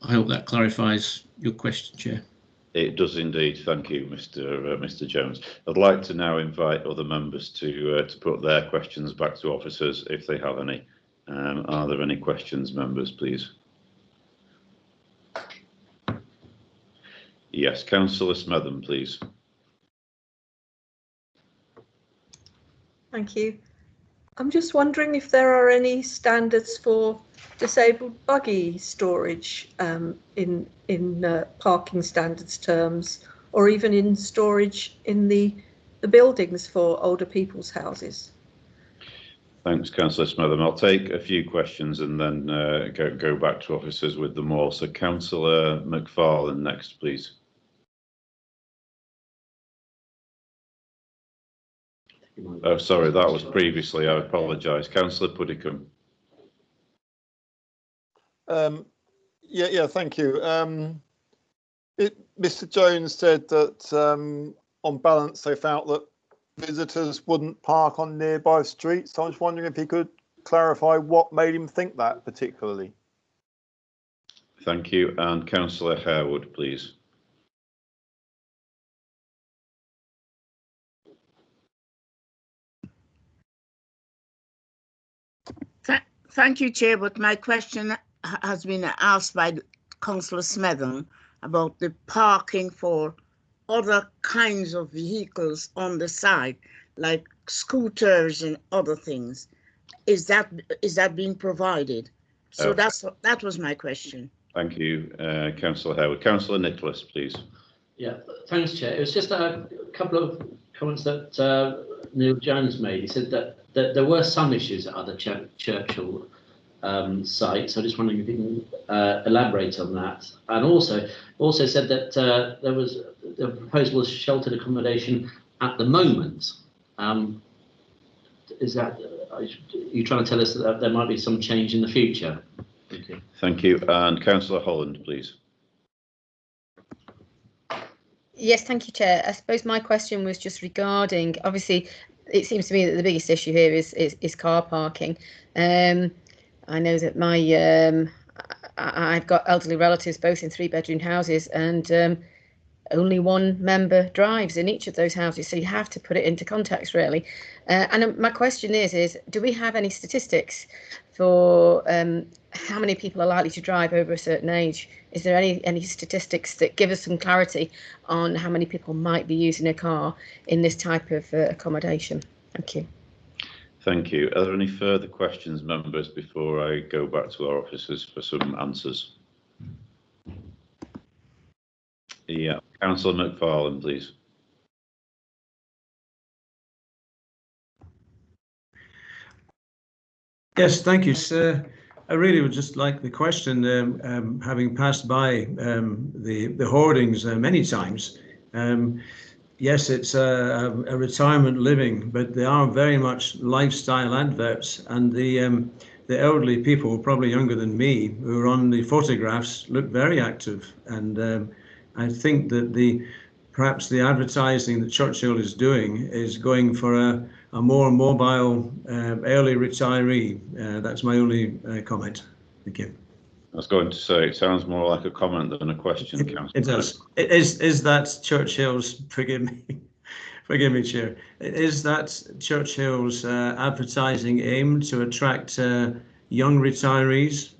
I hope that clarifies your question, Chair. It does indeed. Thank you, Mr. Jones. I'd like to now invite other members to put their questions back to officers if they have any. Are there any questions, members, please? Yes, Councillor Smetham, please. Thank you. I'm just wondering if there are any standards for disabled buggy storage in parking standards terms, or even in storage in the buildings for older people's houses. Thanks, Councillor Smetham. I'll take a few questions and then go back to officers with them all. So Councillor McFarlane next, please. Oh, sorry, that was previously. I apologise. Councillor Puddicombe. Yeah, thank you. Mr. Jones said that on balance they felt that visitors wouldn't park on nearby streets. So I was wondering if he could clarify what made him think that particularly. Thank you. And Councillor Harewood, please. Thank you, Chair, but my question has been asked by Councillor Smetham about the parking for other kinds of vehicles on the side, like scooters and other things. Is that being provided? So that was my question. Thank you, Councillor Harewood. Councillor Nicholas, please. Yeah, thanks, Chair. It was just a couple of comments that Neil Jones made. He said that there were some issues at other Churchill sites. I just wondering if you can elaborate on that. And also said that the proposal was sheltered accommodation at the moment. Is that, are you trying to tell us that there might be some change in the future? Thank you. Thank you. And Councillor Holland, please. Yes, thank you, Chair. I suppose my question was just regarding, obviously, it seems to me that the biggest issue here is car parking. I know that I've got elderly relatives both in 3-bedroom houses, and only one member drives in each of those houses, so you have to put it into context, really. And my question is do we have any statistics for how many people are likely to drive over a certain age? Is there any statistics that give us some clarity on how many people might be using a car in this type of accommodation? Thank you. Thank you. Are there any further questions, members, before I go back to our officers for some answers? Yeah, Councillor McFarlane, please. Yes, thank you, sir. I really would just like the question, having passed by the hoardings many times. Yes, it's a retirement living, but they are very much lifestyle adverts, and the elderly people, probably younger than me, who are on the photographs, look very active. And I think that perhaps the advertising that Churchill is doing is going for a more mobile early retiree. That's my only comment. Thank you. I was going to say, it sounds more like a comment than a question, Councillor. It does. Is that Churchill's, forgive me, Chair, is that Churchill's advertising aimed to attract young retarees?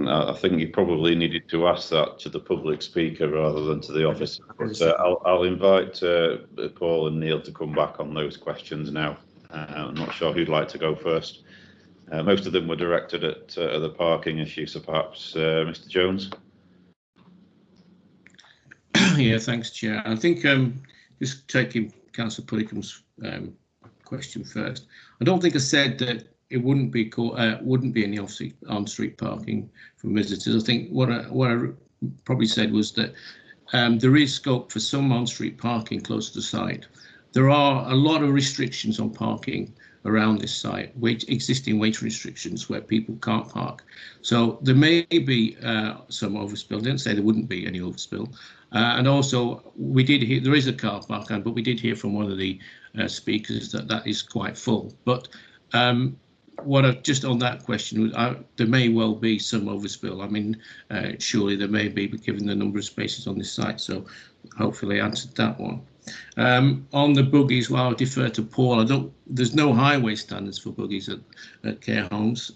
I think you probably needed to ask that to the public speaker rather than to the officer. But I'll invite Paul and Neil to come back on those questions now. I'm not sure who'd like to go first. Most of them were directed at the parking issue, so perhaps Mr. Jones. Yeah, thanks, Chair. I think just taking Councillor Puddicombe's question first. I don't think I said that it wouldn't be any on-street parking for visitors. I think what I probably said was that there is scope for some on-street parking close to the site. There are a lot of restrictions on parking around this site, existing weight restrictions where people can't park. So there may be some overspill. I didn't say there wouldn't be any overspill. And also, we did hear there is a car park, but we did hear from one of the speakers that is quite full. But just on that question, there may well be some overspill. I mean, surely there may be, given the number of spaces on this site. So hopefully I answered that one. On the buggies, well, I'll defer to Paul. There's no highway standards for buggies at care homes.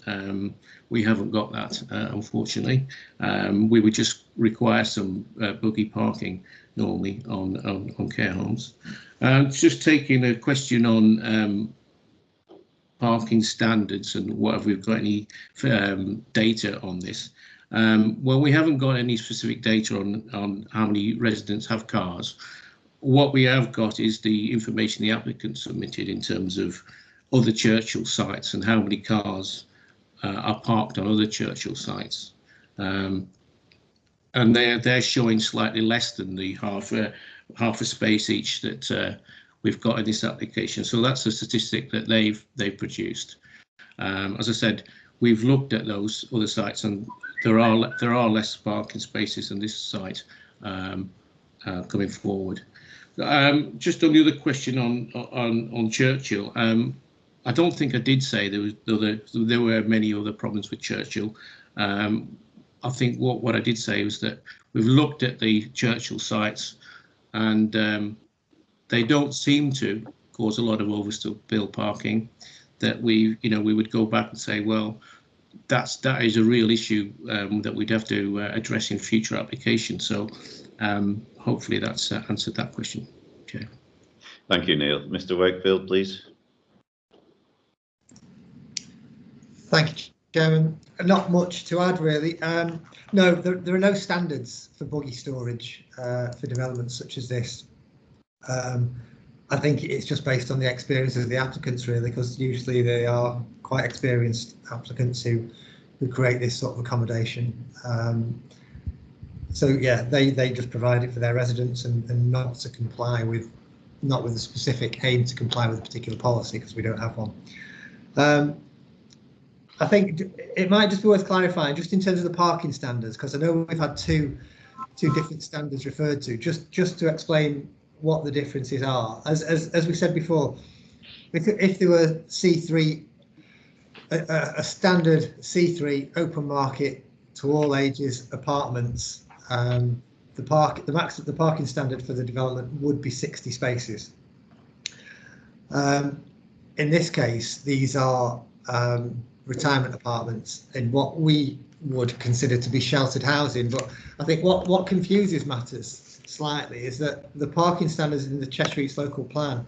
We haven't got that, unfortunately. We would just require some buggy parking normally on care homes. Just taking a question on parking standards and whether we've got any data on this. Well, we haven't got any specific data on how many residents have cars. What we have got is the information the applicant submitted in terms of other Churchill sites and how many cars are parked on other Churchill sites. And they're showing slightly less than the half a space each that we've got in this application. So that's a statistic that they've produced. As I said, we've looked at those other sites, and there are less parking spaces on this site coming forward. Just on the other question on Churchill, I don't think I did say there were many other problems with Churchill. I think what I did say was that we've looked at the Churchill sites, and they don't seem to cause a lot of overspill parking. That we would go back and say, well, that is a real issue that we'd have to address in future applications. So hopefully that's answered that question. Okay. Thank you, Neil. Mr. Wakefield, please. Thank you, Chairman. Not much to add, really. No, there are no standards for buggy storage for developments such as this. I think it's just based on the experience of the applicants, really, because usually they are quite experienced applicants who create this sort of accommodation. So yeah, they just provide it for their residents and not to comply with, not with a specific aim to comply with a particular policy, because we don't have one. I think it might just be worth clarifying, just in terms of the parking standards, because I know we've had two different standards referred to, just to explain what the differences are. As we said before, if there were C3, a standard C3 open market to all ages apartments, the parking standard for the development would be 60 spaces. In this case, these are retirement apartments in what we would consider to be sheltered housing. But I think what confuses matters slightly is that the parking standards in the Cheshire East local plan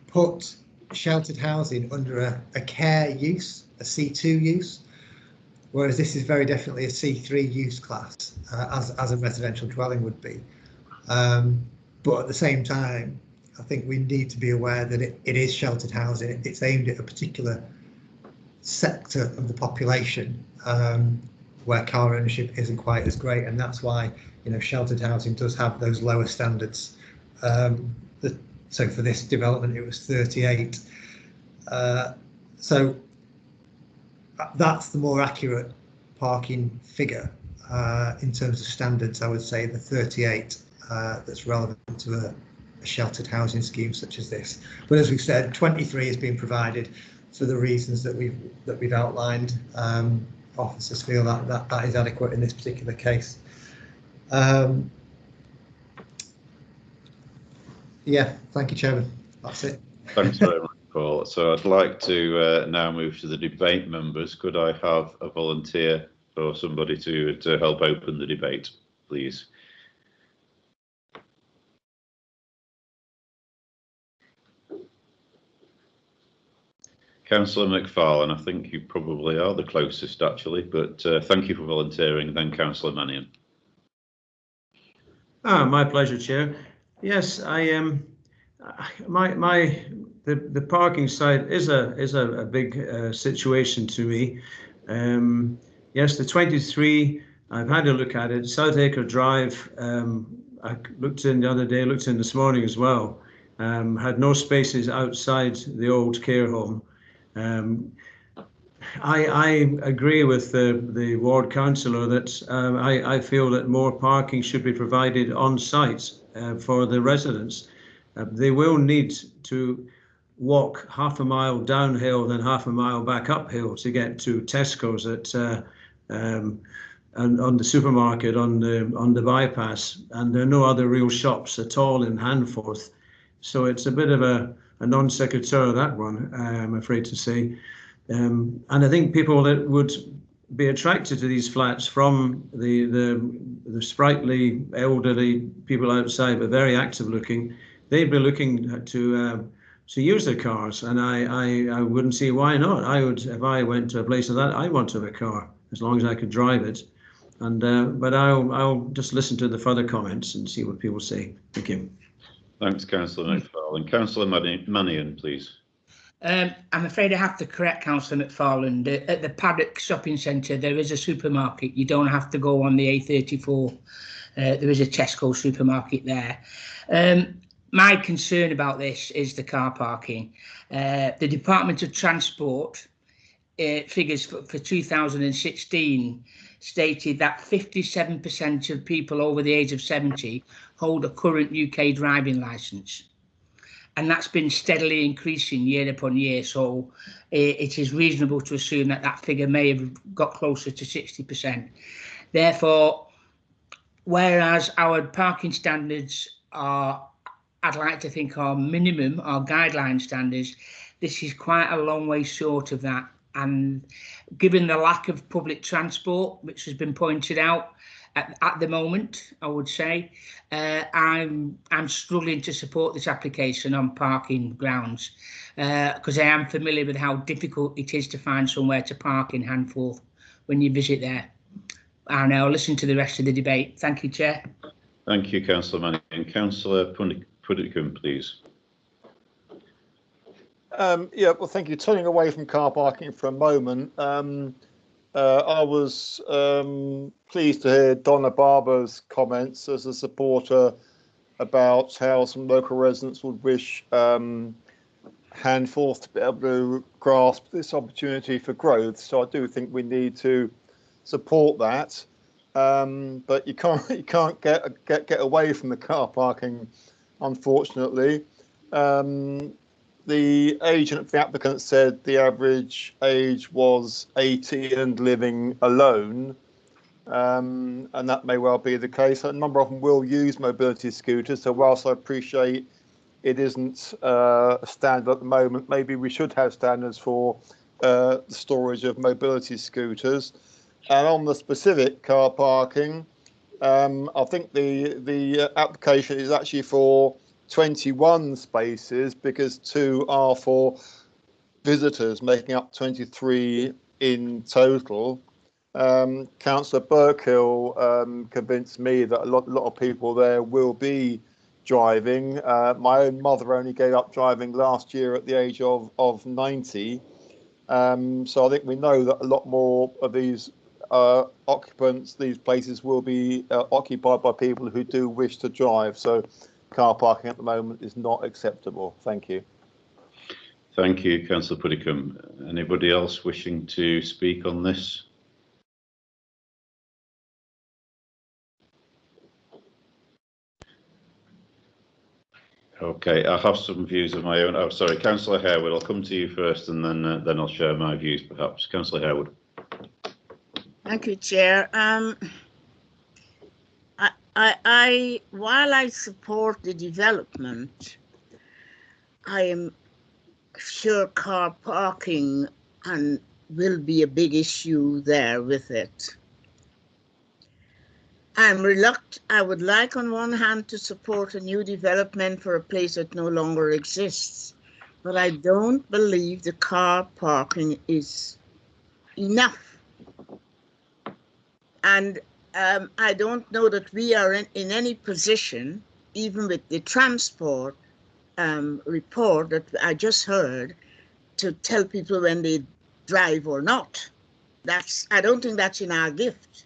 put sheltered housing under a care use, a C2 use, whereas this is very definitely a C3 use class, as a residential dwelling would be. But at the same time, I think we need to be aware that it is sheltered housing. It's aimed at a particular sector of the population where car ownership isn't quite as great, and that's why sheltered housing does have those lower standards. So for this development, it was 38. So that's the more accurate parking figure in terms of standards. I would say the 38 that's relevant to a sheltered housing scheme such as this. But as we've said, 23 has been provided for the reasons that we've outlined. Officers feel that is adequate in this particular case. Yeah, thank you, Chairman. That's it. Thanks very much, Paul. So I'd like to now move to the debate members. Could I have a volunteer or somebody to help open the debate, please? Councillor McFarlane, I think you probably are the closest, actually, but thank you for volunteering. Then Councillor Mannion. My pleasure, Chair. Yes, I am. The parking site is a big situation to me. Yes, the 23. I've had a look at it. South Acre Drive. I looked in the other day. Looked in this morning as well. Had no spaces outside the old care home. I agree with the ward councillor that I feel that more parking should be provided on site for the residents. They will need to walk half a mile downhill, then half a mile back uphill to get to Tesco's and on the supermarket on the bypass, and there are no other real shops at all in Handforth. So it's a bit of a non sequitur, that one, I'm afraid to say. And I think people that would be attracted to these flats from the sprightly, elderly people outside, but very active looking, they'd be looking to use their cars, and I wouldn't see why not. I would, if I went to a place like that, I want to have a car as long as I could drive it. And but I'll just listen to the further comments and see what people say. Thank you. Thanks, Councillor McFarlane. Councillor Mannion, please. I'm afraid I have to correct Councillor McFarlane. At the Paddock Shopping Centre, there is a supermarket. You don't have to go on the A34. There is a Tesco supermarket there. My concern about this is the car parking. The Department of Transport figures for 2016 stated that 57% of people over the age of 70 hold a current UK driving licence. And that's been steadily increasing year upon year. So it is reasonable to assume that that figure may have got closer to 60%. Therefore, whereas our parking standards are, I'd like to think, our minimum, our guideline standards, this is quite a long way short of that. And given the lack of public transport, which has been pointed out at the moment, I would say, I'm struggling to support this application on parking grounds because I am familiar with how difficult it is to find somewhere to park in Handforth when you visit there. And I'll listen to the rest of the debate. Thank you, Chair. Thank you, Councillor Mannion. Councillor Puddicombe, please. Yeah, well, thank you. Turning away from car parking for a moment, I was pleased to hear Donna Barber's comments as a supporter about how some local residents would wish Handforth to be able to grasp this opportunity for growth. So I do think we need to support that, but you can't get away from the car parking, unfortunately. The agent for the applicant said the average age was 80 and living alone, and that may well be the case. A number of them will use mobility scooters, so whilst I appreciate it isn't a standard at the moment, maybe we should have standards for the storage of mobility scooters. And on the specific car parking, I think the application is actually for 21 spaces because 2 are for visitors, making up 23 in total. Councillor Burkill convinced me that a lot of people there will be driving. My own mother only gave up driving last year at the age of 90. So I think we know that a lot more of these occupants, these places will be occupied by people who do wish to drive. So car parking at the moment is not acceptable. Thank you. Thank you, Councillor Puddicombe. Anybody else wishing to speak on this? Okay, I have some views of my own. Oh, sorry, Councillor Harewood, I'll come to you first and then I'll share my views perhaps. Councillor Harewood. Thank you, Chair. While I support the development, I am sure car parking will be a big issue there with it. I'm reluctant. I would like on one hand to support a new development for a place that no longer exists, but I don't believe the car parking is enough. And I don't know that we are in any position, even with the transport report that I just heard, to tell people when they drive or not. I don't think that's in our gift,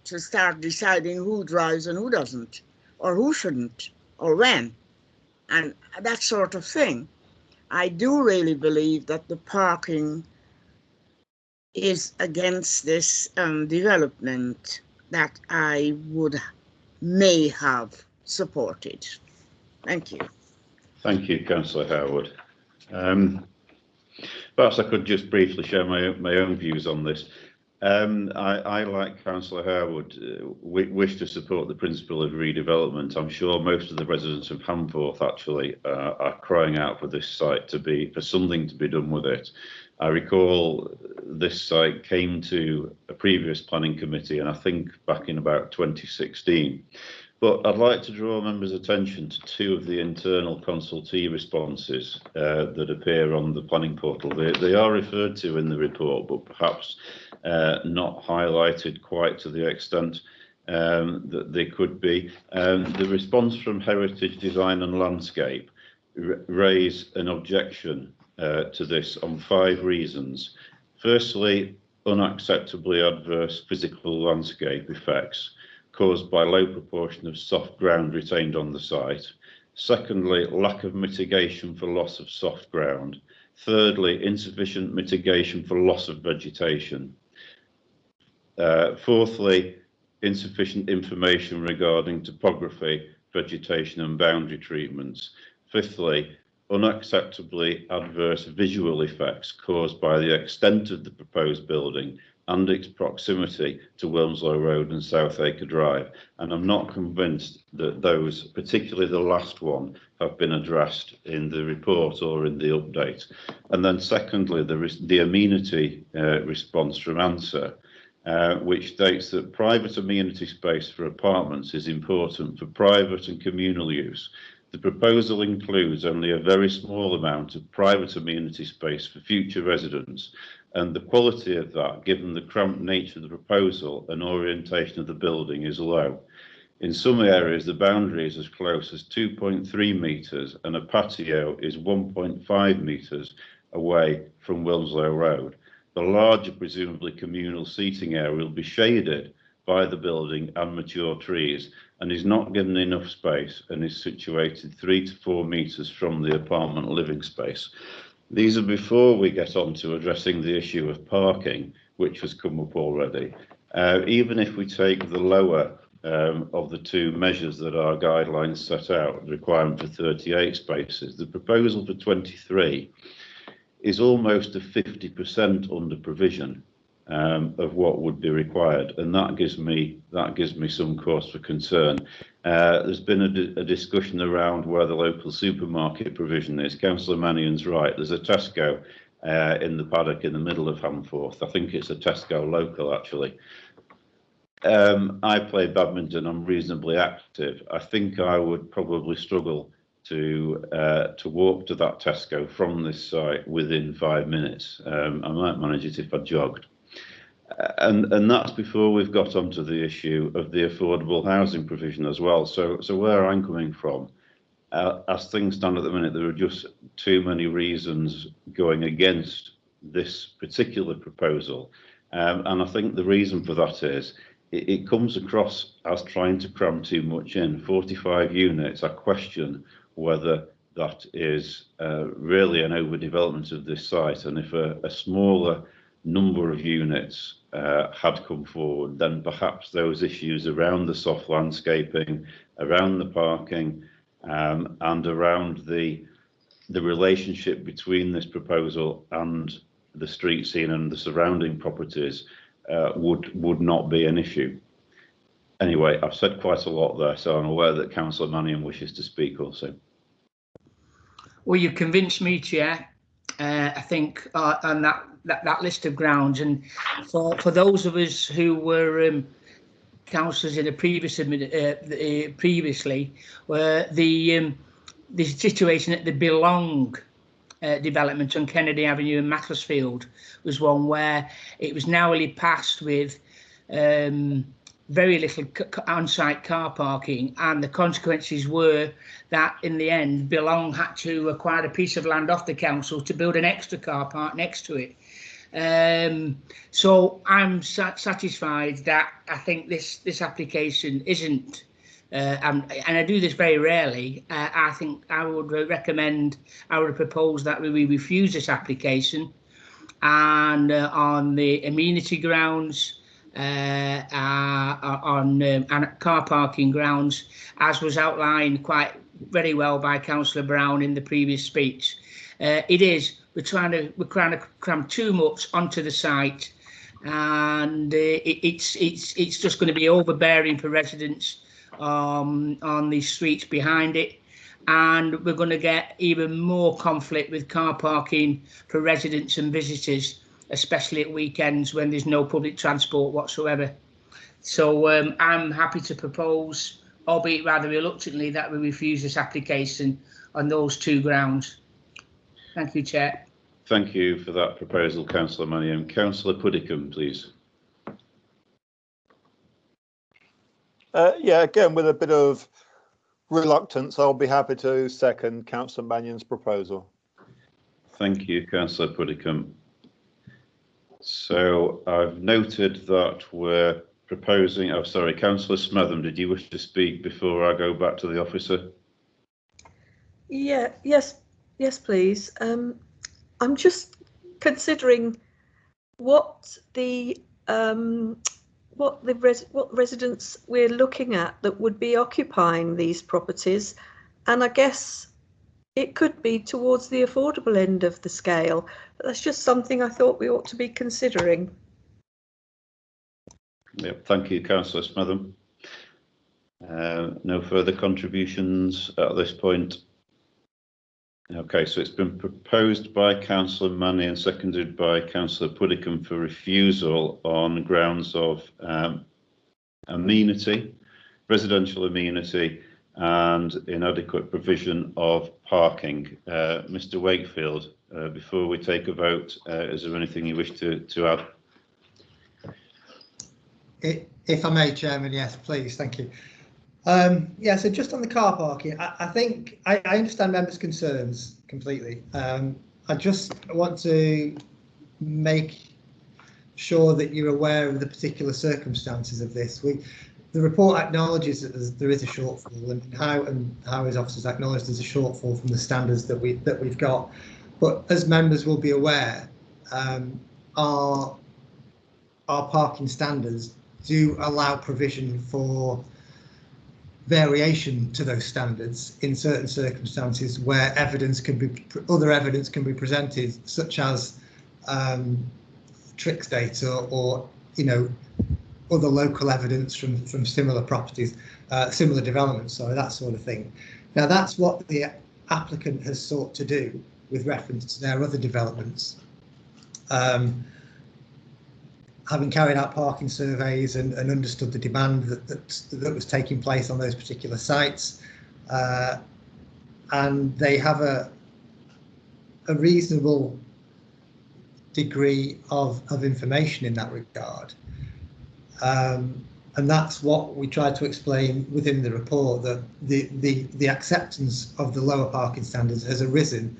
to start deciding who drives and who doesn't, or who shouldn't, or when, and that sort of thing. I do really believe that the parking is against this development that I may have supported. Thank you. Thank you, Councillor Harewood. Perhaps I could just briefly share my own views on this. I, like Councillor Harewood, wish to support the principle of redevelopment. I'm sure most of the residents of Hamforth actually are crying out for this site for something to be done with it. I recall this site came to a previous planning committee, and I think back in about 2016. But I'd like to draw members' attention to two of the internal consultee responses that appear on the planning portal. They are referred to in the report, but perhaps not highlighted quite to the extent that they could be. The response from Heritage Design and Landscape raise an objection to this on 5 reasons. Firstly, unacceptably adverse physical landscape effects caused by low proportion of soft ground retained on the site. Secondly, lack of mitigation for loss of soft ground. Thirdly, insufficient mitigation for loss of vegetation. Fourthly, insufficient information regarding topography, vegetation and boundary treatments. Fifthly, unacceptably adverse visual effects caused by the extent of the proposed building and its proximity to Wilmslow Road and South Acre Drive. And I'm not convinced that those, particularly the last one, have been addressed in the report or in the update. And then secondly, the amenity response from ANSWER, which states that private amenity space for apartments is important for private and communal use. The proposal includes only a very small amount of private amenity space for future residents, and the quality of that, given the cramped nature of the proposal and orientation of the building, is low. In some areas, the boundary is as close as 2.3 metres and a patio is 1.5 metres away from Wilmslow Road. The larger, presumably communal seating area will be shaded by the building and mature trees and is not given enough space and is situated 3 to 4 metres from the apartment living space. These are before we get on to addressing the issue of parking, which has come up already. Even if we take the lower of the 2 measures that our guidelines set out, the requirement for 38 spaces, the proposal for 23 is almost a 50% under provision of what would be required, and that gives me some cause for concern. There's been a discussion around where the local supermarket provision is. Councillor Mannion's right. There's a Tesco in the paddock in the middle of Hamforth. I think it's a Tesco local actually. I play badminton. I'm reasonably active. I think I would probably struggle to walk to that Tesco from this site within 5 minutes. I might manage it if I jogged. And that's before we've got onto the issue of the affordable housing provision as well. So where I'm coming from, as things stand at the minute, there are just too many reasons going against this particular proposal. And I think the reason for that is it comes across as trying to cram too much in. 45 units, I question whether that is really an overdevelopment of this site. And if a smaller number of units had come forward, then perhaps those issues around the soft landscaping, around the parking, and around the relationship between this proposal and the street scene and the surrounding properties would not be an issue. Anyway, I've said quite a lot there, so I'm aware that Councillor Mannion wishes to speak also. Well, you convinced me, Chair. I think on that list of grounds, and for those of us who were councillors in the previous previously, where the situation at the Belong development on Kennedy Avenue in Macclesfield was one where it was narrowly passed with very little on-site car parking, and the consequences were that in the end Belong had to acquire a piece of land off the council to build an extra car park next to it. So I'm satisfied that I think this application isn't, and I do this very rarely, I think I would propose that we refuse this application, and on the amenity grounds, on car parking grounds, as was outlined quite very well by Councillor Brown in the previous speech. It is. We're trying to cram too much onto the site, and it's just going to be overbearing for residents on the streets behind it, and we're going to get even more conflict with car parking for residents and visitors, especially at weekends when there's no public transport whatsoever. So I'm happy to propose, albeit rather reluctantly, that we refuse this application on those two grounds. Thank you, Chair. Thank you for that proposal, Councillor Mannion. Councillor Puddicombe, please. Yeah, again, with a bit of reluctance, I'll be happy to second Councillor Mannion's proposal. Thank you, Councillor Puddicombe. So I've noted that we're proposing, oh sorry, Councillor Smetham, did you wish to speak before I go back to the officer? Yeah, yes, please. I'm just considering what residents we're looking at that would be occupying these properties, and I guess it could be towards the affordable end of the scale. But that's just something I thought we ought to be considering. Yep, thank you, Councillor Smetham. No further contributions at this point. Okay, so it's been proposed by Councillor Mannion and seconded by Councillor Puddicombe for refusal on grounds of amenity, residential amenity, and inadequate provision of parking. Mr. Wakefield, before we take a vote, is there anything you wish to add? If I may, Chairman, yes, please, thank you. Yeah, so just on the car parking, I think I understand members' concerns completely. I just want to make sure that you're aware of the particular circumstances of this. The report acknowledges that there is a shortfall, and how his officers acknowledge there's a shortfall from the standards that we've got. But as members will be aware, our parking standards do allow provision for variation to those standards in certain circumstances where other evidence can be presented, such as tricks data or other local evidence from similar properties, similar developments, sorry, that sort of thing. Now that's what the applicant has sought to do with reference to their other developments. Having carried out parking surveys and understood the demand that was taking place on those particular sites, and they have a reasonable degree of information in that regard, and that's what we tried to explain within the report, that the acceptance of the lower parking standards has arisen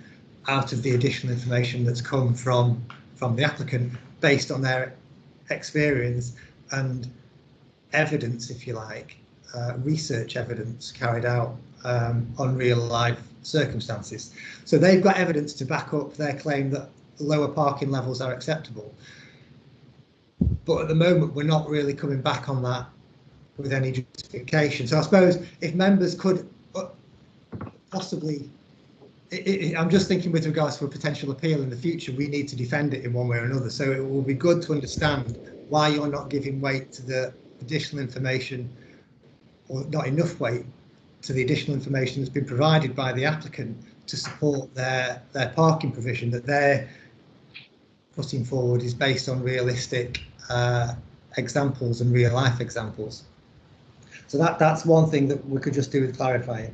out of the additional information that's come from the applicant based on their experience and evidence, if you like, research evidence carried out on real life circumstances. So they've got evidence to back up their claim that lower parking levels are acceptable. But at the moment, we're not really coming back on that with any justification. So I suppose if members could possibly, I'm just thinking with regards to a potential appeal in the future, we need to defend it in one way or another. So it will be good to understand why you're not giving weight to the additional information, or not enough weight to the additional information that's been provided by the applicant to support their parking provision that they're putting forward is based on realistic examples and real life examples. So that's one thing that we could just do with clarifying.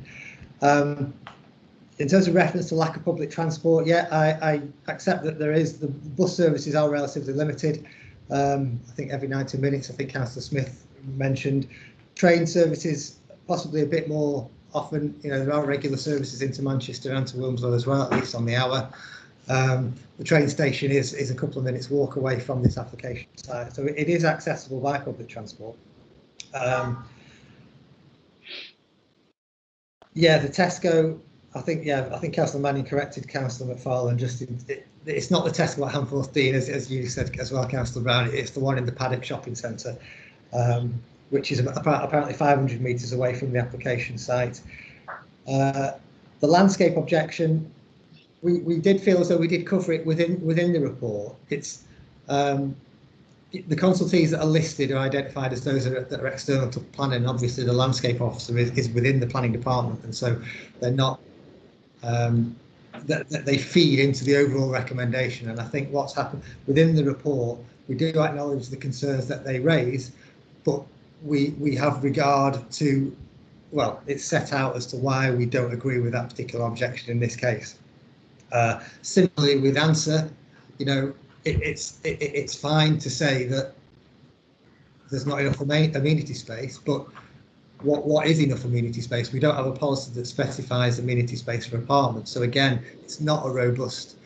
In terms of reference to lack of public transport, yeah, I accept that the bus services are relatively limited. I think every 90 minutes, I think Councillor Smith mentioned. Train services possibly a bit more often. There are regular services into Manchester and to Wilmslow as well, at least on the hour. The train station is a couple of minutes walk away from this application site, so it is accessible by public transport. Yeah, the Tesco, I think Councillor Manning corrected Councillor McFarlane. It's not the Tesco at Hanforth Dean, as you said as well, Councillor Brown. It's the one in the Paddock Shopping Centre, which is apparently 500 metres away from the application site. The landscape objection, we did feel as though we did cover it within the report. It's the consultees that are listed are identified as those that are external to planning. Obviously, the landscape officer is within the planning department, and so they're not. That they feed into the overall recommendation. And I think what's happened within the report, we do acknowledge the concerns that they raise, but we have regard to, well, it's set out as to why we don't agree with that particular objection in this case. Similarly with answer, you know, it's fine to say that there's not enough amenity space, but what is enough amenity space? We don't have a policy that specifies amenity space for apartments. So again, it's not a robust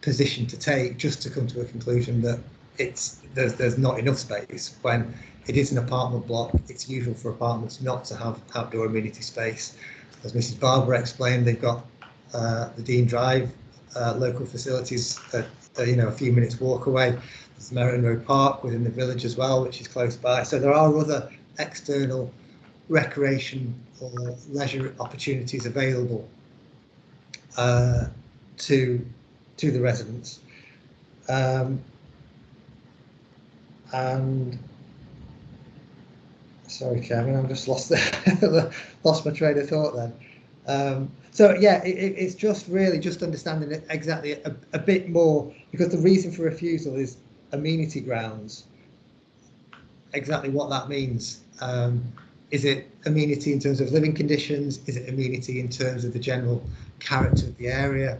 position to take just to come to a conclusion that there's not enough space when it is an apartment block. It's usual for apartments not to have outdoor amenity space. As Mrs. Barber explained, they've got the Dean Drive local facilities, you know, a few minutes walk away. There's Merrion Road Park within the village as well, which is close by. So there are other external recreation or leisure opportunities available to the residents. And sorry, Chairman, I've just lost lost my train of thought then. So yeah, it's just really just understanding it exactly a bit more, because the reason for refusal is amenity grounds. Exactly what that means. Is it amenity in terms of living conditions? Is it amenity in terms of the general character of the area?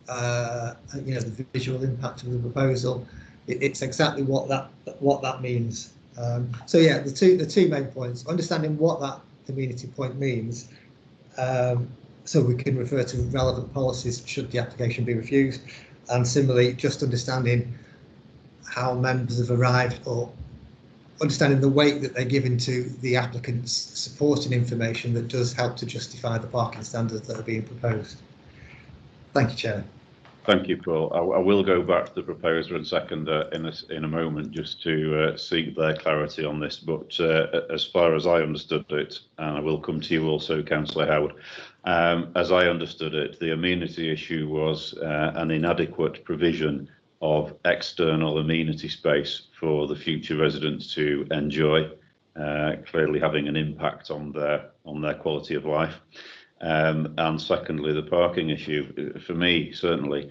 You know, the visual impact of the proposal. It's exactly what that means. So yeah, the two main points: understanding what that amenity point means, so we can refer to relevant policies should the application be refused, and similarly, just understanding how members have arrived, or understanding the weight that they're given to the applicant's supporting information that does help to justify the parking standards that are being proposed. Thank you, Chair. Thank you, Paul. I will go back to the proposer and seconder in a moment just to seek their clarity on this. But as far as I understood it, and I will come to you also, Councillor Howard, as I understood it, the amenity issue was an inadequate provision of external amenity space for the future residents to enjoy, clearly having an impact on their quality of life. And secondly, the parking issue, for me, certainly,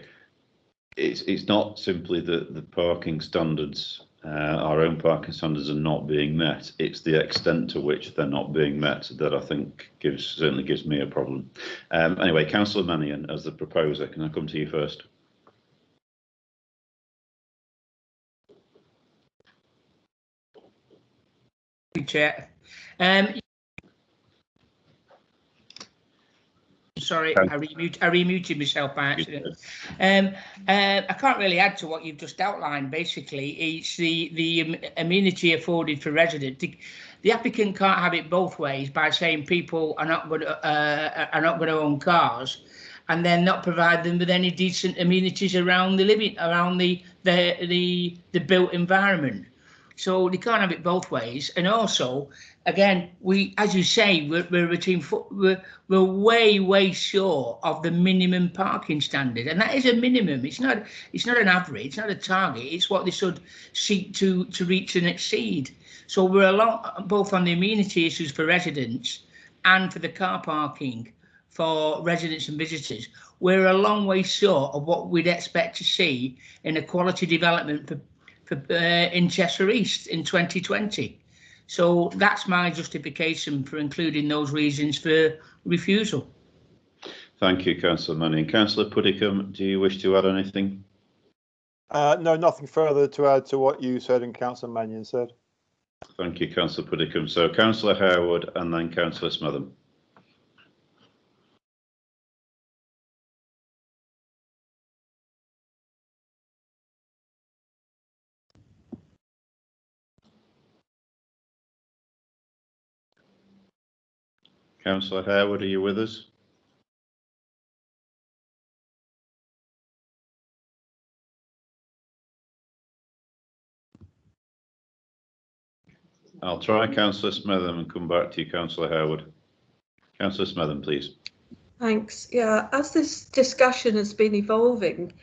it's not simply that the parking standards, our own parking standards, are not being met. It's the extent to which they're not being met that I think certainly gives me a problem. Anyway, Councillor Mannion, as the proposer, can I come to you first? Chair. Sorry, I remuted myself by accident. I can't really add to what you've just outlined. Basically, it's the amenity afforded for residents. The applicant can't have it both ways by saying people are not going to own cars, and then not provide them with any decent amenities around the built environment. So they can't have it both ways. And also, again, as you say, we're way short of the minimum parking standard, and that is a minimum. It's not an average. It's not a target. It's what they should seek to reach and exceed. So we're both on the amenity issues for residents and for the car parking for residents and visitors. We're a long way short of what we'd expect to see in a quality development in Cheshire East in 2020. So that's my justification for including those reasons for refusal. Thank you, Councillor Manning. Councillor Puddicombe, do you wish to add anything? No, nothing further to add to what you said and Councillor Mannion said. Thank you, Councillor Puddicombe. So Councillor Howard and then Councillor Smetham. Councillor Howard, are you with us? I'll try Councillor Smetham and come back to you, Councillor Howard. Councillor Smetham, please. Thanks. Yeah, as this discussion has been evolving,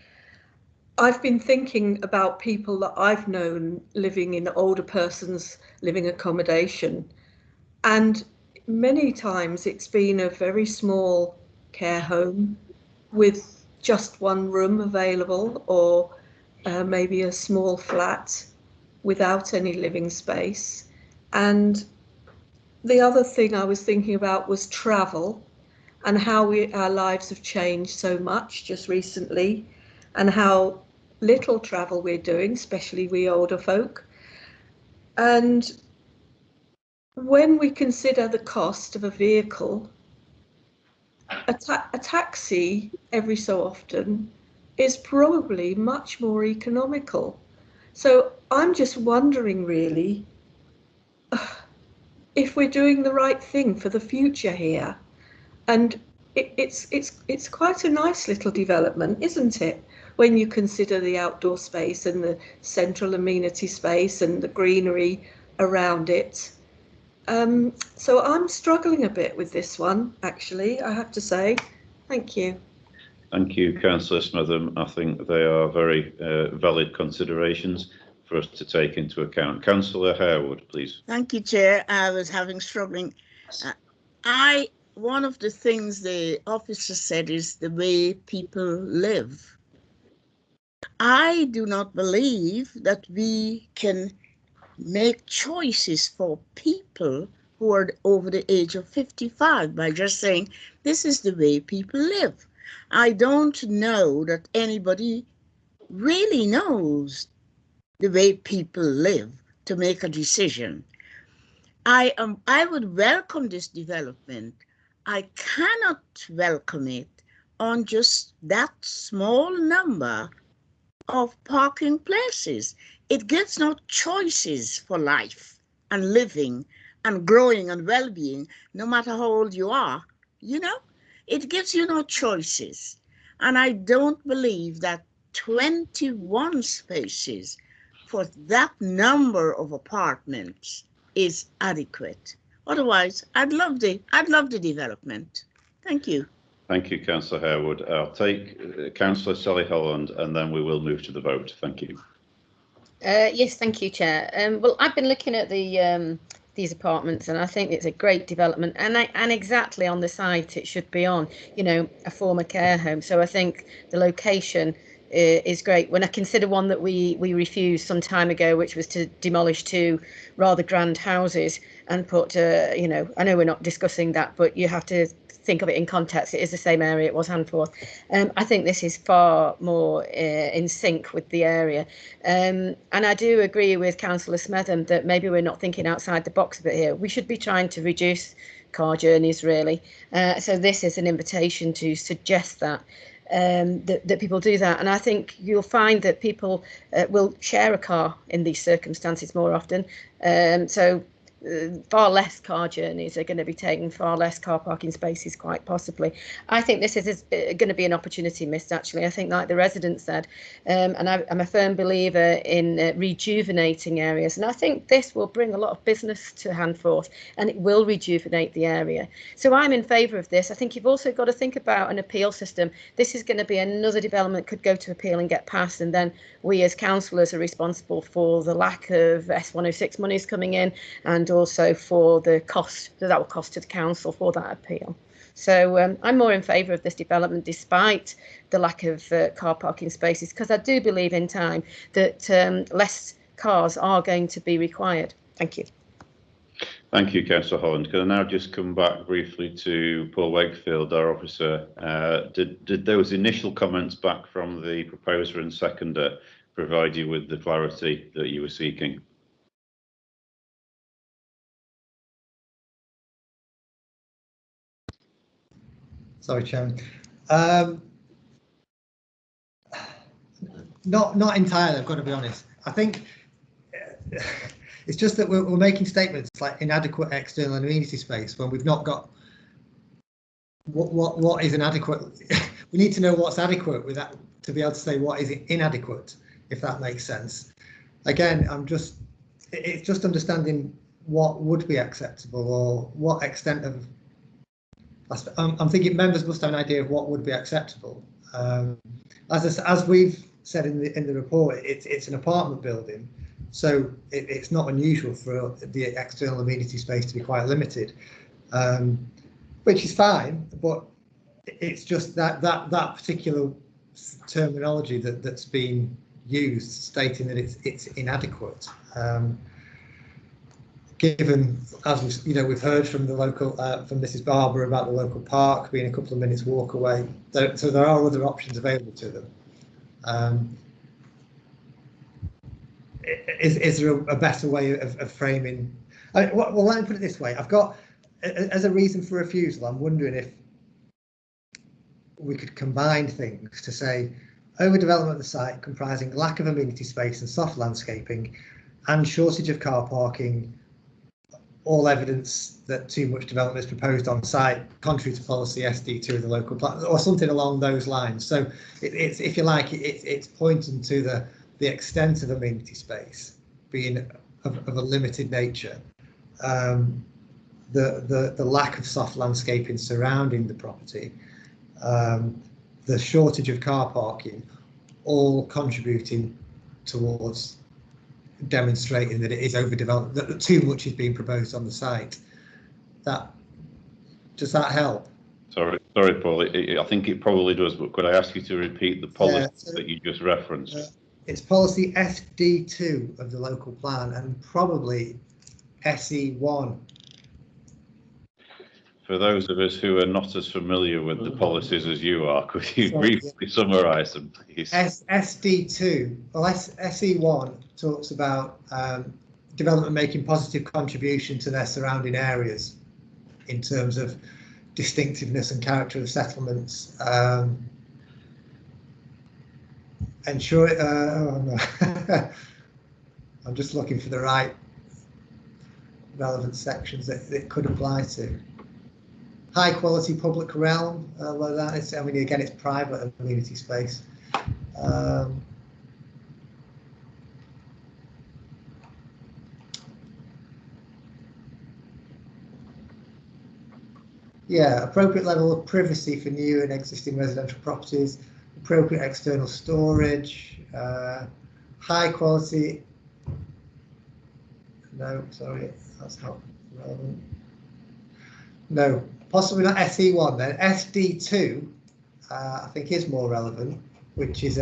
I've been thinking about people that I've known living in older persons living accommodation. And many times it's been a very small care home with just one room available, or maybe a small flat without any living space. And the other thing I was thinking about was travel, and how our lives have changed so much just recently, and how little travel we're doing, especially we older folk. And when we consider the cost of a vehicle, a taxi every so often is probably much more economical. So I'm just wondering, really, if we're doing the right thing for the future here. And it's quite a nice little development, isn't it? When you consider the outdoor space and the central amenity space and the greenery around it. So I'm struggling a bit with this one, actually, I have to say. Thank you. Thank you, Councillor Smitham. I think they are very valid considerations for us to take into account. Councillor Harewood, please. Thank you, Chair. I was struggling. One of the things the officer said is the way people live. I do not believe that we can make choices for people who are over the age of 55 by just saying, this is the way people live. I don't know that anybody really knows the way people live to make a decision. I would welcome this development. I cannot welcome it on just that small number of parking places. It gives no choices for life and living and growing and well-being, no matter how old you are, you know? It gives you no choices. And I don't believe that 21 spaces for that number of apartments is adequate. Otherwise, I'd love the development. Thank you. Thank you, Councillor Harewood. I'll take Councillor Sally Holland and then we will move to the vote. Thank you. Yes, thank you, Chair. Well, I've been looking at these apartments, and I think it's a great development, and exactly on the site it should be on, you know, a former care home. So I think the location is great. When I consider one that we refused some time ago, which was to demolish two rather grand houses and put, you know, I know we're not discussing that, but you have to think of it in context. It is the same area, it was Handforth. I think this is far more in sync with the area. And I do agree with Councillor Smetham that maybe we're not thinking outside the box a bit here. We should be trying to reduce car journeys, really. So this is an invitation to suggest that. That people do that, and I think you'll find that people will share a car in these circumstances more often. So far less car journeys are going to be taking, far less car parking spaces, quite possibly. I think this is going to be an opportunity missed, actually. I think, like the resident said, and I'm a firm believer in rejuvenating areas, and I think this will bring a lot of business to Handforth, and it will rejuvenate the area. So I'm in favour of this. I think you've also got to think about an appeal system. This is going to be another development that could go to appeal and get passed, and then we as councillors are responsible for the lack of S106 monies coming in, and also for the cost that will cost to the council for that appeal. So I'm more in favour of this development despite the lack of car parking spaces, because I do believe in time that less cars are going to be required. Thank you. Thank you, Councillor Holland. Can I now just come back briefly to Paul Wakefield, our officer? Did those initial comments back from the proposer and seconder provide you with the clarity that you were seeking? Sorry, Chairman. Not entirely, I've got to be honest. I think it's just that we're making statements like inadequate external amenity space when we've not got what is inadequate. We need to know what's adequate with that to be able to say what is inadequate, if that makes sense. Again, it's just understanding what would be acceptable or what extent of I'm thinking members must have an idea of what would be acceptable. As we've said in the report, it's an apartment building, so it's not unusual for the external amenity space to be quite limited, which is fine. But it's just that particular terminology that's been used, stating that it's inadequate. Given, as we've heard from the local, from Mrs. Barber about the local park being a couple of minutes walk away, so there are other options available to them. Is there a better way of framing? Well, let me put it this way. I've got, as a reason for refusal, I'm wondering if we could combine things to say overdevelopment of the site comprising lack of amenity space and soft landscaping and shortage of car parking, all evidence that too much development is proposed on site, contrary to policy SD2 of the local plan, or something along those lines. So it's, if you like, it's pointing to the extent of amenity space being of a limited nature, the lack of soft landscaping surrounding the property, the shortage of car parking, all contributing towards demonstrating that it is overdeveloped, that too much is being proposed on the site. Does that help? Sorry, Paul. I think it probably does, but could I ask you to repeat the policy that you just referenced? It's policy SD2 of the local plan and probably SE1. For those of us who are not as familiar with the policies as you are, could you briefly summarise them, please? SD2, well, SE1 talks about development making positive contribution to their surrounding areas in terms of distinctiveness and character of settlements. Ensure it. Oh no. I'm just looking for the right relevant sections that it could apply to. High quality public realm, like that. I mean, again, it's private amenity space. Yeah, appropriate level of privacy for new and existing residential properties, appropriate external storage, high quality. No, sorry, that's not relevant. No, possibly not SE1 then. SD2, I think is more relevant, which is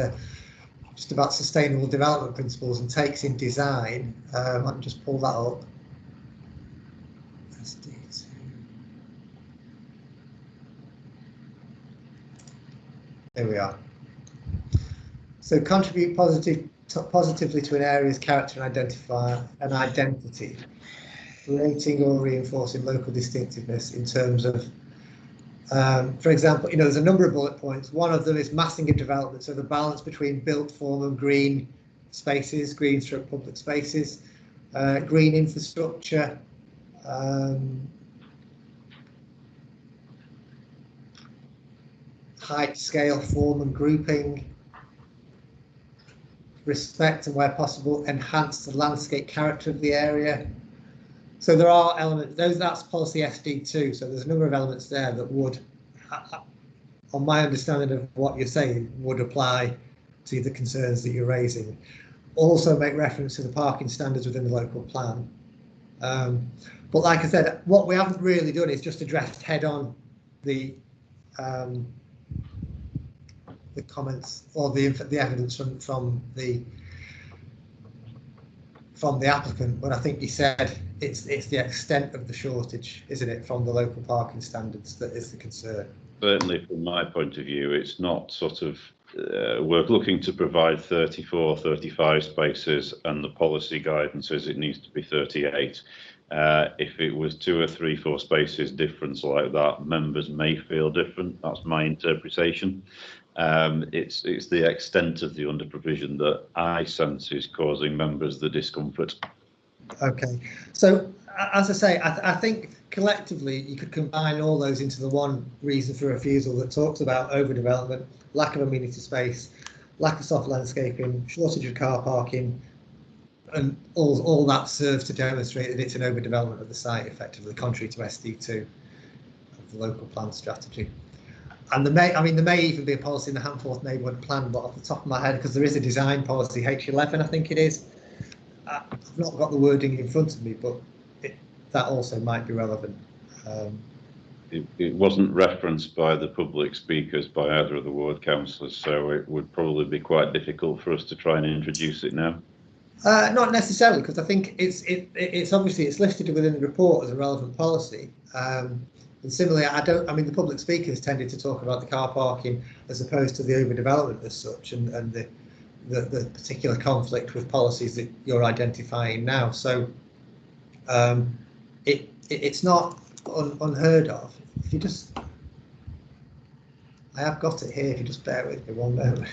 just about sustainable development principles and takes in design. I can just pull that up. SD2. There we are. So contribute positively to an area's character and identity, creating or reinforcing local distinctiveness in terms of, for example, there's a number of bullet points. One of them is massing of development, so the balance between built form and green spaces, green stroke public spaces, green infrastructure, height, scale, form and grouping, respect and where possible, enhance the landscape character of the area. So there are elements, that's policy SD2, so there's a number of elements there that would, on my understanding of what you're saying, would apply to the concerns that you're raising. Also make reference to the parking standards within the local plan. But like I said, what we haven't really done is just addressed head on the comments or the evidence from the applicant, but I think you said it's the extent of the shortage, isn't it, from the local parking standards that is the concern. Certainly from my point of view, it's not sort of, we're looking to provide 34, 35 spaces and the policy guidance says it needs to be 38. If it was 2 or 3, 4 spaces difference like that, members may feel different. That's my interpretation. It's the extent of the under provision that I sense is causing members the discomfort. Okay, so as I say, I think collectively you could combine all those into the one reason for refusal that talks about overdevelopment, lack of amenity space, lack of soft landscaping, shortage of car parking, and all that serves to demonstrate that it's an overdevelopment of the site, effectively, contrary to SD2 the local plan strategy. And there may even be a policy in the Handforth neighbourhood plan, but off the top of my head, because there is a design policy, H11, I think it is. I've not got the wording in front of me, but that also might be relevant. It wasn't referenced by the public speakers by either of the ward councillors, so it would probably be quite difficult for us to try and introduce it now. Not necessarily, because I think it's obviously it's listed within the report as a relevant policy. And similarly, the public speakers tended to talk about the car parking as opposed to the overdevelopment as such, and the particular conflict with policies that you're identifying now. So it's not unheard of. If you just, I have got it here. If you just bear with me one moment.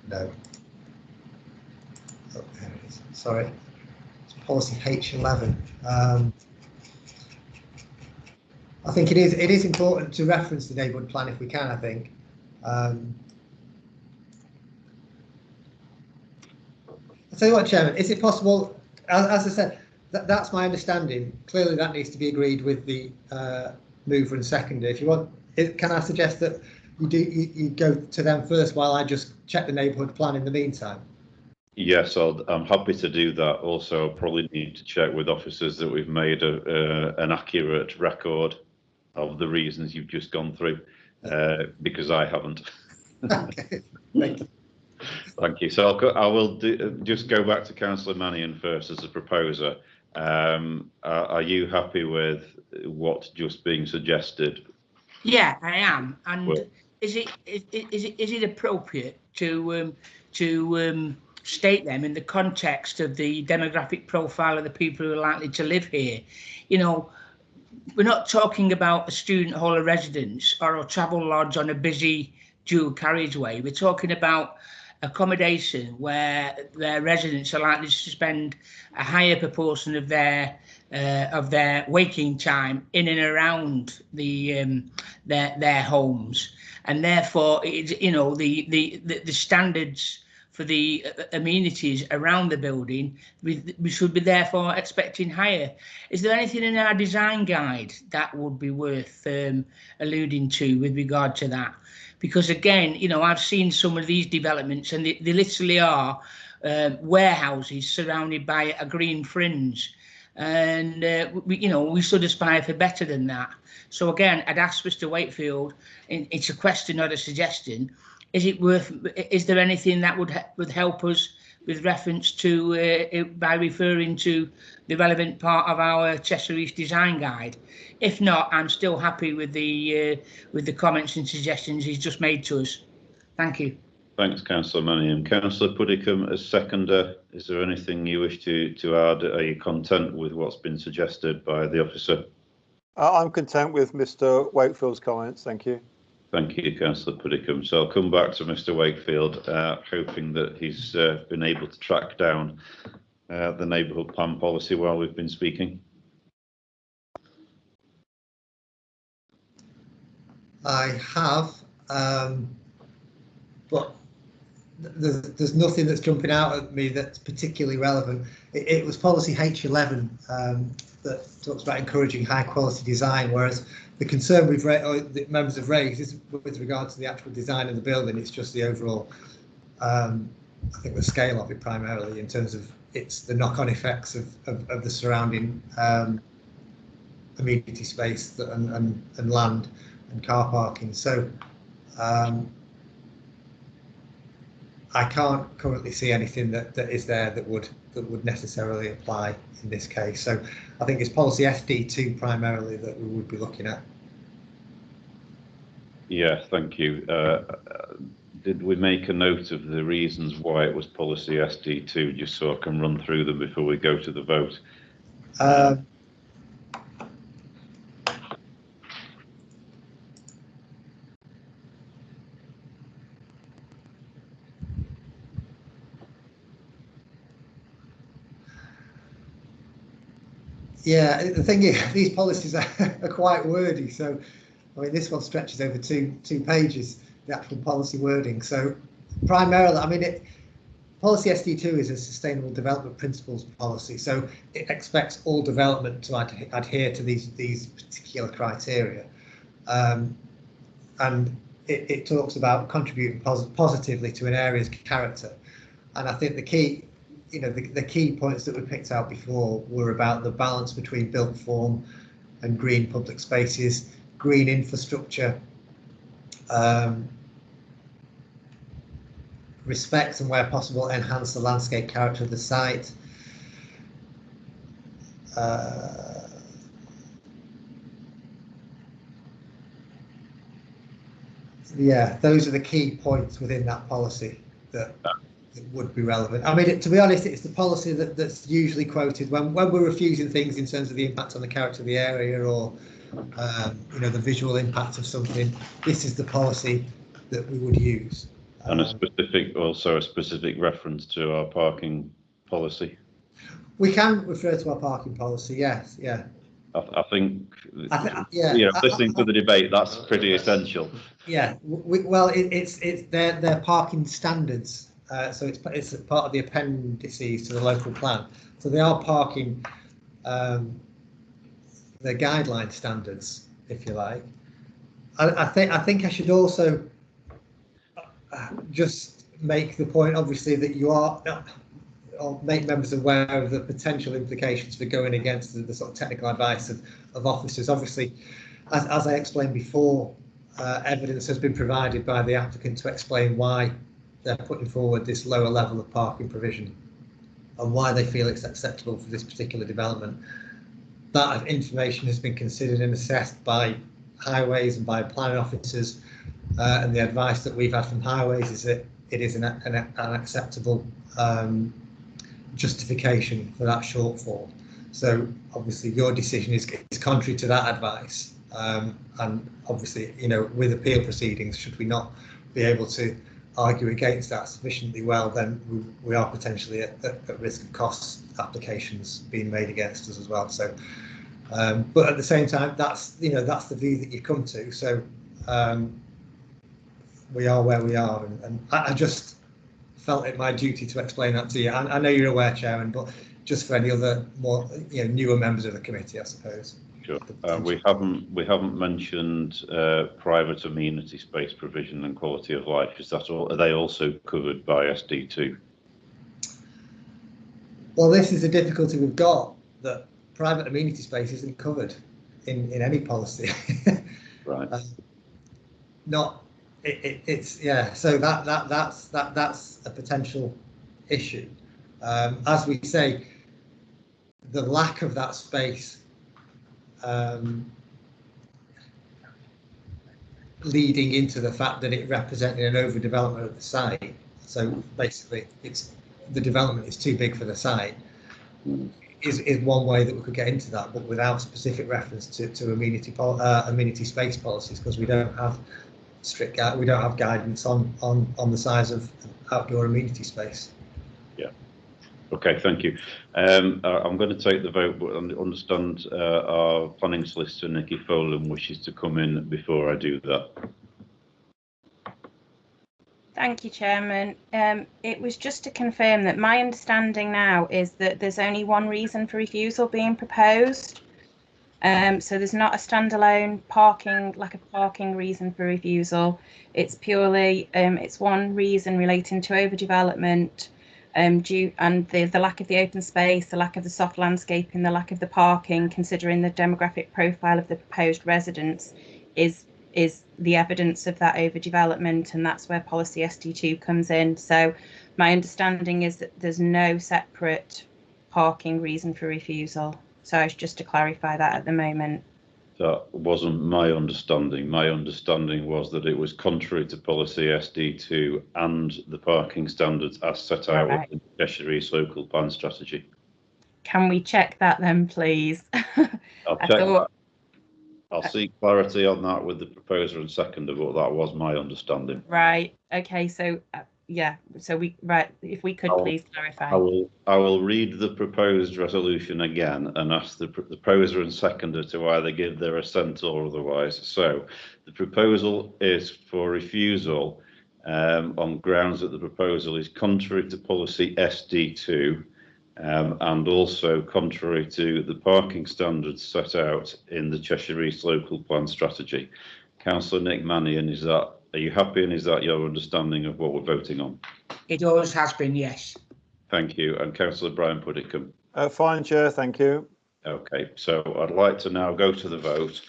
No. Oh, there it is. Sorry. It's policy H11. I think it is important to reference the neighbourhood plan if we can, I think. I'll tell you what, Chairman, is it possible, as I said, that's my understanding. Clearly that needs to be agreed with the mover and seconder. If you want, can I suggest that you go to them first while I just check the neighbourhood plan in the meantime? Yes, I'm happy to do that. Also, I'll probably need to check with officers that we've made an accurate record of the reasons you've just gone through, because I haven't. Okay, thank you. Thank you. So I will just go back to Councillor Mannion first as a proposer. Are you happy with what's just being suggested? Yeah, I am. And well, is it appropriate to state them in the context of the demographic profile of the people who are likely to live here? You know, we're not talking about a student hall of residence or a travel lodge on a busy dual carriageway. We're talking about accommodation where their residents are likely to spend a higher proportion of their waking time in and around their homes, and therefore the standards for the amenities around the building we should be therefore expecting higher. Is there anything in our design guide that would be worth alluding to with regard to that? Because again, I've seen some of these developments and they literally are warehouses surrounded by a green fringe. And we should aspire for better than that. So again, I'd ask Mr. Wakefield, it's a question not a suggestion, is there anything that would help us with reference to by referring to the relevant part of our Cheshire East design guide? If not, I'm still happy with the comments and suggestions he's just made to us. Thank you. Thanks, Councillor Mannion. Councillor Puddicombe, as seconder, is there anything you wish to add? Are you content with what's been suggested by the officer? I'm content with Mr. Wakefield's comments. Thank you. Thank you, Councillor Puddicombe. So I'll come back to Mr. Wakefield, hoping that he's been able to track down the neighbourhood plan policy while we've been speaking. I have, but there's nothing that's jumping out at me that's particularly relevant. It was policy H11 that talks about encouraging high quality design, whereas the concern the members have raised is with regard to the actual design of the building. It's just the overall, I think the scale of it primarily in terms of the knock-on effects of the surrounding amenity space and land and car parking. So I can't currently see anything that is there that would necessarily apply in this case. So I think it's policy SD2 primarily that we would be looking at. Yeah, thank you. Did we make a note of the reasons why it was policy SD2, just so I can run through them before we go to the vote? Yeah, the thing is, these policies are quite wordy. So, I mean, this one stretches over two pages, the actual policy wording. So, primarily, I mean, policy SD2 is a sustainable development principles policy, so it expects all development to adhere to these particular criteria, and it talks about contributing positively to an area's character. And I think the key, the key points that we picked out before were about the balance between built form and green public spaces, green infrastructure, respect and where possible enhance the landscape character of the site. Yeah, those are the key points within that policy that would be relevant. I mean, to be honest, it's the policy that's usually quoted when we're refusing things in terms of the impact on the character of the area, or the visual impact of something. This is the policy that we would use. And also a specific reference to our parking policy. We can refer to our parking policy, yes, yeah. I think listening to the debate, that's pretty essential. Yeah, well, it's their parking standards, so it's part of the appendices to the local plan. So they are parking their guideline standards, if you like. I think I should also just make the point, obviously, that you are. Or make members aware of the potential implications for going against the sort of technical advice of officers. Obviously, as I explained before, evidence has been provided by the applicant to explain why they're putting forward this lower level of parking provision and why they feel it's acceptable for this particular development. That information has been considered and assessed by highways and by planning officers, and the advice that we've had from highways is that it is an acceptable justification for that shortfall. So obviously your decision is contrary to that advice, and obviously, with appeal proceedings, should we not be able to argue against that sufficiently well, then we are potentially at risk of cost applications being made against us as well. So but at the same time, that's the view that you come to. So we are where we are, and I just felt it my duty to explain that to you. I know you're aware, Chairman, but just for any other more newer members of the committee, I suppose. Sure. We haven't mentioned private amenity space provision and quality of life. Is that all? Are they also covered by SD2? Well, this is the difficulty we've got, that private amenity space isn't covered in any policy. Right. It's yeah. So that's a potential issue. As we say, the lack of that space leading into the fact that it represented an overdevelopment of the site. So basically, the development is too big for the site. Is one way that we could get into that, but without specific reference to amenity space policies, because we don't have we don't have guidance on the size of outdoor amenity space. Yeah. Okay, thank you. I'm going to take the vote, but I understand our planning solicitor Nikki Folan wishes to come in before I do that. Thank you, Chairman. It was just to confirm that my understanding now is that there's only one reason for refusal being proposed. So there's not a standalone lack of parking reason for refusal. It's purely it's one reason relating to overdevelopment, and the lack of the open space, the lack of the soft landscaping, the lack of the parking, considering the demographic profile of the proposed residents, is the evidence of that overdevelopment, and that's where policy SD2 comes in. So my understanding is that there's no separate parking reason for refusal. So it's just to clarify that at the moment. That wasn't my understanding. My understanding was that it was contrary to policy SD2 and the parking standards as set out in the Cheshire East local plan strategy. Can we check that then, please? I'll check that. I'll seek clarity on that with the proposer and seconder, but that was my understanding. Right. Okay. So yeah. So if we could please clarify. I will read the proposed resolution again and ask the proposer and seconder to either give their assent or otherwise. So the proposal is for refusal on grounds that the proposal is contrary to policy SD2 and also contrary to the parking standards set out in the Cheshire East Local Plan Strategy. Councillor Nick Mannion, are you happy, and is that your understanding of what we're voting on? It always has been, yes. Thank you. And Councillor Brian Puddicombe? Fine, Chair, thank you. Okay, so I'd like to now go to the vote,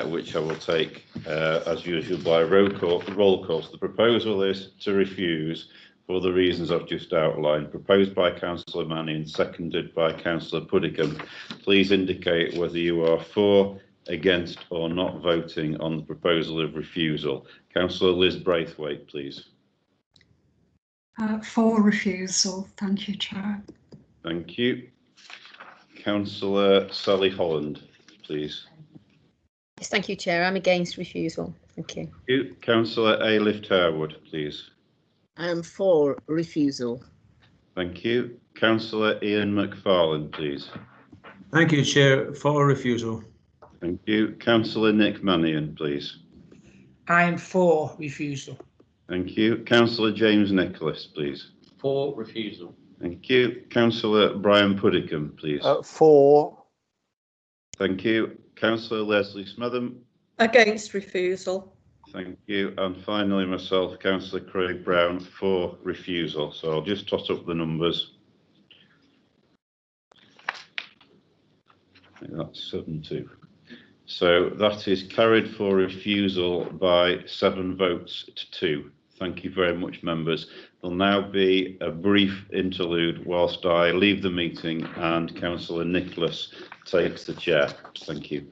which I will take as usual by roll call. So the proposal is to refuse for the reasons I've just outlined, proposed by Councillor Mannion, seconded by Councillor Puddicombe. Please indicate whether you are for, against or not voting on the proposal of refusal. Councillor Liz Braithwaite, please. For refusal. Thank you, Chair. Thank you. Councillor Sally Holland, please. Yes, thank you, Chair. I'm against refusal. Thank you. Thank you. Councillor Ailif Tarwood, please. I am for refusal. Thank you. Councillor Ian McFarlane, please. Thank you, Chair. For refusal. Thank you. Councillor Nick Mannion, please. I am for refusal. Thank you. Councillor James Nicholas, please. For refusal. Thank you. Councillor Brian Puddicombe, please. For. Thank you. Councillor Leslie Smetham. Against refusal. Thank you. And finally, myself, Councillor Craig Brown, for refusal. So I'll just tot up the numbers. I think that's 7-2. So that is carried for refusal by 7 votes to 2. Thank you very much, members. There'll now be a brief interlude whilst I leave the meeting and Councillor Nicholas takes the chair. Thank you.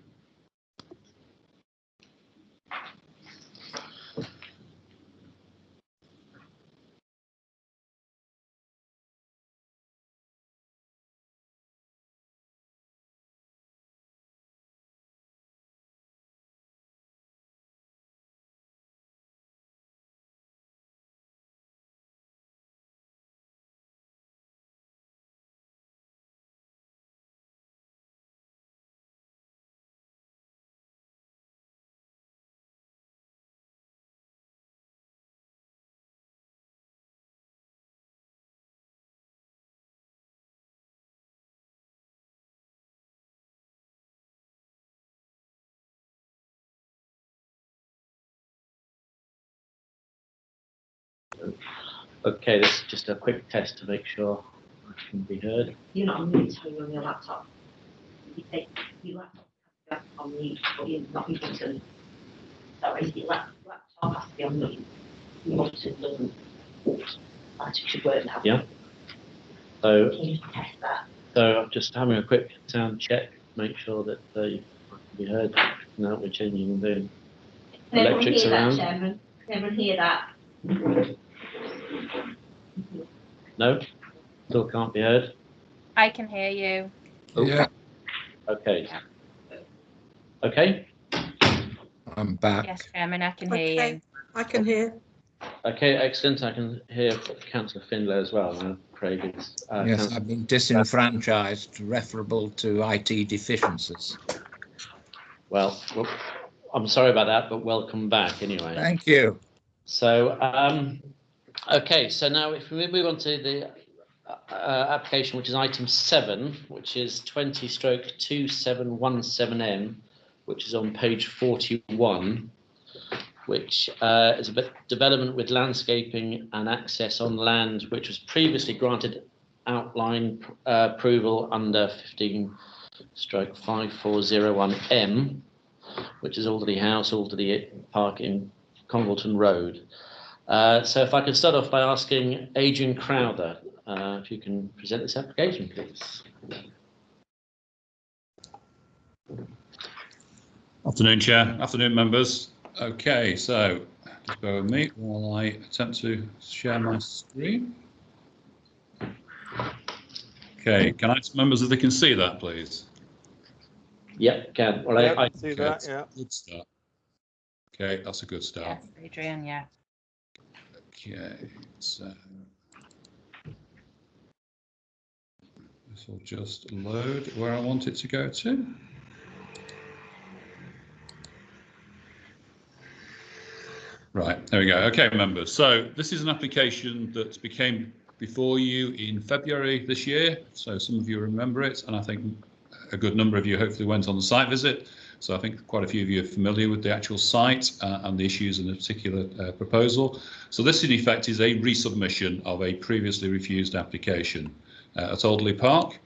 Okay, this is just a quick test to make sure I can be heard. You're not on mute, are you, on your laptop? You take your laptop on mute, but you're not muted. Sorry, your laptop has to be on mute. Muted doesn't. That should work now. Yeah. So, can you test that? So I'm just having a quick sound check, make sure that you can be heard. Now we're changing the electrics around. Chairman? Can everyone hear that? No? Still can't be heard? I can hear you. Oh. Yeah. Okay. Yeah. Okay? I'm back. Yes, Chairman, I can hear you. I can hear. Okay, excellent. I can hear Councillor Findlay as well. Craig is. Yes, I've been disenfranchised, referable to IT deficiencies. Well, I'm sorry about that, but welcome back anyway. Thank you. So, okay, so now if we move on to the application, which is item 7, which is 20/2717M, which is on page 41, which is a development with landscaping and access on land which was previously granted outline approval under 15/5401M, which is Alderley House, Alderley Park in Congleton Road. So if I could start off by asking Adrian Crowther, if you can present this application, please. Afternoon, Chair. Afternoon, members. Okay, so just bear with me while I attempt to share my screen. Okay, can I ask members if they can see that, please? Yep, can. Well, I I see that, yeah. Good start. Okay, that's a good start. Yes, Adrian, yeah. Okay, so this will just load where I want it to go to. Right, there we go. Okay, members. So this is an application that became before you in February this year. So some of you remember it, and I think a good number of you hopefully went on the site visit. So I think quite a few of you are familiar with the actual site and the issues in the particular proposal. So this in effect is a resubmission of a previously refused application at Alderley Park.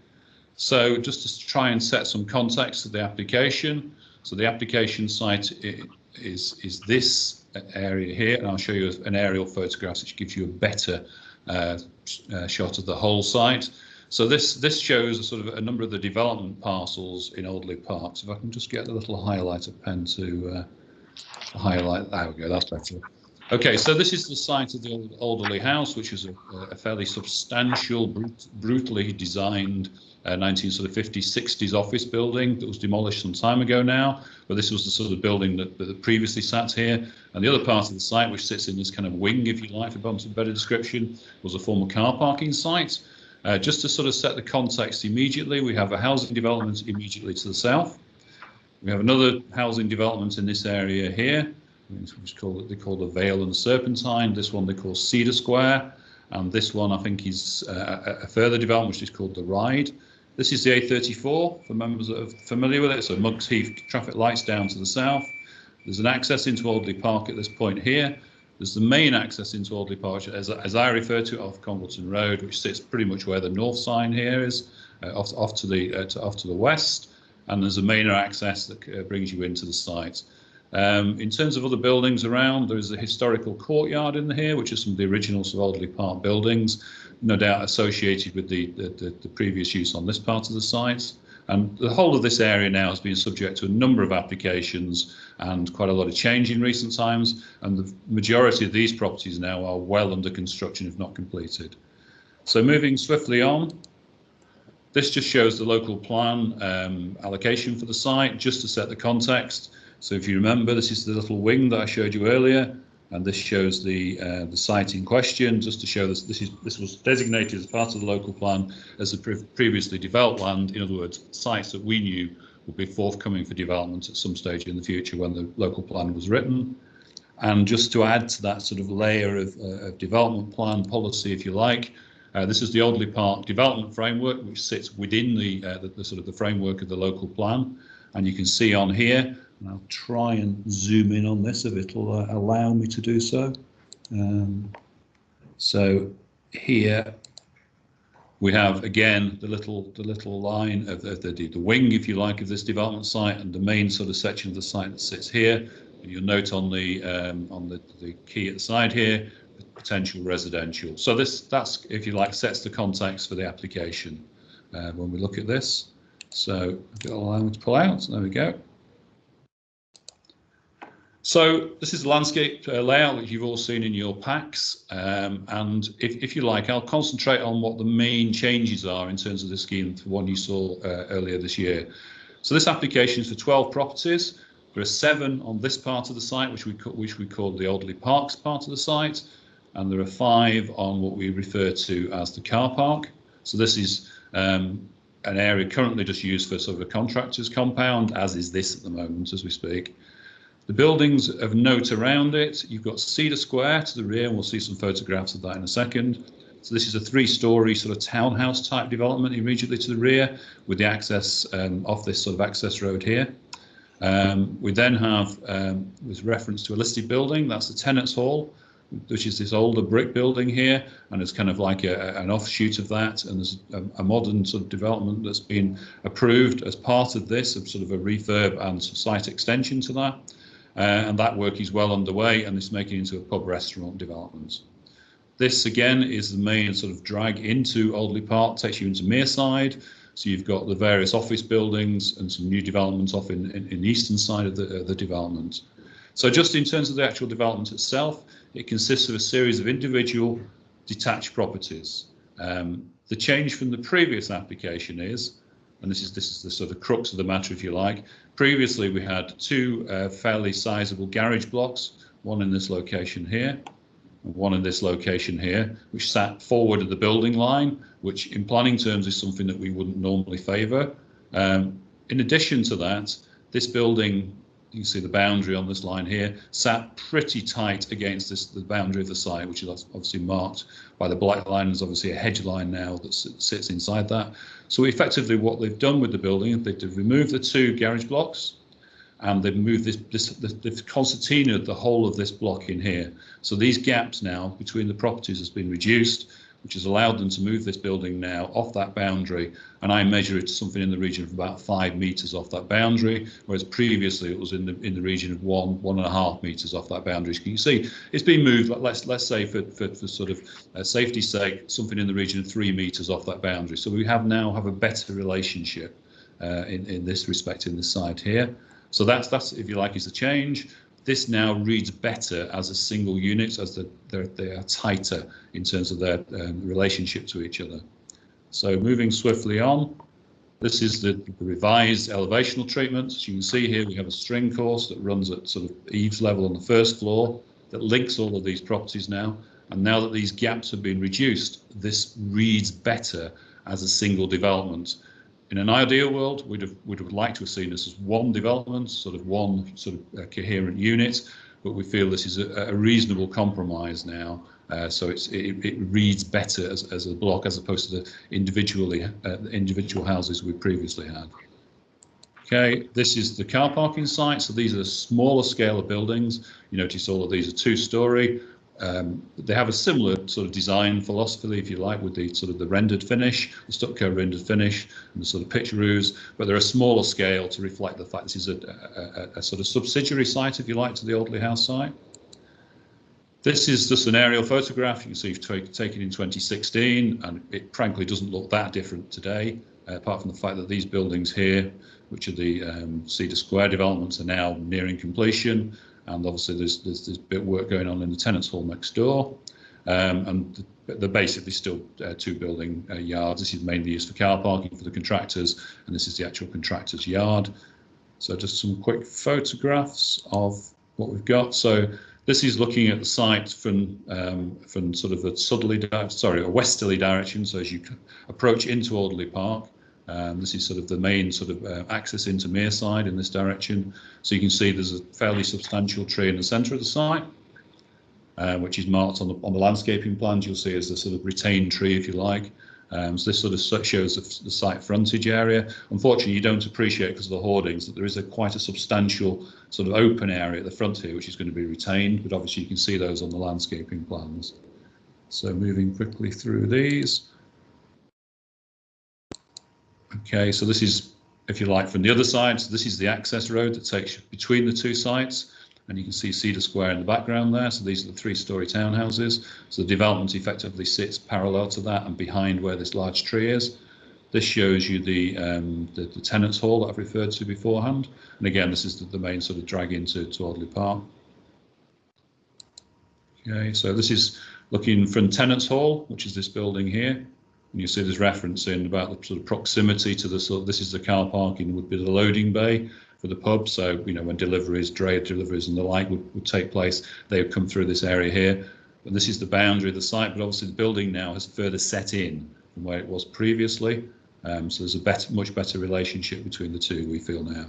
So just to try and set some context to the application. So the application site is this area here, and I'll show you an aerial photograph which gives you a better shot of the whole site. So this shows a sort of a number of the development parcels in Alderley Park. So if I can just get the little highlighter pen to highlight, there we go, that's better. Okay, so this is the site of the old Alderley House, which is a fairly substantial, brutally designed 1950s, 60s office building that was demolished some time ago now. But this was the sort of building that previously sat here. And the other part of the site, which sits in this kind of wing, if you like, for want of a better description, was a former car parking site. Just to sort of set the context immediately, we have a housing development immediately to the south. We have another housing development in this area here, which they call the Vale and Serpentine. This one they call Cedar Square, and this one I think is a further development which is called the Ride. This is the A34 for members that are familiar with it. So Monks Heath traffic lights down to the south. There's an access into Alderley Park at this point here. There's the main access into Alderley Park, as I refer to it, off Congleton Road, which sits pretty much where the north sign here is, off to the west. And there's a main access that brings you into the site. In terms of other buildings around, there is a historical courtyard in here, which is some of the original sort of Alderley Park buildings, no doubt associated with the previous use on this part of the site. And the whole of this area now has been subject to a number of applications and quite a lot of change in recent times. And the majority of these properties now are well under construction, if not completed. So moving swiftly on, this just shows the local plan allocation for the site, just to set the context. So if you remember, this is the little wing that I showed you earlier, and this shows the site in question, just to show this was designated as part of the local plan as a previously developed land. In other words, sites that we knew would be forthcoming for development at some stage in the future when the local plan was written. And just to add to that sort of layer of development plan policy, if you like, this is the Alderley Park development framework, which sits within the sort of the framework of the local plan. And you can see on here, and I'll try and zoom in on this if it'll allow me to do so. So here we have again the little line of the wing, if you like, of this development site, and the main sort of section of the site that sits here. And you'll note on the key at the side here, potential residential. So that's, if you like, sets the context for the application when we look at this. So if it'll allow me to pull out, there we go. So this is the landscape layout that you've all seen in your packs, and if you like, I'll concentrate on what the main changes are in terms of the scheme for one you saw earlier this year. So this application is for 12 properties. There are 7 on this part of the site, which we call the Alderley Parks part of the site, and there are 5 on what we refer to as the car park. So this is an area currently just used for sort of a contractor's compound, as is this at the moment as we speak. The buildings of note around it, you've got Cedar Square to the rear, and we'll see some photographs of that in a second. So this is a 3-storey sort of townhouse type development immediately to the rear with the access off this sort of access road here. We then have, with reference to a listed building, that's the Tenants Hall, which is this older brick building here, and it's kind of like an offshoot of that. And there's a modern sort of development that's been approved as part of this, of sort of a refurb and site extension to that. And that work is well underway, and it's making it into a pub restaurant development. This again is the main sort of drag into Alderley Park, takes you into Mearside. So you've got the various office buildings and some new developments off in the eastern side of the development. So just in terms of the actual development itself, it consists of a series of individual detached properties. The change from the previous application is, and this is the sort of crux of the matter, if you like. Previously, we had 2 fairly sizable garage blocks, one in this location here, and one in this location here, which sat forward of the building line, which in planning terms is something that we wouldn't normally favour. In addition to that, this building You can see the boundary on this line here, sat pretty tight against the boundary of the site, which is obviously marked by the black line. There's obviously a hedge line now that sits inside that. So effectively what they've done with the building, they've removed the 2 garage blocks, and they've moved they've concertinaed the whole of this block in here. So these gaps now between the properties has been reduced, which has allowed them to move this building now off that boundary, and I measure it something in the region of about 5 metres off that boundary, whereas previously it was in the region of 1.5 metres off that boundary. So you can see it's been moved. Let's say for sort of safety's sake, something in the region of 3 metres off that boundary. So we now have a better relationship in this respect in this side here. So that's if you like is the change. This now reads better as a single unit, as they are tighter in terms of their relationship to each other. So moving swiftly on, this is the revised elevational treatment. As you can see here, we have a string course that runs at sort of eaves level on the first floor that links all of these properties now. And now that these gaps have been reduced, this reads better as a single development. In an ideal world, we'd have liked to have seen this as one development, one coherent unit, but we feel this is a reasonable compromise now. So it reads better as a block as opposed to the individual houses we previously had. Okay, this is the car parking site. So these are smaller scale of buildings. You notice all of these are 2-storey. They have a similar sort of design philosophy, if you like, with the rendered finish, the stucco rendered finish, and the sort of pitch roofs, but they're a smaller scale to reflect the fact this is a sort of subsidiary site, if you like, to the Audley House site. This is just an aerial photograph. You can see taken in 2016, and it frankly doesn't look that different today, apart from the fact that these buildings here, which are the Cedar Square developments, are now nearing completion. And obviously there's a bit of work going on in the tenants hall next door, and they're basically still 2 building yards. This is mainly used for car parking for the contractors, and this is the actual contractor's yard. So just some quick photographs of what we've got. So this is looking at the site from sort of a westerly direction. So as you approach into Audley Park. This is sort of the main access into Mearside in this direction. So you can see there's a fairly substantial tree in the centre of the site, which is marked on the landscaping plans. You'll see as a sort of retained tree, if you like. So this sort of shows the site frontage area. Unfortunately, you don't appreciate because of the hoardings that there is quite a substantial sort of open area at the front here, which is going to be retained. But obviously, you can see those on the landscaping plans. So moving quickly through these. Okay, so this is, if you like, from the other side. So this is the access road that takes between the 2 sites, and you can see Cedar Square in the background there. So these are the 3-storey townhouses. So the development effectively sits parallel to that and behind where this large tree is. This shows you the tenants hall that I've referred to beforehand, and again, this is the main sort of drag into Audley Park. Okay, so this is looking from tenants hall, which is this building here. And you see there's reference in about the sort of proximity to this is the car parking, would be the loading bay for the pub. So, when deliveries, dray deliveries and the like would take place, they would come through this area here. And this is the boundary of the site, but obviously the building now has further set in from where it was previously. So there's a much better relationship between the two, we feel now.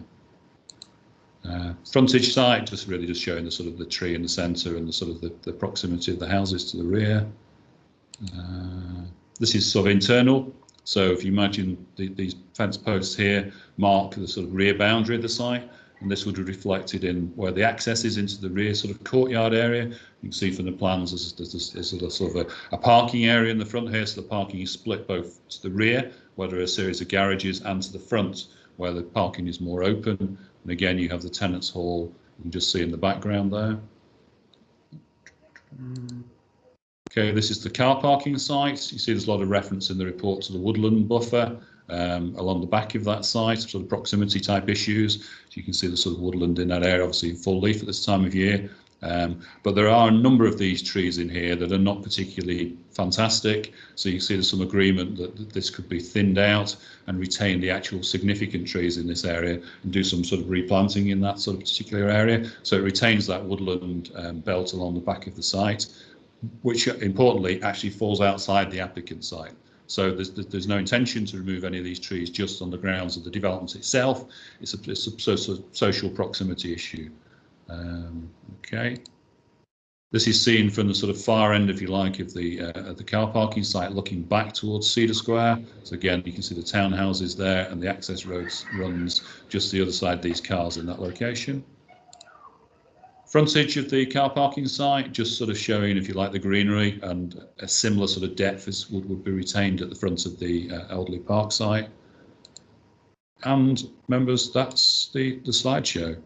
Frontage site, just showing the sort of the tree in the centre and the sort of the proximity of the houses to the rear. This is sort of internal. So if you imagine these fence posts here mark the sort of rear boundary of the site, and this would be reflected in where the access is into the rear sort of courtyard area. You can see from the plans there's a sort of a parking area in the front here, so the parking is split both to the rear, where there are a series of garages, and to the front, where the parking is more open. And again, you have the tenants hall, you can just see in the background there. Okay, this is the car parking site. You see there's a lot of reference in the report to the woodland buffer along the back of that site, sort of proximity type issues. So you can see the sort of woodland in that area, obviously in full leaf at this time of year. But there are a number of these trees in here that are not particularly fantastic. So you can see there's some agreement that this could be thinned out and retain the actual significant trees in this area and do some sort of replanting in that sort of particular area. So it retains that woodland belt along the back of the site, which importantly actually falls outside the applicant site. So there's no intention to remove any of these trees just on the grounds of the development itself. It's a social proximity issue. Okay. This is seen from the sort of far end, if you like, of the car parking site, looking back towards Cedar Square. So again, you can see the townhouses there, and the access roads runs just the other side of these cars in that location. Frontage of the car parking site, just sort of showing, if you like, the greenery, and a similar sort of depth as would be retained at the front of the Elderly Park site. And members, that's the slideshow.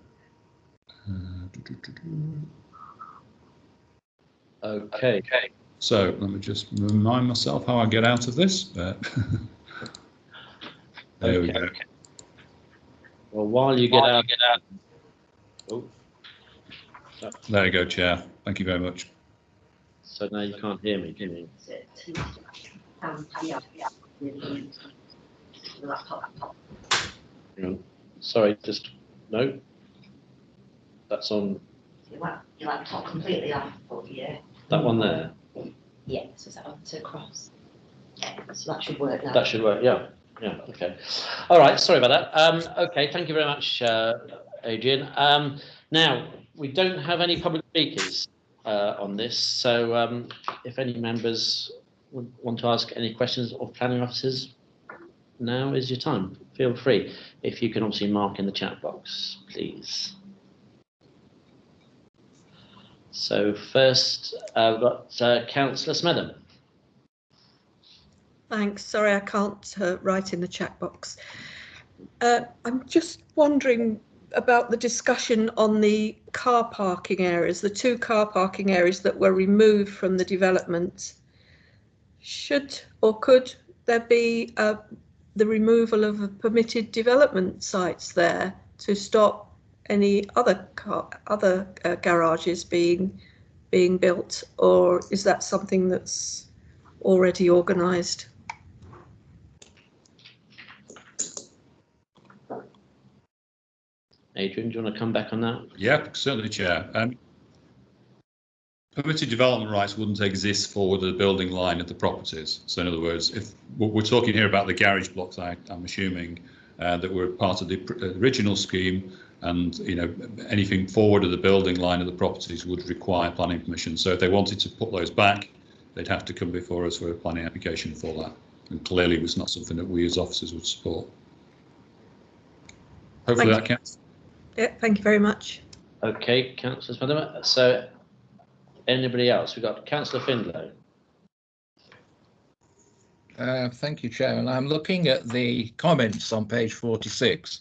Okay. So let me just remind myself how I get out of this. There we go. Well, while you get out. Oh. There you go, Chair. Thank you very much. So now you can't hear me, can you? Sorry, just no. That's on. Your laptop completely off, but yeah. That one there? Yeah, so is that on to cross? Yeah, so that should work now. That should work, yeah. Yeah, okay. All right, sorry about that. Okay, thank you very much, Adrian. Now, we don't have any public speakers on this, so if any members would want to ask any questions of planning officers, now is your time. Feel free. If you can obviously mark in the chat box, please. So first, we've got Councillor Smetham. Thanks. Sorry, I can't write in the chat box. I'm just wondering about the discussion on the car parking areas, the 2 car parking areas that were removed from the development. Should or could there be the removal of permitted development sites there to stop any other garages being built, or is that something that's already organised? Adrian, do you want to come back on that? Yeah, certainly, Chair. Permitted development rights wouldn't exist for the building line of the properties. So in other words, if we're talking here about the garage blocks, I'm assuming that were part of the original scheme, and anything forward of the building line of the properties would require planning permission. So if they wanted to put those back, they'd have to come before us for a planning application for that. And clearly it was not something that we as officers would support. Hopefully that counts. Yeah, thank you very much. Okay, Councillor Smetham. So anybody else? We've got Councillor Findlay. Thank you, Chairman. I'm looking at the comments on page 46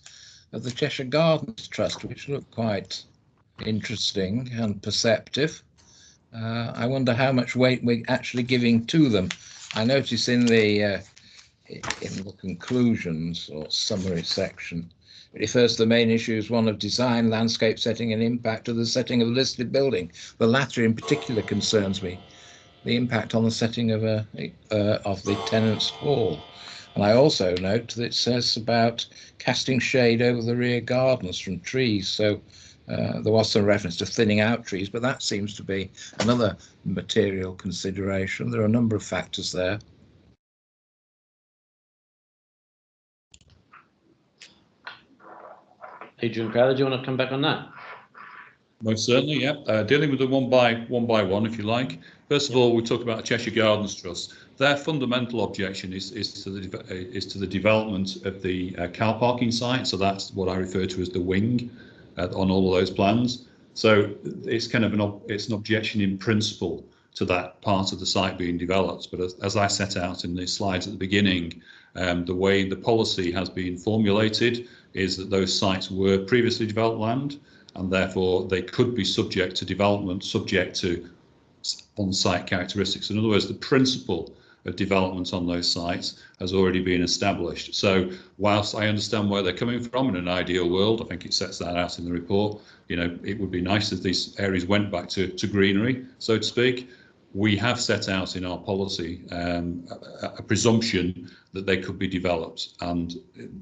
of the Cheshire Gardens Trust, which look quite interesting and perceptive. I wonder how much weight we're actually giving to them. I notice in the conclusions or summary section, it refers to the main issue as one of design, landscape setting and impact of the setting of a listed building. The latter in particular concerns me, the impact on the setting of the tenant's hall. And I also note that it says about casting shade over the rear gardens from trees. So there was some reference to thinning out trees, but that seems to be another material consideration. There are a number of factors there. Adrian Crowther, do you want to come back on that? Most certainly, yeah. Dealing with the one by one, if you like. First of all, we talk about the Cheshire Gardens Trust. Their fundamental objection is to the development of the car parking site. So that's what I refer to as the wing on all of those plans. So it's kind of an objection in principle to that part of the site being developed. But as I set out in the slides at the beginning, the way the policy has been formulated is that those sites were previously developed land, and therefore they could be subject to development, subject to on-site characteristics. In other words, the principle of development on those sites has already been established. So whilst I understand where they're coming from in an ideal world, I think it sets that out in the report, it would be nice if these areas went back to greenery, so to speak. We have set out in our policy a presumption that they could be developed, and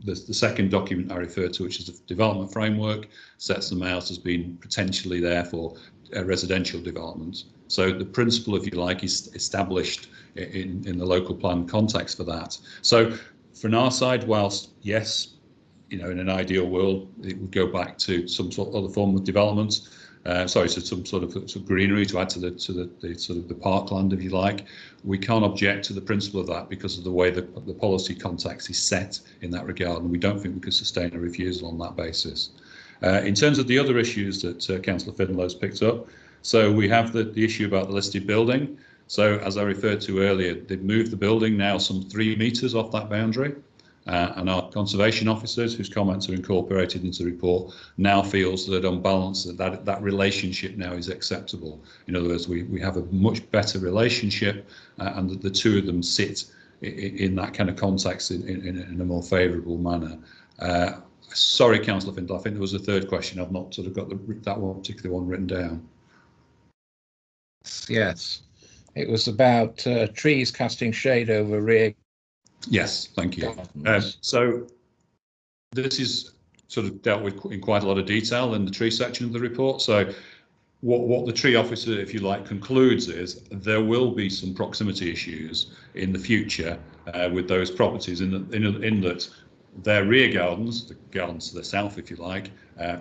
the second document I refer to, which is the development framework, sets them out as being potentially there for residential development. So the principle, if you like, is established in the local plan context for that. So from our side, whilst yes, you know, in an ideal world, it would go back to some sort of other form of development. So some sort of greenery to add to the sort of the parkland, if you like. We can't object to the principle of that because of the way the policy context is set in that regard, and we don't think we could sustain a refusal on that basis. In terms of the other issues that Councillor Fiddenlow's picked up, so we have the issue about the listed building. So as I referred to earlier, they've moved the building now some 3 metres off that boundary. And our conservation officers, whose comments are incorporated into the report, now feels that on balance that relationship now is acceptable. In other words, we have a much better relationship, and that the two of them sit in that kind of context in a more favourable manner. Sorry, Councillor Findle, I think there was a third question. I've not sort of got that one particular one written down. Yes, it was about trees casting shade over rear. Yes, thank you. So this is sort of dealt with in quite a lot of detail in the tree section of the report. So what the tree officer, if you like, concludes is there will be some proximity issues in the future with those properties in that their rear gardens, the gardens to the south, if you like,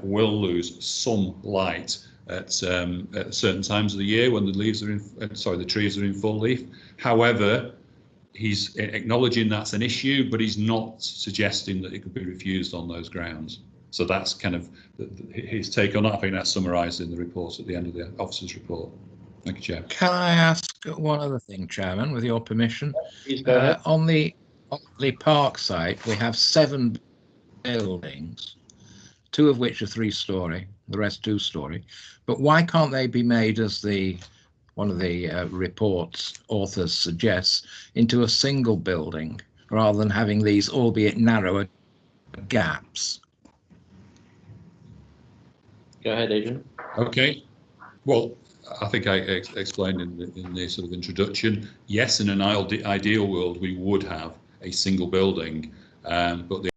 will lose some light at certain times of the year when the leaves are the trees are in full leaf. However, he's acknowledging that's an issue, but he's not suggesting that it could be refused on those grounds. So that's kind of his take on it. I think that's summarised in the report at the end of the officer's report. Thank you, Chair. Can I ask one other thing, Chairman, with your permission? Please go ahead. On the park site, we have 7 buildings, 2 of which are 3-storey, the rest 2-storey. But why can't they be made, as one of the report's authors suggests, into a single building rather than having these, albeit narrower, gaps? Go ahead, Adrian. Okay. Well, I think I explained in the sort of introduction. Yes, in an ideal world, we would have a single building, but the